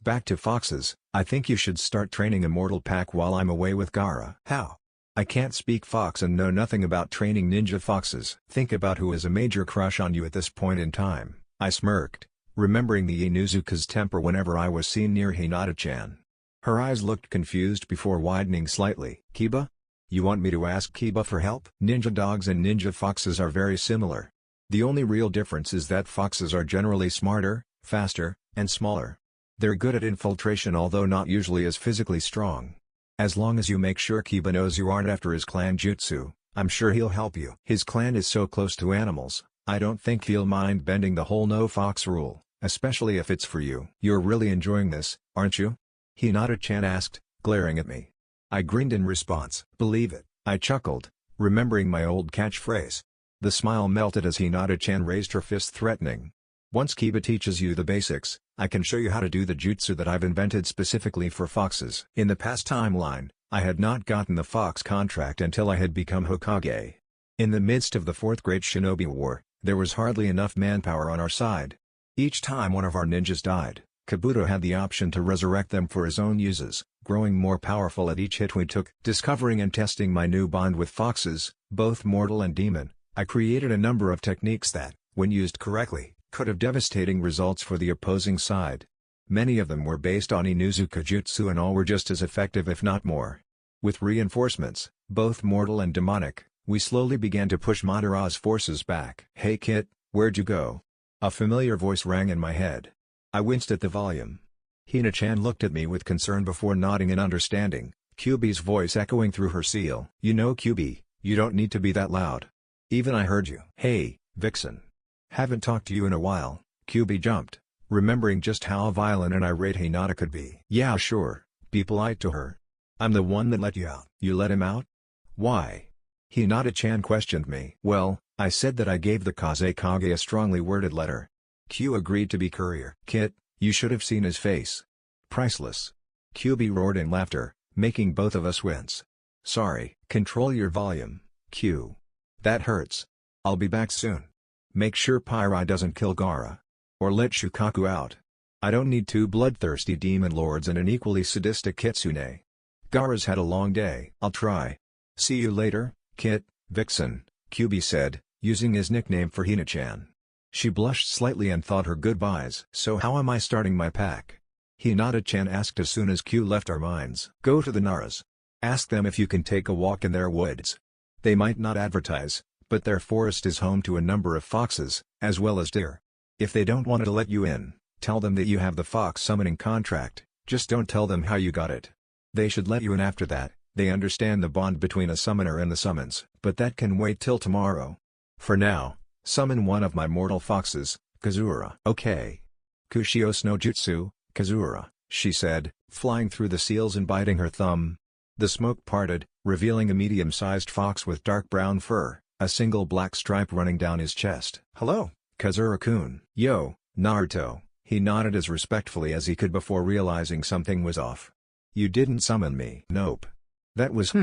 Back to foxes, I think you should start training a mortal pack while I'm away with Gaara. How? I can't speak fox and know nothing about training ninja foxes. Think about who is a major crush on you at this point in time. I smirked, remembering the Inuzuka's temper whenever I was seen near Hinata-chan. Her eyes looked confused before widening slightly. Kiba? You want me to ask Kiba for help? Ninja dogs and ninja foxes are very similar. The only real difference is that foxes are generally smarter, faster, and smaller. They're good at infiltration although not usually as physically strong. As long as you make sure Kiba knows you aren't after his clan jutsu, I'm sure he'll help you. His clan is so close to animals, I don't think he'll mind bending the whole no fox rule, especially if it's for you. You're really enjoying this, aren't you? Hinata-chan asked, glaring at me. I grinned in response. Believe it, I chuckled, remembering my old catchphrase. The smile melted as Hinata-chan raised her fist threatening. Once Kiba teaches you the basics, I can show you how to do the jutsu that I've invented specifically for foxes. In the past timeline, I had not gotten the fox contract until I had become Hokage. In the midst of the Fourth Great Shinobi War, there was hardly enough manpower on our side. Each time one of our ninjas died, Kabuto had the option to resurrect them for his own uses, growing more powerful at each hit we took. Discovering and testing my new bond with foxes, both mortal and demon, I created a number of techniques that, when used correctly, could have devastating results for the opposing side. Many of them were based on Inuzuka jutsu and all were just as effective if not more. With reinforcements, both mortal and demonic, we slowly began to push Madara's forces back. Hey Kit, where'd you go? A familiar voice rang in my head. I winced at the volume. Hina-chan looked at me with concern before nodding in understanding, Kyuubi's voice echoing through her seal. You know Kyuubi, you don't need to be that loud. Even I heard you. Hey, Vixen. Haven't talked to you in a while. Kyuubi jumped, remembering just how violent and irate Hinata could be. Yeah sure, be polite to her. I'm the one that let you out. You let him out? Why? Hinata-chan questioned me. Well, I said that I gave the Kazekage a strongly worded letter. Q agreed to be courier. Kit, you should have seen his face. Priceless. Kyuubi roared in laughter, making both of us wince. Sorry. Control your volume, Q. That hurts. I'll be back soon. Make sure Pyrai doesn't kill Gaara. Or let Shukaku out. I don't need two bloodthirsty demon lords and an equally sadistic kitsune. Gaara's had a long day. I'll try. See you later, Kit, Vixen, Kyuubi said, using his nickname for Hina-chan. She blushed slightly and thought her goodbyes. So how am I starting my pack? Hinata-chan asked as soon as Q left our minds. Go to the Naras. Ask them if you can take a walk in their woods. They might not advertise, but their forest is home to a number of foxes, as well as deer. If they don't want to let you in, tell them that you have the fox summoning contract, just don't tell them how you got it. They should let you in after that. They understand the bond between a summoner and the summons, but that can wait till tomorrow. For now, summon one of my mortal foxes, Kazura. Okay. Kushios no Jutsu, Kazura, she said, flying through the seals and biting her thumb. The smoke parted, revealing a medium-sized fox with dark brown fur, a single black stripe running down his chest. Hello, Kazura-kun. Yo, Naruto. He nodded as respectfully as he could before realizing something was off. You didn't summon me. Nope. That was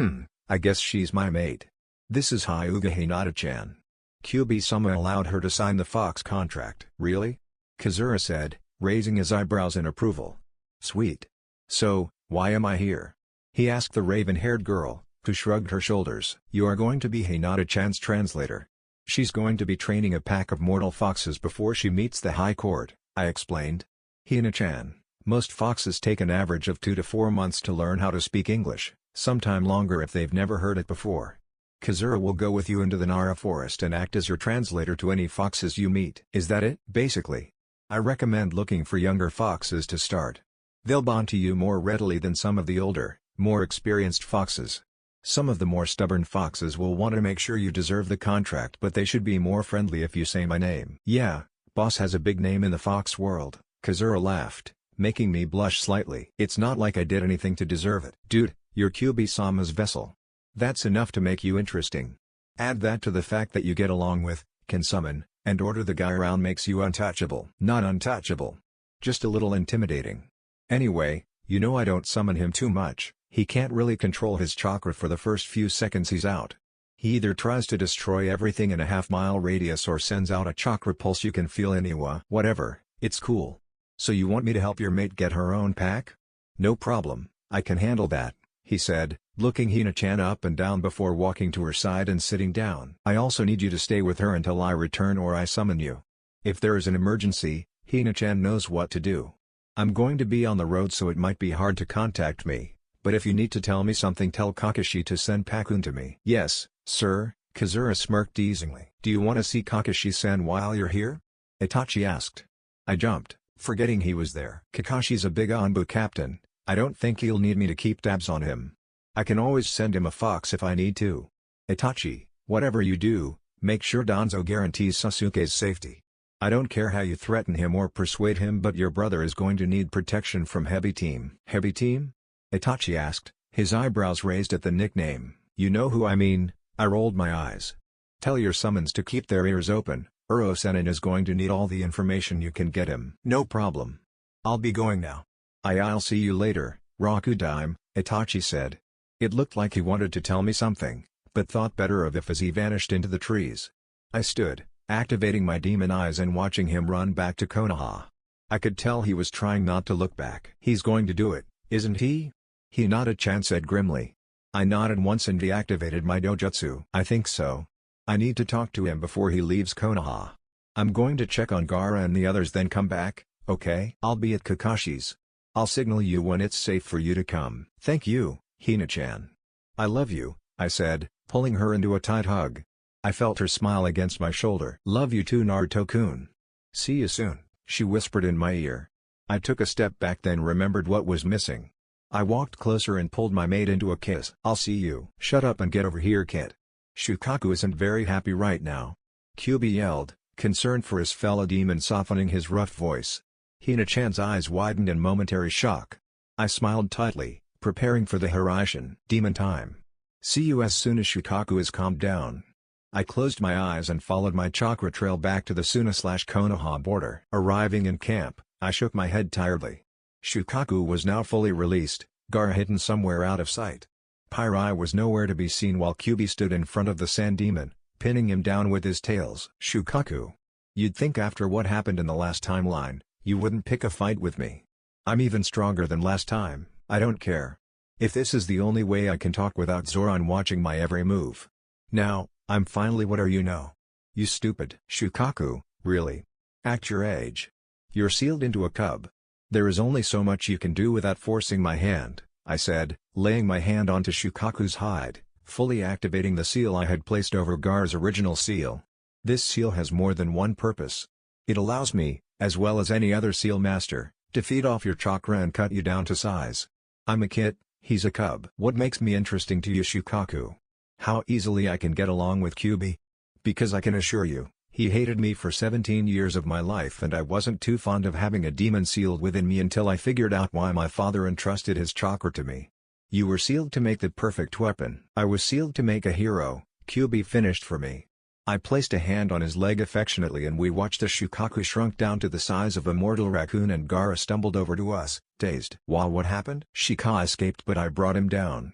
I guess she's my mate. This is Hyuga Hinata-chan. Kyuubi-sama allowed her to sign the fox contract. Really? Kazura said, raising his eyebrows in approval. Sweet. So, why am I here? He asked the raven-haired girl, who shrugged her shoulders. You are going to be Hinata-chan's translator. She's going to be training a pack of mortal foxes before she meets the high court, I explained. Hina-chan, most foxes take an average of 2 to 4 months to learn how to speak English, sometime longer if they've never heard it before. Kazura will go with you into the Nara forest and act as your translator to any foxes you meet. Is that it? Basically. I recommend looking for younger foxes to start. They'll bond to you more readily than some of the older, more experienced foxes. Some of the more stubborn foxes will want to make sure you deserve the contract, but they should be more friendly if you say my name. Yeah, boss has a big name in the fox world, Kazura laughed, making me blush slightly. It's not like I did anything to deserve it. Dude, you're Kyuubi-sama's vessel. That's enough to make you interesting. Add that to the fact that you get along with can summon, and order the guy around makes you untouchable. Not untouchable. Just a little intimidating. Anyway, you know I don't summon him too much, he can't really control his chakra for the first few seconds he's out. He either tries to destroy everything in a half-mile radius or sends out a chakra pulse you can feel anywhere. Whatever, it's cool. So you want me to help your mate get her own pack? No problem, I can handle that, he said, looking Hina-chan up and down before walking to her side and sitting down. I also need you to stay with her until I return or I summon you. If there is an emergency, Hina-chan knows what to do. I'm going to be on the road so it might be hard to contact me, but if you need to tell me something tell Kakashi to send Pakun to me. Yes, sir, Kazura smirked easily. Do you want to see Kakashi-san while you're here? Itachi asked. I jumped, forgetting he was there. Kakashi's a big Anbu captain, I don't think he'll need me to keep tabs on him. I can always send him a fox if I need to. Itachi, whatever you do, make sure Danzo guarantees Sasuke's safety. I don't care how you threaten him or persuade him but your brother is going to need protection from Heavy Team. Heavy Team? Itachi asked, his eyebrows raised at the nickname. You know who I mean? I rolled my eyes. Tell your summons to keep their ears open, Uro-sennin is going to need all the information you can get him. No problem. I'll be going now. I'll see you later, Rakudaime, Itachi said. It looked like he wanted to tell me something, but thought better of it as he vanished into the trees. I stood, activating my demon eyes and watching him run back to Konoha. I could tell he was trying not to look back. He's going to do it, isn't he? Hinata-chan said grimly. I nodded once and deactivated my dojutsu. I think so. I need to talk to him before he leaves Konoha. I'm going to check on Gaara and the others then come back, okay? I'll be at Kakashi's. I'll signal you when it's safe for you to come. Thank you, Hina-chan. I love you, I said, pulling her into a tight hug. I felt her smile against my shoulder. Love you too, Naruto-kun. See you soon, she whispered in my ear. I took a step back then remembered what was missing. I walked closer and pulled my mate into a kiss. I'll see you. Shut up and get over here, kid. Shukaku isn't very happy right now. Kyuubi yelled, concerned for his fellow demon softening his rough voice. Hina-chan's eyes widened in momentary shock. I smiled tightly, preparing for the Hiraishin. Demon time. See you as soon as Shukaku is calmed down. I closed my eyes and followed my chakra trail back to the Suna/Konoha border. Arriving in camp, I shook my head tiredly. Shukaku was now fully released, Gaara hidden somewhere out of sight. Pyrai was nowhere to be seen while Kyuubi stood in front of the sand demon, pinning him down with his tails. Shukaku. You'd think after what happened in the last timeline, you wouldn't pick a fight with me. I'm even stronger than last time, I don't care. If this is the only way I can talk without Zoran watching my every move. Now, I'm finally what are you now? You stupid. Shukaku, really? Act your age. You're sealed into a cub. There is only so much you can do without forcing my hand, I said, laying my hand onto Shukaku's hide, fully activating the seal I had placed over Gaara's original seal. This seal has more than one purpose. It allows me, as well as any other seal master, to feed off your chakra and cut you down to size. I'm a kid, he's a cub. What makes me interesting to you, Shukaku? How easily I can get along with Kyuubi? Because I can assure you, he hated me for 17 years of my life and I wasn't too fond of having a demon sealed within me until I figured out why my father entrusted his chakra to me. You were sealed to make the perfect weapon. I was sealed to make a hero, Kyuubi finished for me. I placed a hand on his leg affectionately and we watched as Shukaku shrunk down to the size of a mortal raccoon and Gaara stumbled over to us, dazed. Wow, what happened? Shika escaped but I brought him down.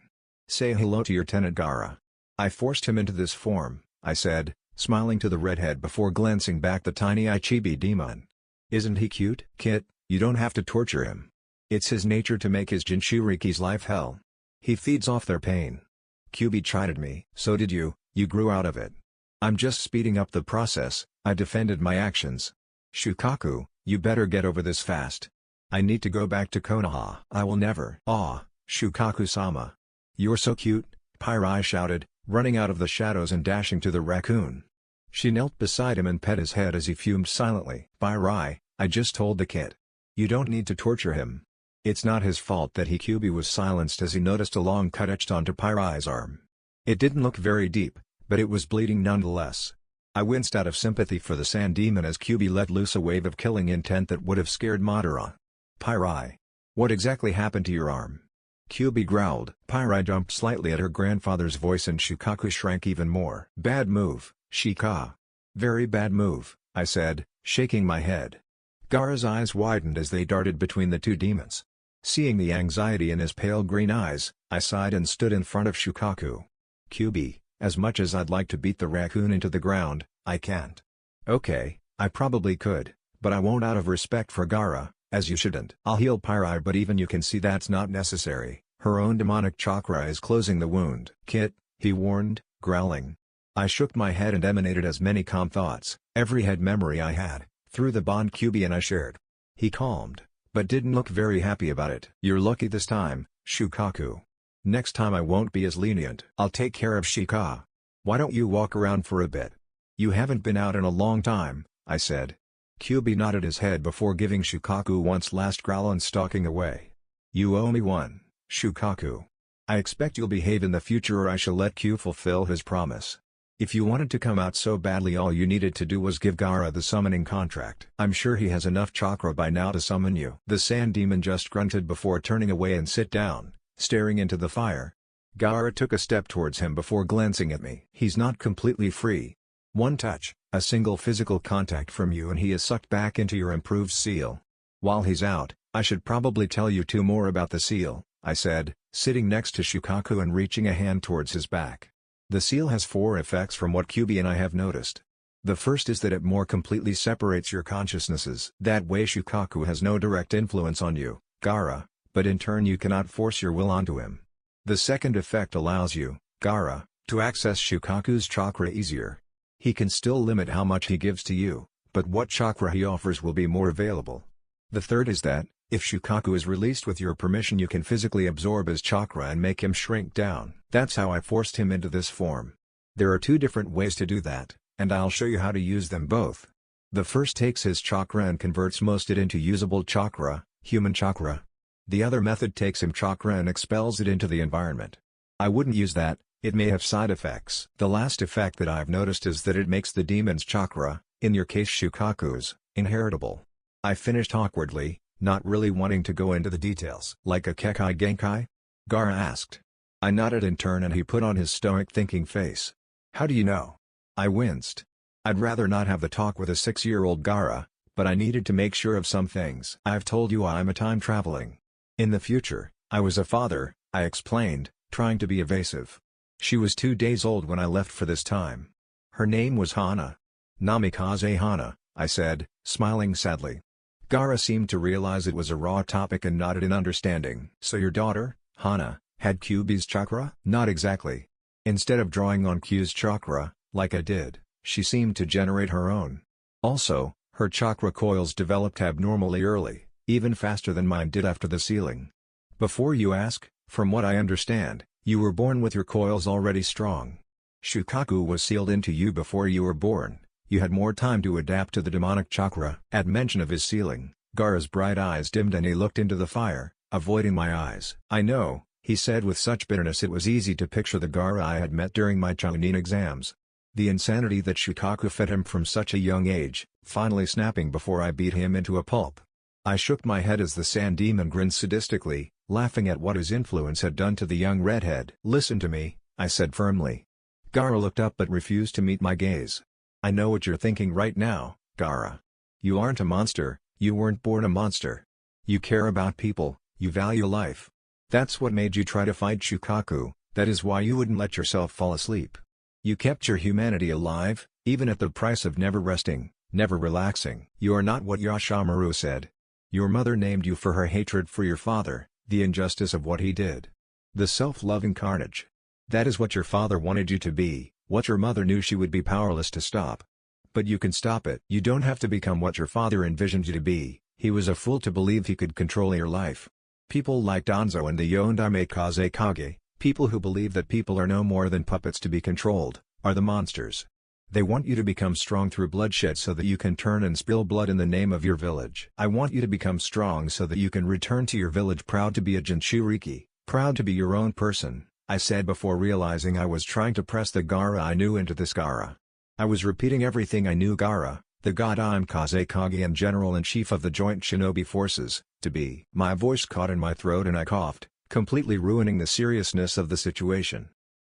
Say hello to your tenant Gaara. I forced him into this form, I said, smiling to the redhead before glancing back the tiny Ichibi demon. Isn't he cute? Kit, you don't have to torture him. It's his nature to make his Jinchuriki's life hell. He feeds off their pain. Kyuubi chided me. So did you grew out of it. I'm just speeding up the process, I defended my actions. Shukaku, you better get over this fast. I need to go back to Konoha. I will never. Aw, Shukaku-sama. You're so cute, Pyrai shouted, running out of the shadows and dashing to the raccoon. She knelt beside him and pet his head as he fumed silently. Pyrai, I just told the kid. You don't need to torture him. It's not his fault that Kyuubi was silenced as he noticed a long cut etched onto Pyrai's arm. It didn't look very deep, but it was bleeding nonetheless. I winced out of sympathy for the sand demon as Kyuubi let loose a wave of killing intent that would have scared Madara. Pyrai. What exactly happened to your arm? Kyuubi growled. Pyrai jumped slightly at her grandfather's voice and Shukaku shrank even more. Bad move, Shika. Very bad move, I said, shaking my head. Gaara's eyes widened as they darted between the two demons. Seeing the anxiety in his pale green eyes, I sighed and stood in front of Shukaku. QB, as much as I'd like to beat the raccoon into the ground, I can't. Okay, I probably could, but I won't out of respect for Gaara, as you shouldn't. I'll heal Pyrai, but even you can see that's not necessary. Her own demonic chakra is closing the wound. Kit, he warned, growling. I shook my head and emanated as many calm thoughts, every head memory I had, through the bond QB and I shared. He calmed, but didn't look very happy about it. You're lucky this time, Shukaku. Next time I won't be as lenient. I'll take care of Shika. Why don't you walk around for a bit? You haven't been out in a long time, I said. QB nodded his head before giving Shukaku one last growl and stalking away. You owe me one, Shukaku. I expect you'll behave in the future or I shall let Q fulfill his promise. If you wanted to come out so badly, all you needed to do was give Gaara the summoning contract. I'm sure he has enough chakra by now to summon you. The sand demon just grunted before turning away and sit down, staring into the fire. Gaara took a step towards him before glancing at me. He's not completely free. One touch, a single physical contact from you and he is sucked back into your improved seal. While he's out, I should probably tell you two more about the seal, I said, sitting next to Shukaku and reaching a hand towards his back. The seal has 4 effects from what QB and I have noticed. The first is that it more completely separates your consciousnesses. That way Shukaku has no direct influence on you, Gaara, but in turn you cannot force your will onto him. The second effect allows you, Gaara, to access Shukaku's chakra easier. He can still limit how much he gives to you, but what chakra he offers will be more available. The third is that, if Shukaku is released with your permission, you can physically absorb his chakra and make him shrink down. That's how I forced him into this form. There are 2 different ways to do that, and I'll show you how to use them both. The first takes his chakra and converts most it into usable chakra, human chakra. The other method takes him chakra and expels it into the environment. I wouldn't use that, it may have side effects. The last effect that I've noticed is that it makes the demon's chakra, in your case Shukaku's, inheritable. I finished awkwardly, not really wanting to go into the details. Like a Kekai Genkai? Gaara asked. I nodded in turn and he put on his stoic thinking face. How do you know? I winced. I'd rather not have the talk with a 6-year-old Gaara, but I needed to make sure of some things. I've told you I'm a time traveling. In the future, I was a father, I explained, trying to be evasive. She was 2 days old when I left for this time. Her name was Hana. Namikaze Hana, I said, smiling sadly. Gaara seemed to realize it was a raw topic and nodded in understanding. So your daughter, Hana, had QB's chakra? Not exactly. Instead of drawing on Q's chakra, like I did, she seemed to generate her own. Also, her chakra coils developed abnormally early, even faster than mine did after the sealing. Before you ask, from what I understand, you were born with your coils already strong. Shukaku was sealed into you before you were born. You had more time to adapt to the demonic chakra. At mention of his sealing, Gaara's bright eyes dimmed and he looked into the fire, avoiding my eyes. I know, he said with such bitterness it was easy to picture the Gaara I had met during my Chunin exams. The insanity that Shukaku fed him from such a young age, finally snapping before I beat him into a pulp. I shook my head as the sand demon grinned sadistically, laughing at what his influence had done to the young redhead. Listen to me, I said firmly. Gaara looked up but refused to meet my gaze. I know what you're thinking right now, Gaara. You aren't a monster, you weren't born a monster. You care about people, you value life. That's what made you try to fight Shukaku, that is why you wouldn't let yourself fall asleep. You kept your humanity alive, even at the price of never resting, never relaxing. You are not what Yashamaru said. Your mother named you for her hatred for your father, the injustice of what he did. The self-loving carnage. That is what your father wanted you to be, what your mother knew she would be powerless to stop. But you can stop it. You don't have to become what your father envisioned you to be. He was a fool to believe he could control your life. People like Danzo and the Yondame Kazekage, people who believe that people are no more than puppets to be controlled, are the monsters. They want you to become strong through bloodshed so that you can turn and spill blood in the name of your village. I want you to become strong so that you can return to your village proud to be a Jinchuriki, proud to be your own person, I said before realizing I was trying to press the Gaara I knew into this Gaara. I was repeating everything I knew Gaara, the god I'm Kazekage and General-in-Chief of the Joint Shinobi Forces, to be. My voice caught in my throat and I coughed, completely ruining the seriousness of the situation.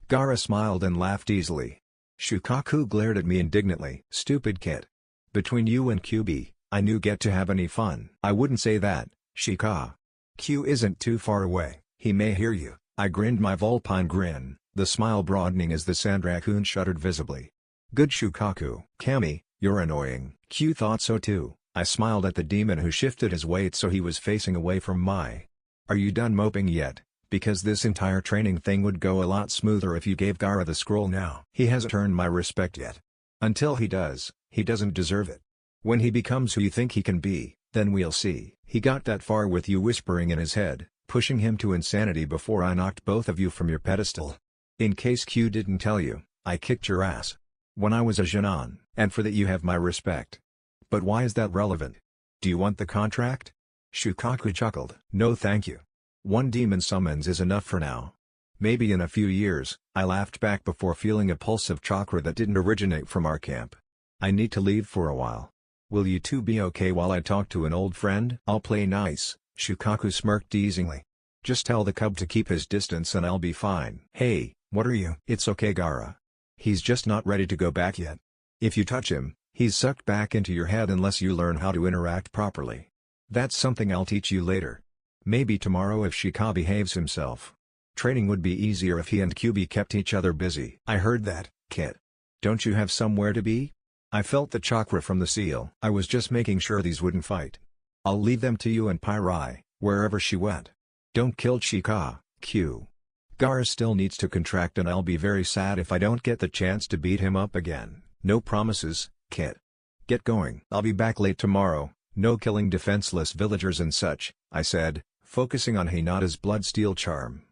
Gaara smiled and laughed easily. Shukaku glared at me indignantly. Stupid kid. Between you and QB, I knew get to have any fun. I wouldn't say that, Shika. Q isn't too far away, he may hear you. I grinned my vulpine grin, the smile broadening as the sand raccoon shuddered visibly. Good Shukaku. Kami, you're annoying. Q thought so too. I smiled at the demon who shifted his weight so he was facing away from my. Are you done moping yet? Because this entire training thing would go a lot smoother if you gave Gaara the scroll now. He hasn't earned my respect yet. Until he does, he doesn't deserve it. When he becomes who you think he can be, then we'll see. He got that far with you whispering in his head, pushing him to insanity before I knocked both of you from your pedestal. In case Q didn't tell you, I kicked your ass when I was a Jinan, and for that you have my respect. But why is that relevant? Do you want the contract? Shukaku chuckled. No thank you. One demon summons is enough for now. Maybe in a few years, I laughed back before feeling a pulse of chakra that didn't originate from our camp. I need to leave for a while. Will you two be okay while I talk to an old friend? I'll play nice, Shukaku smirked easily. Just tell the cub to keep his distance and I'll be fine. Hey, what are you? It's okay Gaara. He's just not ready to go back yet. If you touch him, he's sucked back into your head unless you learn how to interact properly. That's something I'll teach you later. Maybe tomorrow if Shika behaves himself. Training would be easier if he and QB kept each other busy. I heard that, kid. Don't you have somewhere to be? I felt the chakra from the seal. I was just making sure these wouldn't fight. I'll leave them to you and Pyrai, wherever she went. Don't kill Shika, Q. Gaara still needs to contract and I'll be very sad if I don't get the chance to beat him up again. No promises, kid. Get going. I'll be back late tomorrow, no killing defenseless villagers and such, I said, focusing on Hinata's blood-steel charm.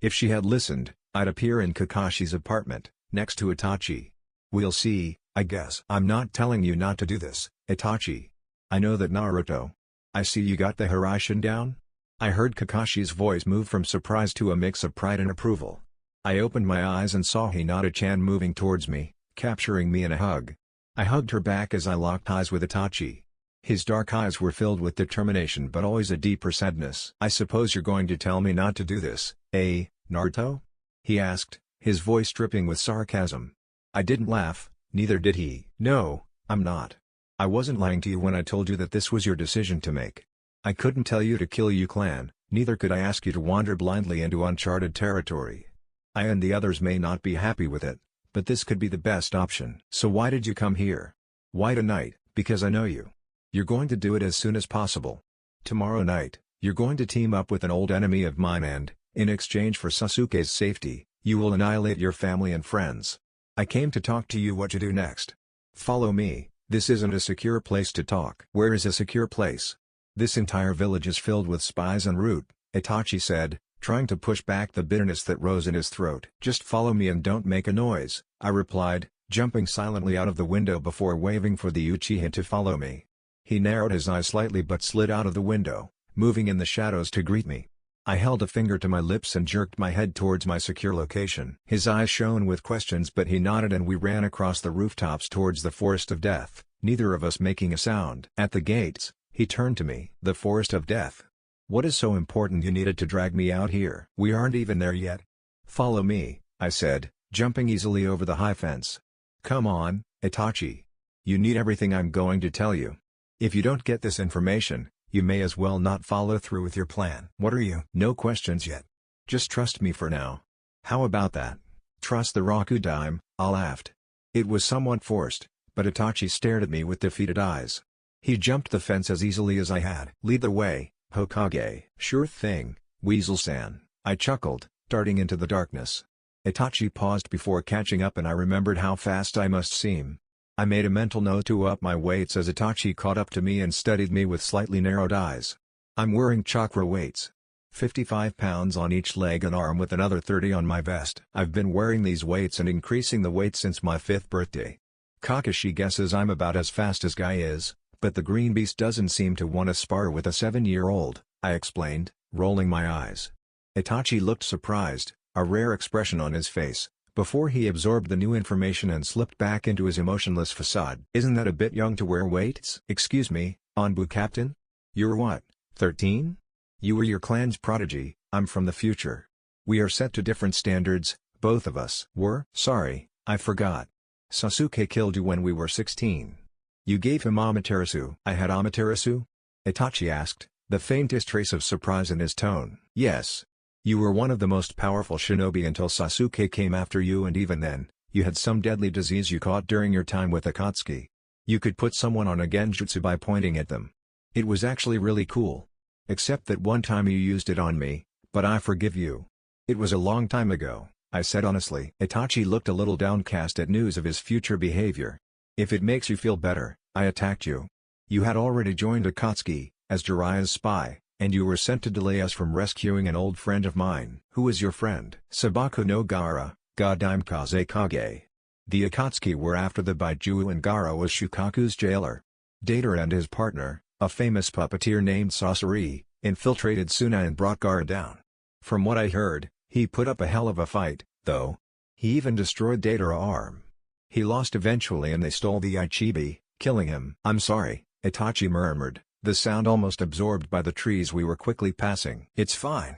If she had listened, I'd appear in Kakashi's apartment, next to Itachi. We'll see, I guess. I'm not telling you not to do this, Itachi. I know that Naruto. I see you got the Hiraishin down? I heard Kakashi's voice move from surprise to a mix of pride and approval. I opened my eyes and saw Hinata-chan moving towards me, capturing me in a hug. I hugged her back as I locked eyes with Itachi. His dark eyes were filled with determination but always a deeper sadness. I suppose you're going to tell me not to do this, eh, Naruto? He asked, his voice dripping with sarcasm. I didn't laugh, neither did he. No, I'm not. I wasn't lying to you when I told you that this was your decision to make. I couldn't tell you to kill Yu Clan, neither could I ask you to wander blindly into uncharted territory. I and the others may not be happy with it, but this could be the best option. So why did you come here? Why tonight? Because I know you. You're going to do it as soon as possible. Tomorrow night, you're going to team up with an old enemy of mine and, in exchange for Sasuke's safety, you will annihilate your family and friends. I came to talk to you what to do next. Follow me, this isn't a secure place to talk. Where is a secure place? This entire village is filled with spies en route, Itachi said, trying to push back the bitterness that rose in his throat. Just follow me and don't make a noise, I replied, jumping silently out of the window before waving for the Uchiha to follow me. He narrowed his eyes slightly but slid out of the window, moving in the shadows to greet me. I held a finger to my lips and jerked my head towards my secure location. His eyes shone with questions but he nodded and we ran across the rooftops towards the Forest of Death, neither of us making a sound. At the gates, he turned to me. The Forest of Death? What is so important you needed to drag me out here? We aren't even there yet. Follow me, I said, jumping easily over the high fence. Come on, Itachi. You need everything I'm going to tell you. If you don't get this information, you may as well not follow through with your plan. What are you? No questions yet. Just trust me for now. How about that? Trust the Rakudime, I laughed. It was somewhat forced, but Itachi stared at me with defeated eyes. He jumped the fence as easily as I had. Lead the way, Hokage. Sure thing, Weasel-san, I chuckled, darting into the darkness. Itachi paused before catching up and I remembered how fast I must seem. I made a mental note to up my weights as Itachi caught up to me and studied me with slightly narrowed eyes. I'm wearing chakra weights. 55 pounds on each leg and arm with another 30 on my vest. I've been wearing these weights and increasing the weight since my 5th birthday. Kakashi guesses I'm about as fast as Guy is, but the green beast doesn't seem to want to spar with a 7-year-old, I explained, rolling my eyes. Itachi looked surprised, a rare expression on his face, before he absorbed the new information and slipped back into his emotionless facade. Isn't that a bit young to wear weights? Excuse me, Anbu Captain? You're what, 13? You were your clan's prodigy, I'm from the future. We are set to different standards, both of us. Sorry, I forgot. Sasuke killed you when we were 16. You gave him Amaterasu. I had Amaterasu? Itachi asked, the faintest trace of surprise in his tone. Yes. You were one of the most powerful shinobi until Sasuke came after you, and even then, you had some deadly disease you caught during your time with Akatsuki. You could put someone on a genjutsu by pointing at them. It was actually really cool. Except that one time you used it on me, but I forgive you. It was a long time ago, I said honestly. Itachi looked a little downcast at news of his future behavior. If it makes you feel better, I attacked you. You had already joined Akatsuki, as Jiraiya's spy, and you were sent to delay us from rescuing an old friend of mine. Who is your friend? Sabaku no Gaara, Godime Kazekage. The Akatsuki were after the Baijiu, and Gaara was Shukaku's jailer. Deidara and his partner, a famous puppeteer named Sasori, infiltrated Suna and brought Gaara down. From what I heard, he put up a hell of a fight, though. He even destroyed Deidara's arm. He lost eventually and they stole the Ichibi, killing him. I'm sorry, Itachi murmured, the sound almost absorbed by the trees we were quickly passing. It's fine.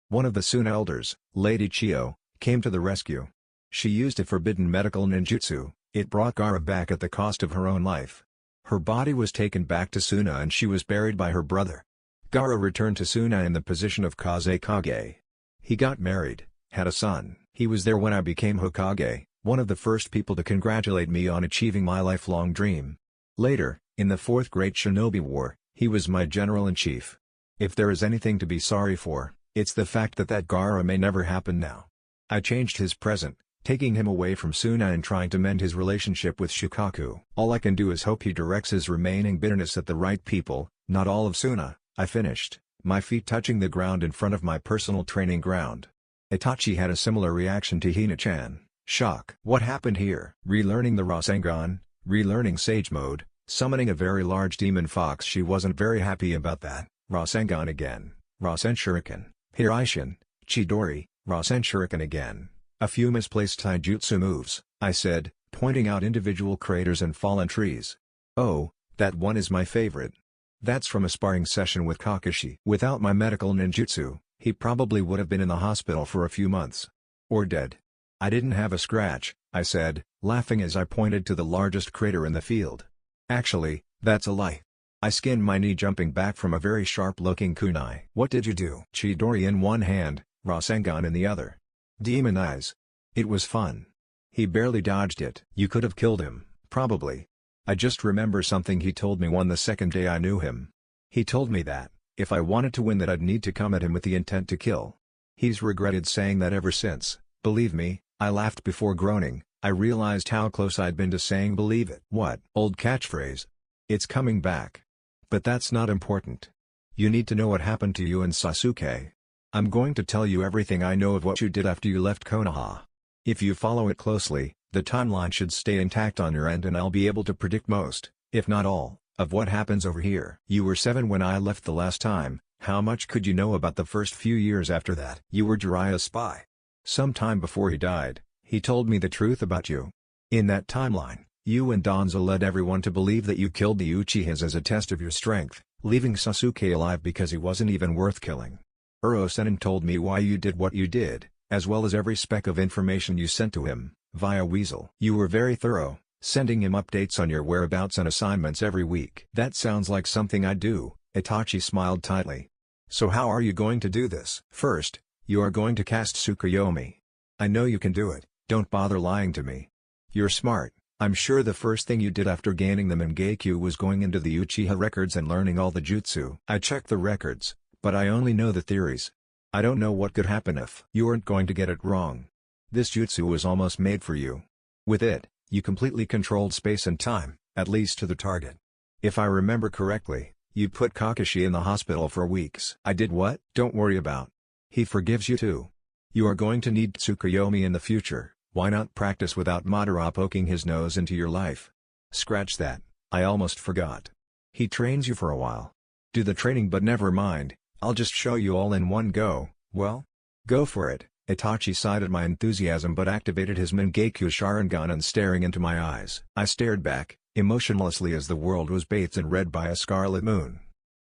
One of the Suna elders, Lady Chiyo, came to the rescue. She used a forbidden medical ninjutsu. It brought Gaara back at the cost of her own life. Her body was taken back to Suna and she was buried by her brother. Gaara returned to Suna in the position of Kazekage. He got married, had a son. He was there when I became Hokage, one of the first people to congratulate me on achieving my lifelong dream. Later, in the Fourth Great Shinobi War, he was my general-in-chief. If there is anything to be sorry for, it's the fact that Gaara may never happen now. I changed his present, taking him away from Suna and trying to mend his relationship with Shukaku. All I can do is hope he directs his remaining bitterness at the right people, not all of Suna. I finished, my feet touching the ground in front of my personal training ground. Itachi had a similar reaction to Hina-chan, shock. What happened here? Relearning the Rasengan, relearning Sage Mode, summoning a very large demon fox. She wasn't very happy about that. Rasengan again, Rasen Shuriken, Hiraishin, Chidori, Rasen Shuriken again. A few misplaced taijutsu moves, I said, pointing out individual craters and fallen trees. Oh, that one is my favorite. That's from a sparring session with Kakashi. Without my medical ninjutsu, he probably would have been in the hospital for a few months. Or dead. I didn't have a scratch, I said, laughing as I pointed to the largest crater in the field. Actually, that's a lie. I skinned my knee jumping back from a very sharp-looking kunai. What did you do? Chidori in one hand, Rasengan in the other. Demon eyes. It was fun. He barely dodged it. You could have killed him, probably. I just remember something he told me the second day I knew him. He told me that, if I wanted to win, that I'd need to come at him with the intent to kill. He's regretted saying that ever since. Believe me, I laughed before groaning. I realized how close I'd been to saying believe it. What? Old catchphrase. It's coming back. But that's not important. You need to know what happened to you and Sasuke. I'm going to tell you everything I know of what you did after you left Konoha. If you follow it closely, the timeline should stay intact on your end and I'll be able to predict most, if not all, of what happens over here. You were 7 when I left the last time. How much could you know about the first few years after that? You were Jiraiya's spy. Sometime before he died, he told me the truth about you. In that timeline, you and Danzo led everyone to believe that you killed the Uchihas as a test of your strength, leaving Sasuke alive because he wasn't even worth killing. Uro-sennin told me why you did what you did, as well as every speck of information you sent to him, via Weasel. You were very thorough, sending him updates on your whereabouts and assignments every week. That sounds like something I'd do, Itachi smiled tightly. So how are you going to do this? First, you are going to cast Tsukuyomi. I know you can do it, don't bother lying to me. You're smart. I'm sure the first thing you did after gaining the Mangekyo was going into the Uchiha records and learning all the jutsu. I checked the records, but I only know the theories. I don't know what could happen if you aren't going to get it wrong. This jutsu was almost made for you. With it, you completely controlled space and time, at least to the target. If I remember correctly, you put Kakashi in the hospital for weeks. I did what? Don't worry about. He forgives you too. You are going to need Tsukuyomi in the future. Why not practice without Madara poking his nose into your life? Scratch that, I almost forgot. He trains you for a while. Do the training, but never mind, I'll just show you all in one go. Well? Go for it. Itachi sighed at my enthusiasm but activated his Mangekyo Sharingan and staring into my eyes. I stared back, emotionlessly as the world was bathed in red by a scarlet moon.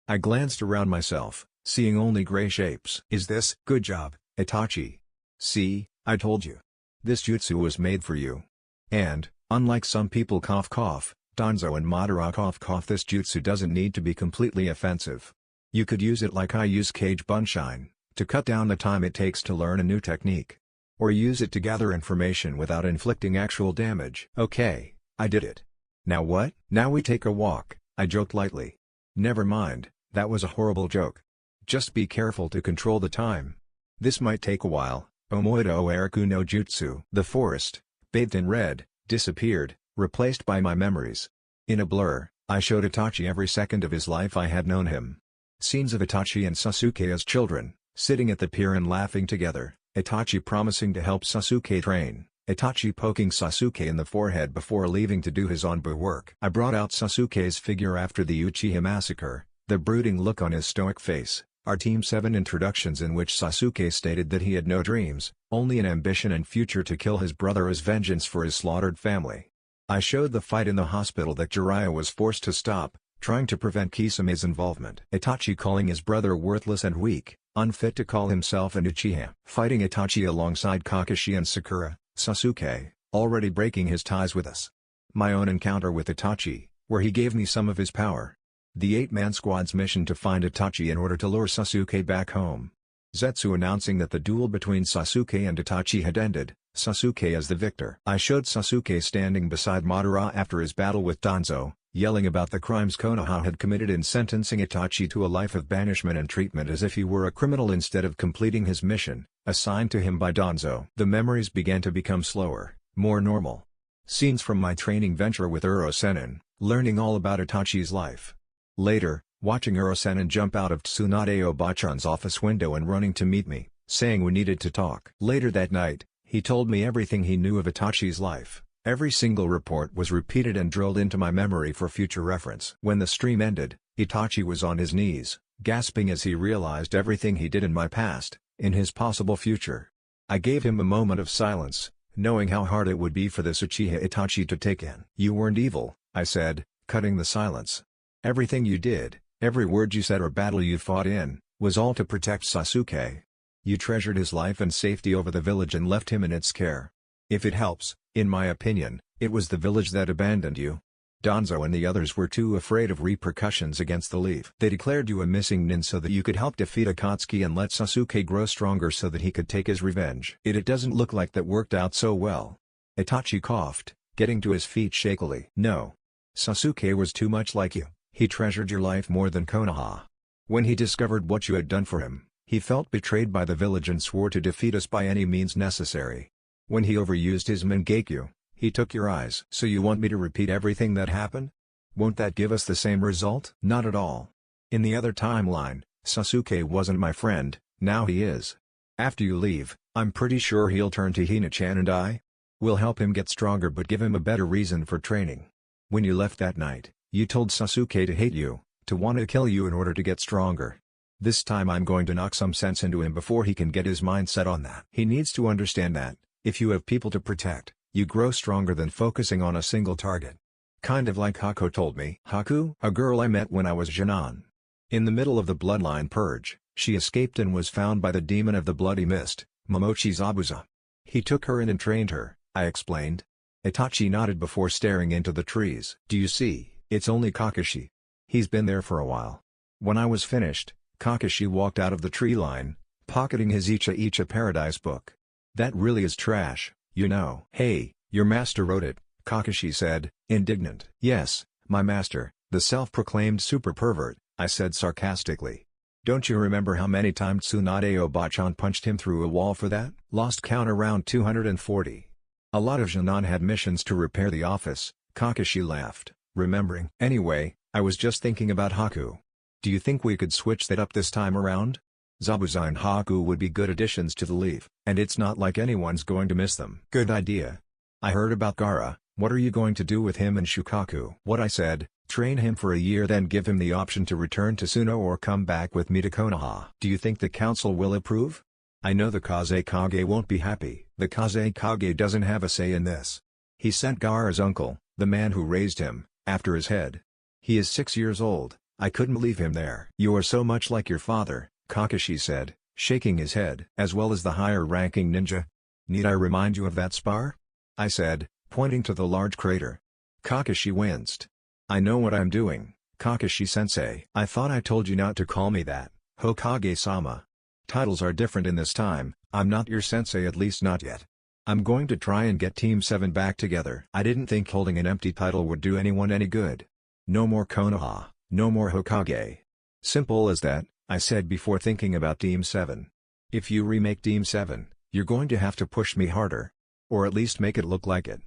I glanced around myself, seeing only gray shapes. Is this? Good job, Itachi. See, I told you. This jutsu was made for you. And, Unlike some people Danzo and Madara this jutsu doesn't need to be completely offensive. You could use it like I use Cage Bunshine, to cut down the time it takes to learn a new technique. Or use it to gather information without inflicting actual damage. Okay, I did it. Now what? Now we take a walk, I joked lightly. Never mind, that was a horrible joke. Just be careful to control the time. This might take a while. Omoido Eriku no Jutsu. The forest, bathed in red, disappeared, replaced by my memories. In a blur, I showed Itachi every second of his life I had known him. Scenes of Itachi and Sasuke as children, sitting at the pier and laughing together, Itachi promising to help Sasuke train, Itachi poking Sasuke in the forehead before leaving to do his Onbu work. I brought out Sasuke's figure after the Uchiha massacre, the brooding look on his stoic face, our Team 7 introductions in which Sasuke stated that he had no dreams, only an ambition and future to kill his brother as vengeance for his slaughtered family. I showed the fight in the hospital that Jiraiya was forced to stop, trying to prevent Kisame's involvement. Itachi calling his brother worthless and weak, unfit to call himself an Uchiha. Fighting Itachi alongside Kakashi and Sakura, Sasuke, already breaking his ties with us. My own encounter with Itachi, where he gave me some of his power. The 8-man squad's mission to find Itachi in order to lure Sasuke back home. Zetsu announcing that the duel between Sasuke and Itachi had ended, Sasuke as the victor. I showed Sasuke standing beside Madara after his battle with Danzo, yelling about the crimes Konoha had committed in sentencing Itachi to a life of banishment and treatment as if he were a criminal instead of completing his mission, assigned to him by Danzo. The memories began to become slower, more normal. Scenes from my training venture with Urosenin, learning all about Itachi's life. Later, watching Urosenin jump out of Tsunade Obachan's office window and running to meet me, saying we needed to talk. Later that night, he told me everything he knew of Itachi's life. Every single report was repeated and drilled into my memory for future reference. When the stream ended, Itachi was on his knees, gasping as he realized everything he did in my past, in his possible future. I gave him a moment of silence, knowing how hard it would be for this Uchiha Itachi to take in. You weren't evil, I said, cutting the silence. Everything you did, every word you said or battle you fought in, was all to protect Sasuke. You treasured his life and safety over the village and left him in its care. If it helps, in my opinion, it was the village that abandoned you. Danzo and the others were too afraid of repercussions against the leave. They declared you a missing nin so that you could help defeat Akatsuki and let Sasuke grow stronger so that he could take his revenge. It doesn't look like that worked out so well. Itachi coughed, getting to his feet shakily. No. Sasuke was too much like you. He treasured your life more than Konoha. When he discovered what you had done for him, he felt betrayed by the village and swore to defeat us by any means necessary. When he overused his Mangekyo, he took your eyes. So you want me to repeat everything that happened? Won't that give us the same result? Not at all. In the other timeline, Sasuke wasn't my friend, now he is. After you leave, I'm pretty sure he'll turn to Hina-chan and I will help him get stronger but give him a better reason for training. When you left that night, you told Sasuke to hate you, to want to kill you in order to get stronger. This time I'm going to knock some sense into him before he can get his mind set on that. He needs to understand that, if you have people to protect, you grow stronger than focusing on a single target. Kind of like Haku told me. Haku? A girl I met when I was Jinan. In the middle of the bloodline purge, she escaped and was found by the demon of the bloody mist, Momochi Zabuza. He took her in and trained her, I explained. Itachi nodded before staring into the trees. Do you see? It's only Kakashi. He's been there for a while. When I was finished, Kakashi walked out of the tree line, pocketing his Icha Paradise book. That really is trash, you know. Hey, your master wrote it, Kakashi said, indignant. Yes, my master, the self-proclaimed super pervert, I said sarcastically. Don't you remember how many times Tsunade Obachan punched him through a wall for that? Lost count around 240. A lot of Jinan had missions to repair the office, Kakashi laughed. Remembering. Anyway, I was just thinking about Haku. Do you think we could switch that up this time around? Zabuza and Haku would be good additions to the leave, and it's not like anyone's going to miss them. Good idea. I heard about Gaara. What are you going to do with him and Shukaku? What I said, train him for a year then give him the option to return to Suno or come back with me to Konoha. Do you think the council will approve? I know the Kazekage won't be happy. The Kazekage doesn't have a say in this. He sent Gaara's uncle, the man who raised him, after his head. He is 6 years old, I couldn't leave him there. You are so much like your father, Kakashi said, shaking his head. As well as the higher-ranking ninja. Need I remind you of that spar? I said, pointing to the large crater. Kakashi winced. "I know what I'm doing, Kakashi-sensei." "I thought I told you not to call me that, Hokage-sama. Titles are different in this time, I'm not your sensei, at least not yet. I'm going to try and get Team 7 back together." I didn't think holding an empty title would do anyone any good. No more Konoha, no more Hokage. Simple as that, I said before thinking about Team 7. "If you remake Team 7, you're going to have to push me harder. Or at least make it look like it.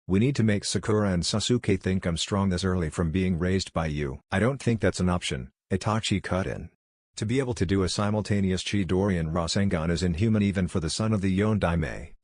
We need to make Sakura and Sasuke think I'm strong this early from being raised by you." "I don't think that's an option," Itachi cut in. "To be able to do a simultaneous Chidori and Rasengan is inhuman even for the son of the Yondaime."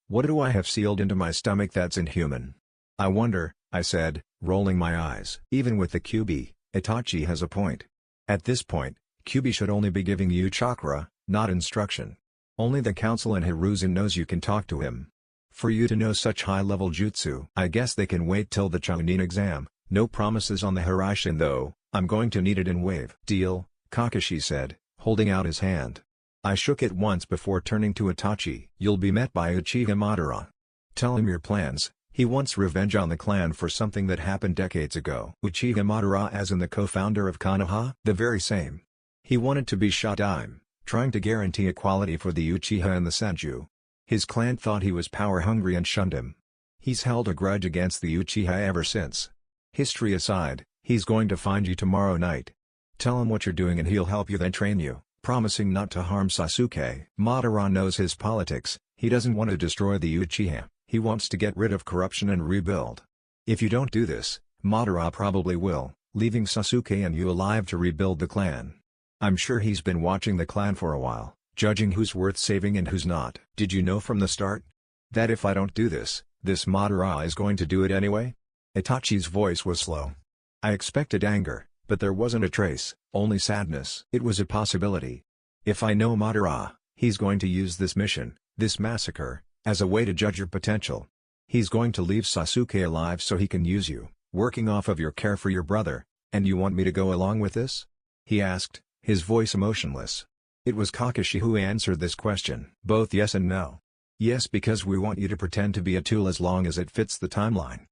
What do I have sealed into my stomach that's inhuman?" "I wonder," I said, rolling my eyes. "Even with the Kyuubi, Itachi has a point. At this point, Kyuubi should only be giving you chakra, not instruction. Only the council and Hiruzen knows you can talk to him. For you to know such high-level jutsu, I guess they can wait till the Chunin exam. No promises on the Hiraishin though, I'm going to need it in wave." "Deal," Kakashi said, holding out his hand. I shook it once before turning to Itachi. "You'll be met by Uchiha Madara. Tell him your plans. He wants revenge on the clan for something that happened decades ago." "Uchiha Madara as in the co-founder of Konoha?" "The very same. He wanted to be Shodaime, trying to guarantee equality for the Uchiha and the Senju. His clan thought he was power-hungry and shunned him. He's held a grudge against the Uchiha ever since. History aside, he's going to find you tomorrow night. Tell him what you're doing and he'll help you then train you, promising not to harm Sasuke." "Madara knows his politics, he doesn't want to destroy the Uchiha, he wants to get rid of corruption and rebuild. If you don't do this, Madara probably will, leaving Sasuke and you alive to rebuild the clan. I'm sure he's been watching the clan for a while, judging who's worth saving and who's not." "Did you know from the start that if I don't do this, this Madara is going to do it anyway?" Itachi's voice was slow. I expected anger, but there wasn't a trace, only sadness. "It was a possibility. If I know Madara, he's going to use this mission, this massacre, as a way to judge your potential. He's going to leave Sasuke alive so he can use you, working off of your care for your brother, and you want me to go along with this?" he asked, his voice emotionless. It was Kakashi who answered this question. "Both yes and no. Yes, because we want you to pretend to be a tool as long as it fits the timeline.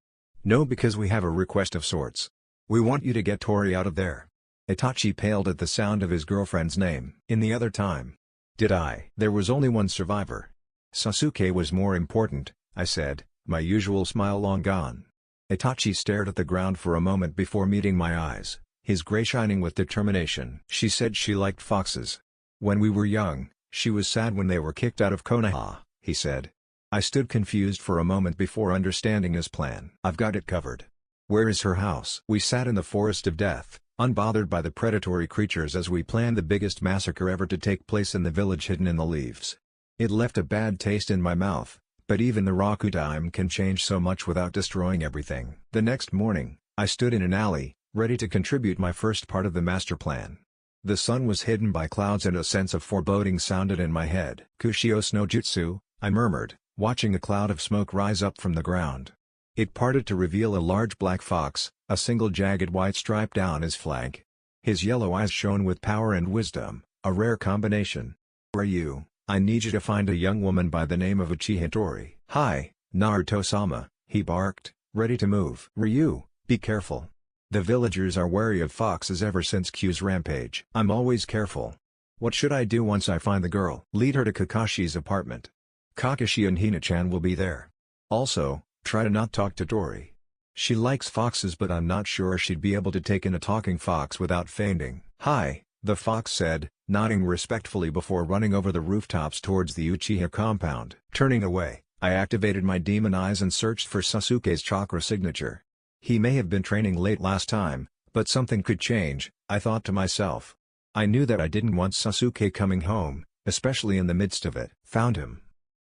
No, because we have a request of sorts. We want you to get Tori out of there." Itachi paled at the sound of his girlfriend's name. "In the other time. Did I?" "There was only one survivor. Sasuke was more important," I said, my usual smile long gone. Itachi stared at the ground for a moment before meeting my eyes, his gray shining with determination. "She said she liked foxes. When we were young, she was sad when they were kicked out of Konoha," he said. I stood confused for a moment before understanding his plan. "I've got it covered. Where is her house?" We sat in the forest of death, unbothered by the predatory creatures as we planned the biggest massacre ever to take place in the village hidden in the leaves. It left a bad taste in my mouth, but even the Rakudime can change so much without destroying everything. The next morning, I stood in an alley, ready to contribute my first part of the master plan. The sun was hidden by clouds and a sense of foreboding sounded in my head. "Kushios no Jutsu," I murmured, watching a cloud of smoke rise up from the ground. It parted to reveal a large black fox, a single jagged white stripe down his flank. His yellow eyes shone with power and wisdom, a rare combination. "Ryu, I need you to find a young woman by the name of Uchiha Tori." "Hi, Naruto-sama," he barked, ready to move. "Ryu, be careful. The villagers are wary of foxes ever since Q's rampage." "I'm always careful. What should I do once I find the girl?" "Lead her to Kakashi's apartment. Kakashi and Hina-chan will be there. Also, try to not talk to Tori. She likes foxes but I'm not sure she'd be able to take in a talking fox without fainting." "Hi," the fox said, nodding respectfully before running over the rooftops towards the Uchiha compound. Turning away, I activated my demon eyes and searched for Sasuke's chakra signature. He may have been training late last time, but something could change, I thought to myself. I knew that I didn't want Sasuke coming home, especially in the midst of it. Found him.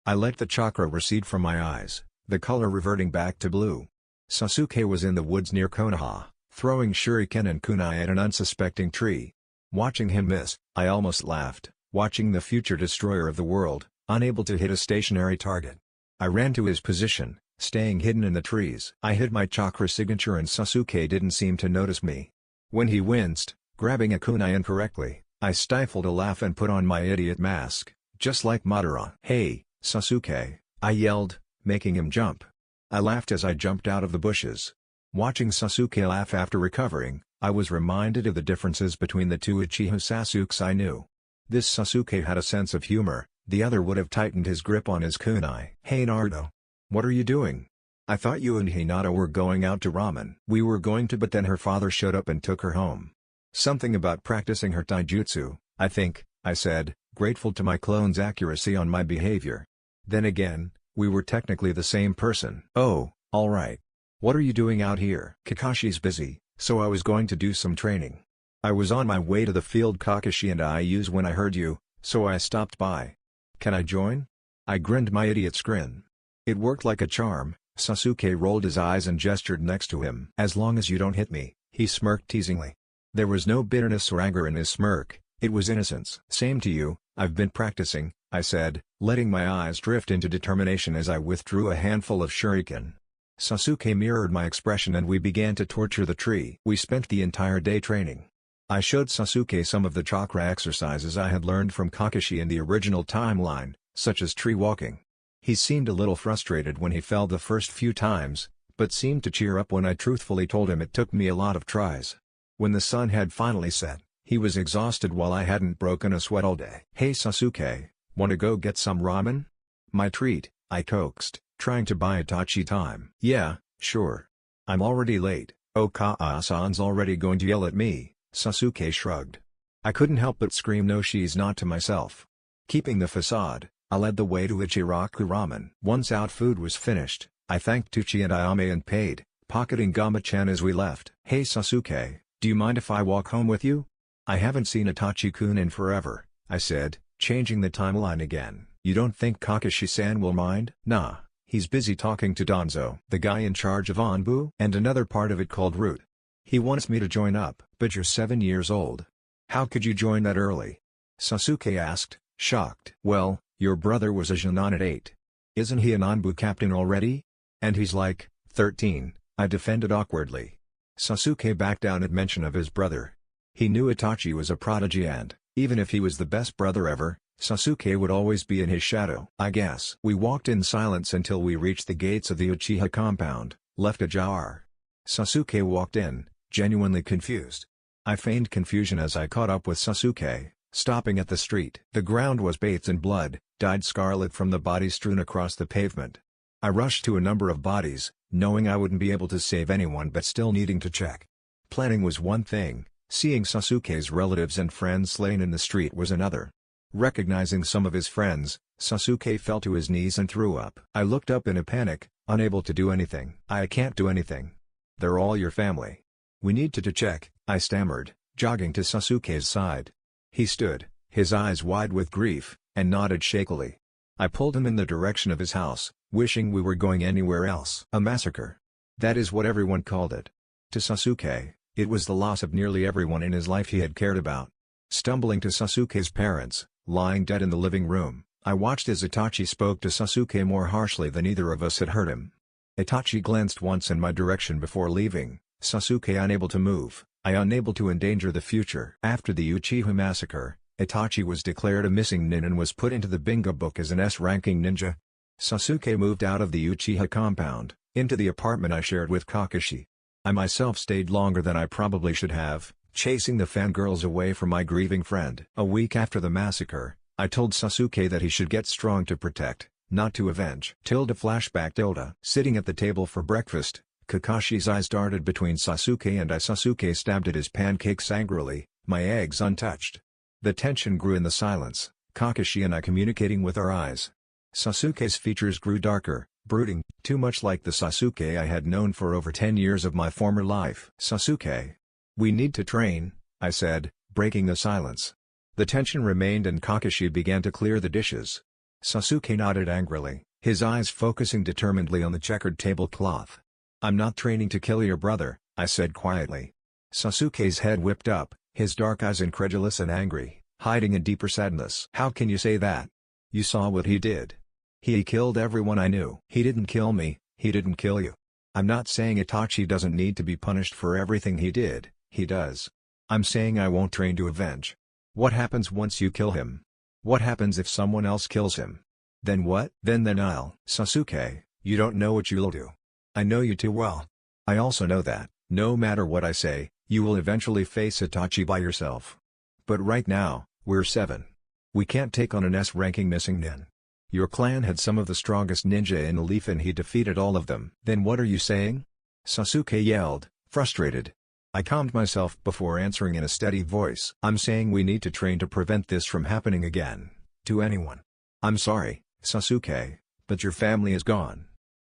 I let the chakra recede from my eyes, the color reverting back to blue. Sasuke was in the woods near Konoha, throwing shuriken and kunai at an unsuspecting tree. Watching him miss, I almost laughed, watching the future destroyer of the world, unable to hit a stationary target. I ran to his position, staying hidden in the trees. I hid my chakra signature and Sasuke didn't seem to notice me. When he winced, grabbing a kunai incorrectly, I stifled a laugh and put on my idiot mask, just like Madara. "Hey, Sasuke," I yelled, making him jump. I laughed as I jumped out of the bushes. Watching Sasuke laugh after recovering, I was reminded of the differences between the two Uchiha Sasukes I knew. This Sasuke had a sense of humor, the other would have tightened his grip on his kunai. "Hey Naruto. What are you doing? I thought you and Hinata were going out to ramen." "We were going to, but then her father showed up and took her home. Something about practicing her taijutsu, I think," I said, grateful to my clone's accuracy on my behavior. Then again, we were technically the same person. "Oh, alright. What are you doing out here?" "Kakashi's busy, so I was going to do some training. I was on my way to the field Kakashi and I used when I heard you, so I stopped by. Can I join?" I grinned my idiot's grin. It worked like a charm. Sasuke rolled his eyes and gestured next to him. "As long as you don't hit me," he smirked teasingly. There was no bitterness or anger in his smirk, it was innocence. "Same to you, I've been practicing," I said, letting my eyes drift into determination as I withdrew a handful of shuriken. Sasuke mirrored my expression and we began to torture the tree. We spent the entire day training. I showed Sasuke some of the chakra exercises I had learned from Kakashi in the original timeline, such as tree walking. He seemed a little frustrated when he fell the first few times, but seemed to cheer up when I truthfully told him it took me a lot of tries. When the sun had finally set, he was exhausted while I hadn't broken a sweat all day. "Hey Sasuke, wanna go get some ramen?" "My treat," I coaxed, trying to buy Itachi time. "Yeah, sure. I'm already late." "Oh, Kaa-san's already going to yell at me," Sasuke shrugged. I couldn't help but scream "no she's not" to myself. Keeping the facade, I led the way to Ichiraku Ramen. Once out food was finished, I thanked Tucci and Ayame and paid, pocketing Gama-chan as we left. "Hey Sasuke, do you mind if I walk home with you? I haven't seen Itachi-kun in forever," I said, changing the timeline again. "You don't think Kakashi-san will mind?" "Nah, he's busy talking to Danzo, the guy in charge of Anbu and another part of it called Root. He wants me to join up." "But you're 7 years old. How could you join that early?" Sasuke asked, shocked. "Well, your brother was a Jonin at 8. Isn't he an Anbu captain already? And he's like 13, I defended awkwardly. Sasuke backed down at mention of his brother. He knew Itachi was a prodigy and, even if he was the best brother ever, Sasuke would always be in his shadow. "I guess." We walked in silence until we reached the gates of the Uchiha compound, left ajar. Sasuke walked in, genuinely confused. I feigned confusion as I caught up with Sasuke, stopping at the street. The ground was bathed in blood, dyed scarlet from the bodies strewn across the pavement. I rushed to a number of bodies, knowing I wouldn't be able to save anyone but still needing to check. Planning was one thing, seeing Sasuke's relatives and friends slain in the street was another. Recognizing some of his friends, Sasuke fell to his knees and threw up. I looked up in a panic, unable to do anything. "I can't do anything. They're all your family. We need to check," I stammered, jogging to Sasuke's side. He stood, his eyes wide with grief, and nodded shakily. I pulled him in the direction of his house, wishing we were going anywhere else. A massacre. That is what everyone called it. To Sasuke, it was the loss of nearly everyone in his life he had cared about. Stumbling to Sasuke's parents, lying dead in the living room, I watched as Itachi spoke to Sasuke more harshly than either of us had heard him. Itachi glanced once in my direction before leaving, Sasuke unable to move, I unable to endanger the future. After the Uchiha massacre, Itachi was declared a missing nin and was put into the bingo book as an S-ranking ninja. Sasuke moved out of the Uchiha compound, into the apartment I shared with Kakashi. I myself stayed longer than I probably should have, chasing the fangirls away from my grieving friend. A week after the massacre, I told Sasuke that he should get strong to protect, not to avenge. Flashback. Sitting at the table for breakfast, Kakashi's eyes darted between Sasuke and I. Sasuke stabbed at his pancakes angrily, my eggs untouched. The tension grew in the silence, Kakashi and I communicating with our eyes. Sasuke's features grew darker, brooding, too much like the Sasuke I had known for over 10 years of my former life. "Sasuke. We need to train," I said, breaking the silence. The tension remained and Kakashi began to clear the dishes. Sasuke nodded angrily, his eyes focusing determinedly on the checkered tablecloth. "I'm not training to kill your brother," I said quietly. Sasuke's head whipped up, his dark eyes incredulous and angry, hiding a deeper sadness. "How can you say that? You saw what he did. He killed everyone I knew." "He didn't kill me, he didn't kill you. I'm not saying Itachi doesn't need to be punished for everything he did, he does. I'm saying I won't train to avenge. What happens once you kill him? What happens if someone else kills him? Then what?" Then I'll." "Sasuke, You don't know what you'll do. I know you too well. I also know that, no matter what I say, you will eventually face Itachi by yourself. But right now, we're 7. We can't take on an S-ranking missing nin. Your clan had some of the strongest ninja in the Leaf and he defeated all of them. Then what are you saying? Sasuke yelled, frustrated. I calmed myself before answering in a steady voice. I'm saying we need to train to prevent this from happening again, to anyone. I'm sorry, Sasuke, but your family is gone.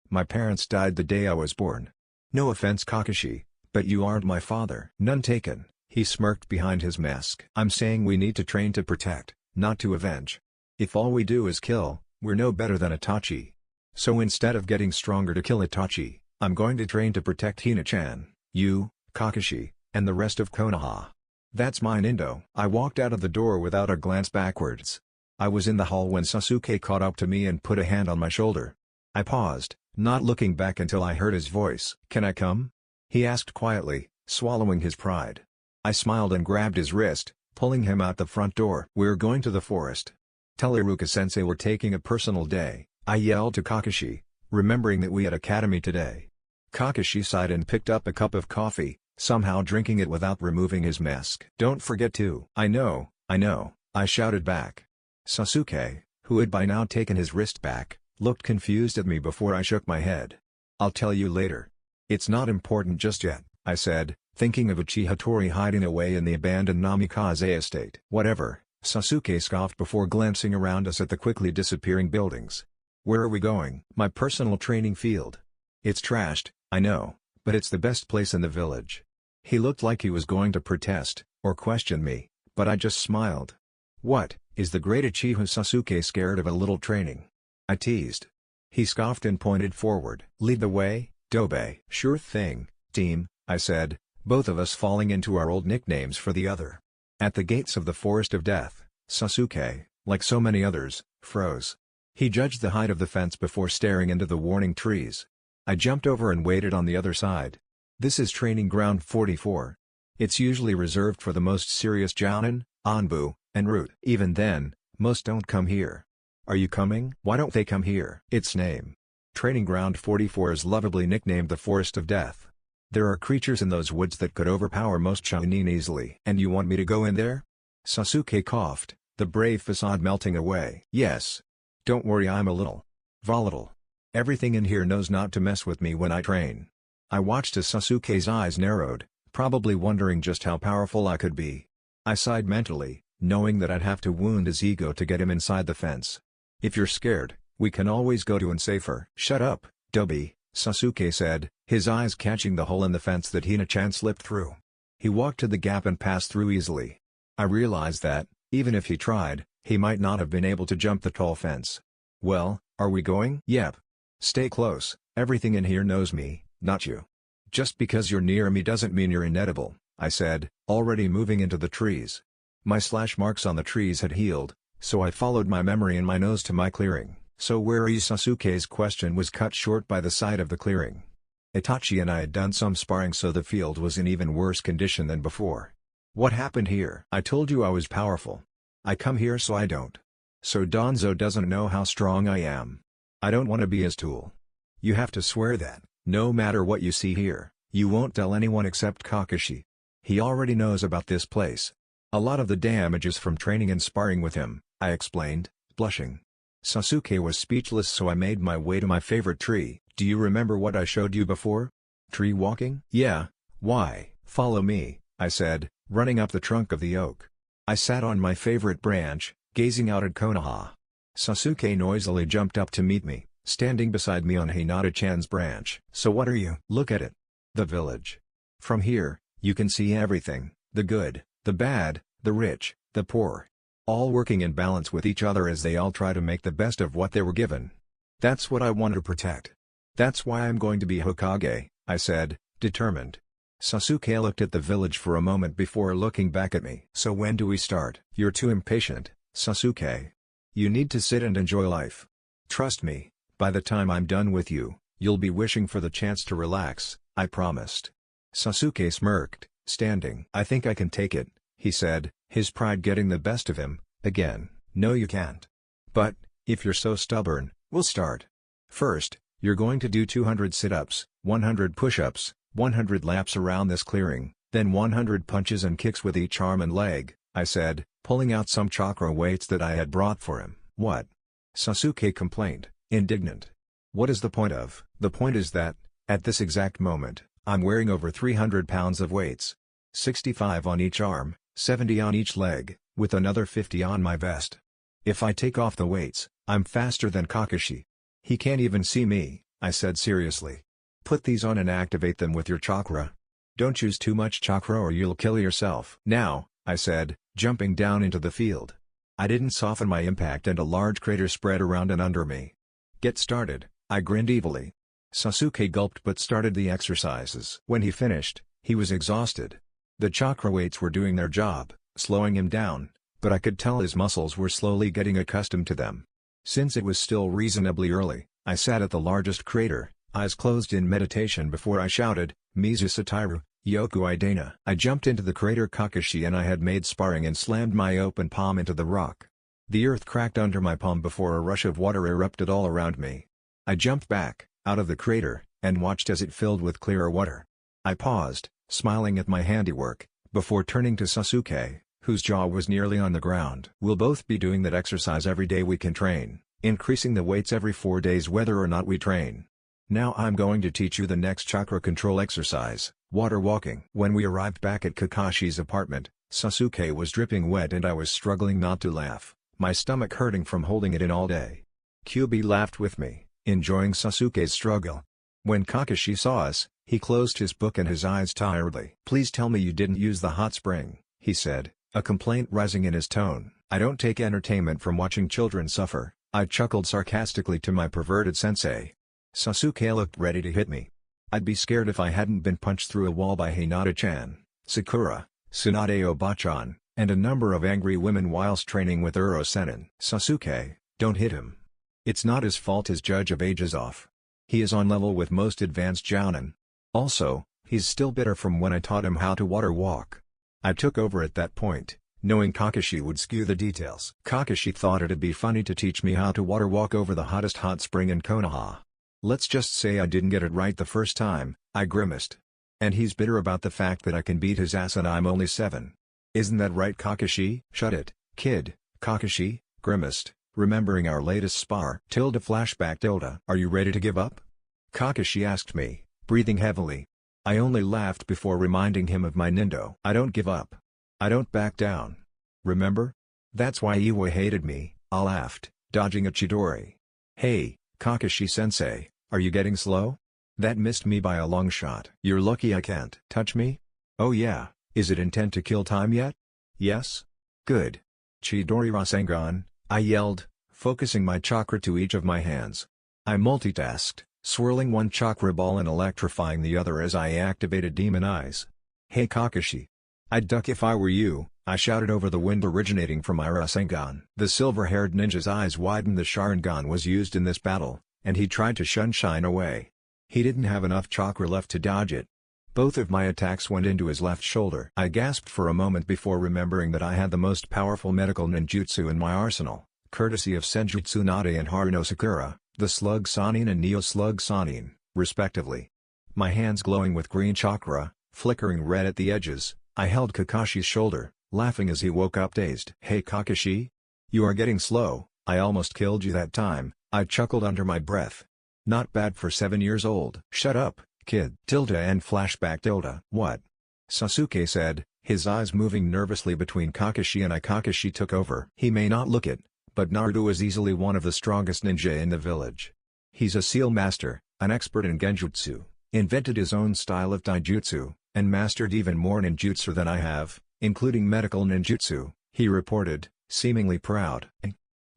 My parents died the day I was born. No offense Kakashi, but you aren't my father. None taken, he smirked behind his mask. I'm saying we need to train to protect, not to avenge. If all we do is kill, we're no better than Itachi. So instead of getting stronger to kill Itachi, I'm going to train to protect Hina-chan, you, Kakashi, and the rest of Konoha. That's mine Indo. I walked out of the door without a glance backwards. I was in the hall when Sasuke caught up to me and put a hand on my shoulder. I paused, not looking back until I heard his voice. Can I come? He asked quietly, swallowing his pride. I smiled and grabbed his wrist, pulling him out the front door. We're going to the forest. Tell Iruka-sensei we're taking a personal day, I yelled to Kakashi, remembering that we had academy today. Kakashi sighed and picked up a cup of coffee, somehow drinking it without removing his mask. Don't forget to. I know, I shouted back. Sasuke, who had by now taken his wrist back, looked confused at me before I shook my head. I'll tell you later. It's not important just yet, I said, thinking of Uchiha Tori hiding away in the abandoned Namikaze estate. Whatever, Sasuke scoffed before glancing around us at the quickly disappearing buildings. Where are we going? My personal training field. It's trashed, I know, but it's the best place in the village. He looked like he was going to protest, or question me, but I just smiled. What, is the great Uchiha Sasuke scared of a little training? I teased. He scoffed and pointed forward. Lead the way, Dobe. Sure thing, team, I said, both of us falling into our old nicknames for the other. At the gates of the Forest of Death, Sasuke, like so many others, froze. He judged the height of the fence before staring into the warning trees. I jumped over and waited on the other side. This is training ground 44. It's usually reserved for the most serious Jounin, Anbu, and Root. Even then, most don't come here. Are you coming? Why don't they come here? Its name. Training Ground 44 is lovably nicknamed the Forest of Death. There are creatures in those woods that could overpower most Chunin easily. And you want me to go in there? Sasuke coughed, the brave facade melting away. Yes. Don't worry, I'm a little volatile. Everything in here knows not to mess with me when I train. I watched as Sasuke's eyes narrowed, probably wondering just how powerful I could be. I sighed mentally, knowing that I'd have to wound his ego to get him inside the fence. If you're scared, we can always go to and safer. Shut up, Dobe, Sasuke said, his eyes catching the hole in the fence that Hina-chan slipped through. He walked to the gap and passed through easily. I realized that, even if he tried, he might not have been able to jump the tall fence. Well, are we going? Yep. Stay close, everything in here knows me, not you. Just because you're near me doesn't mean you're inedible, I said, already moving into the trees. My slash marks on the trees had healed, so I followed my memory and my nose to my clearing. So where are you? Sasuke's question was cut short by the sight of the clearing. Itachi and I had done some sparring, so the field was in even worse condition than before. What happened here? I told you I was powerful. I come here so I don't. So Danzo doesn't know how strong I am. I don't want to be his tool. You have to swear that, no matter what you see here, you won't tell anyone except Kakashi. He already knows about this place. A lot of the damage is from training and sparring with him, I explained, blushing. Sasuke was speechless, so I made my way to my favorite tree. Do you remember what I showed you before? Tree walking? Yeah, why? Follow me, I said, running up the trunk of the oak. I sat on my favorite branch, gazing out at Konoha. Sasuke noisily jumped up to meet me, standing beside me on Hinata-chan's branch. So what are you? Look at it. The village. From here, you can see everything, the good, the bad, the rich, the poor. All working in balance with each other as they all try to make the best of what they were given. That's what I want to protect. That's why I'm going to be Hokage, I said, determined. Sasuke looked at the village for a moment before looking back at me. So when do we start? You're too impatient, Sasuke. You need to sit and enjoy life. Trust me, by the time I'm done with you, you'll be wishing for the chance to relax, I promised. Sasuke smirked, standing. I think I can take it, he said, his pride getting the best of him, again. No, you can't. But, if you're so stubborn, we'll start. First, You're going to do 200 sit-ups, 100 push-ups, 100 laps around this clearing, then 100 punches and kicks with each arm and leg, I said, pulling out some chakra weights that I had brought for him. What? Sasuke complained, indignant. What is the point of? The point is that, at this exact moment, I'm wearing over 300 pounds of weights. 65 on each arm, 70 on each leg, with another 50 on my vest. If I take off the weights, I'm faster than Kakashi. He can't even see me, I said seriously. Put these on and activate them with your chakra. Don't use too much chakra or you'll kill yourself. Now, I said, jumping down into the field. I didn't soften my impact and a large crater spread around and under me. Get started, I grinned evilly. Sasuke gulped but started the exercises. When he finished, he was exhausted. The chakra weights were doing their job, slowing him down, but I could tell his muscles were slowly getting accustomed to them. Since it was still reasonably early, I sat at the largest crater, eyes closed in meditation before I shouted, Mizu Satoru, Yoku Idana. I jumped into the crater Kakashi and I had made sparring and slammed my open palm into the rock. The earth cracked under my palm before a rush of water erupted all around me. I jumped back, out of the crater, and watched as it filled with clearer water. I paused, smiling at my handiwork, before turning to Sasuke, whose jaw was nearly on the ground. We'll both be doing that exercise every day we can train, increasing the weights every 4 days whether or not we train. Now I'm going to teach you the next chakra control exercise, water walking. When we arrived back at Kakashi's apartment, Sasuke was dripping wet and I was struggling not to laugh, my stomach hurting from holding it in all day. Kyuubi laughed with me, enjoying Sasuke's struggle. When Kakashi saw us, he closed his book and his eyes tiredly. Please tell me you didn't use the hot spring, he said, a complaint rising in his tone. I don't take entertainment from watching children suffer, I chuckled sarcastically to my perverted sensei. Sasuke looked ready to hit me. I'd be scared if I hadn't been punched through a wall by Hinata-chan, Sakura, Tsunade Oba-chan, and a number of angry women whilst training with Uro-sennin. Sasuke, don't hit him. It's not his fault his judge of age is off. He is on level with most advanced jounin. Also, he's still bitter from when I taught him how to water walk. I took over at that point, knowing Kakashi would skew the details. Kakashi thought it'd be funny to teach me how to water walk over the hottest hot spring in Konoha. Let's just say I didn't get it right the first time, I grimaced. And he's bitter about the fact that I can beat his ass and I'm only 7. Isn't that right, Kakashi? Shut it, kid, Kakashi grimaced, remembering our latest spar. Flashback. Are you ready to give up? Kakashi asked me, breathing heavily. I only laughed before reminding him of my Nindo. I don't give up. I don't back down. Remember? That's why Iwa hated me, I laughed, dodging a Chidori. Hey, Kakashi-sensei, are you getting slow? That missed me by a long shot. You're lucky I can't touch me? Oh yeah, is it intent to kill time yet? Yes? Good. Chidori Rasengan, I yelled, focusing my chakra to each of my hands. I multitasked, swirling one chakra ball and electrifying the other as I activated Demon Eyes. Hey Kakashi. I'd duck if I were you, I shouted over the wind originating from my Rasengan. The silver-haired ninja's eyes widened. The Sharingan was used in this battle, and he tried to shine away. He didn't have enough chakra left to dodge it. Both of my attacks went into his left shoulder. I gasped for a moment before remembering that I had the most powerful medical ninjutsu in my arsenal, courtesy of Senju Tsunade and Haruno Sakura, the Slug Sannin and Neo Slug Sannin, respectively. My hands glowing with green chakra, flickering red at the edges, I held Kakashi's shoulder, laughing as he woke up dazed. Hey Kakashi? You are getting slow, I almost killed you that time, I chuckled under my breath. Not bad for 7 years old. Shut up, kid. And flashback. What? Sasuke said, his eyes moving nervously between Kakashi and I. Kakashi took over. He may not look it, but Naruto is easily one of the strongest ninja in the village. He's a seal master, an expert in genjutsu, invented his own style of taijutsu, and mastered even more ninjutsu than I have, including medical ninjutsu, he reported, seemingly proud.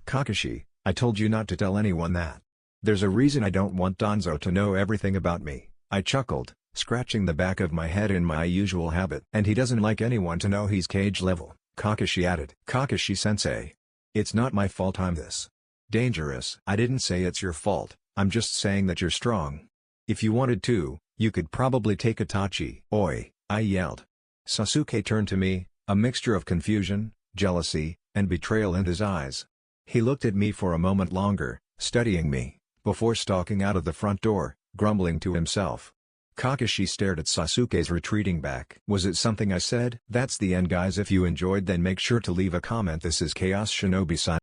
Kakashi, I told you not to tell anyone that. There's a reason I don't want Danzo to know everything about me, I chuckled, scratching the back of my head in my usual habit. And he doesn't like anyone to know he's cage level, Kakashi added. Kakashi-sensei. It's not my fault I'm this dangerous. I didn't say it's your fault, I'm just saying that you're strong. If you wanted to, you could probably take Itachi. Oi, I yelled. Sasuke turned to me, a mixture of confusion, jealousy, and betrayal in his eyes. He looked at me for a moment longer, studying me, before stalking out of the front door, grumbling to himself. Kakashi stared at Sasuke's retreating back. Was it something I said? That's the end guys. If you enjoyed then make sure to leave a comment. This is Chaos Shinobi signing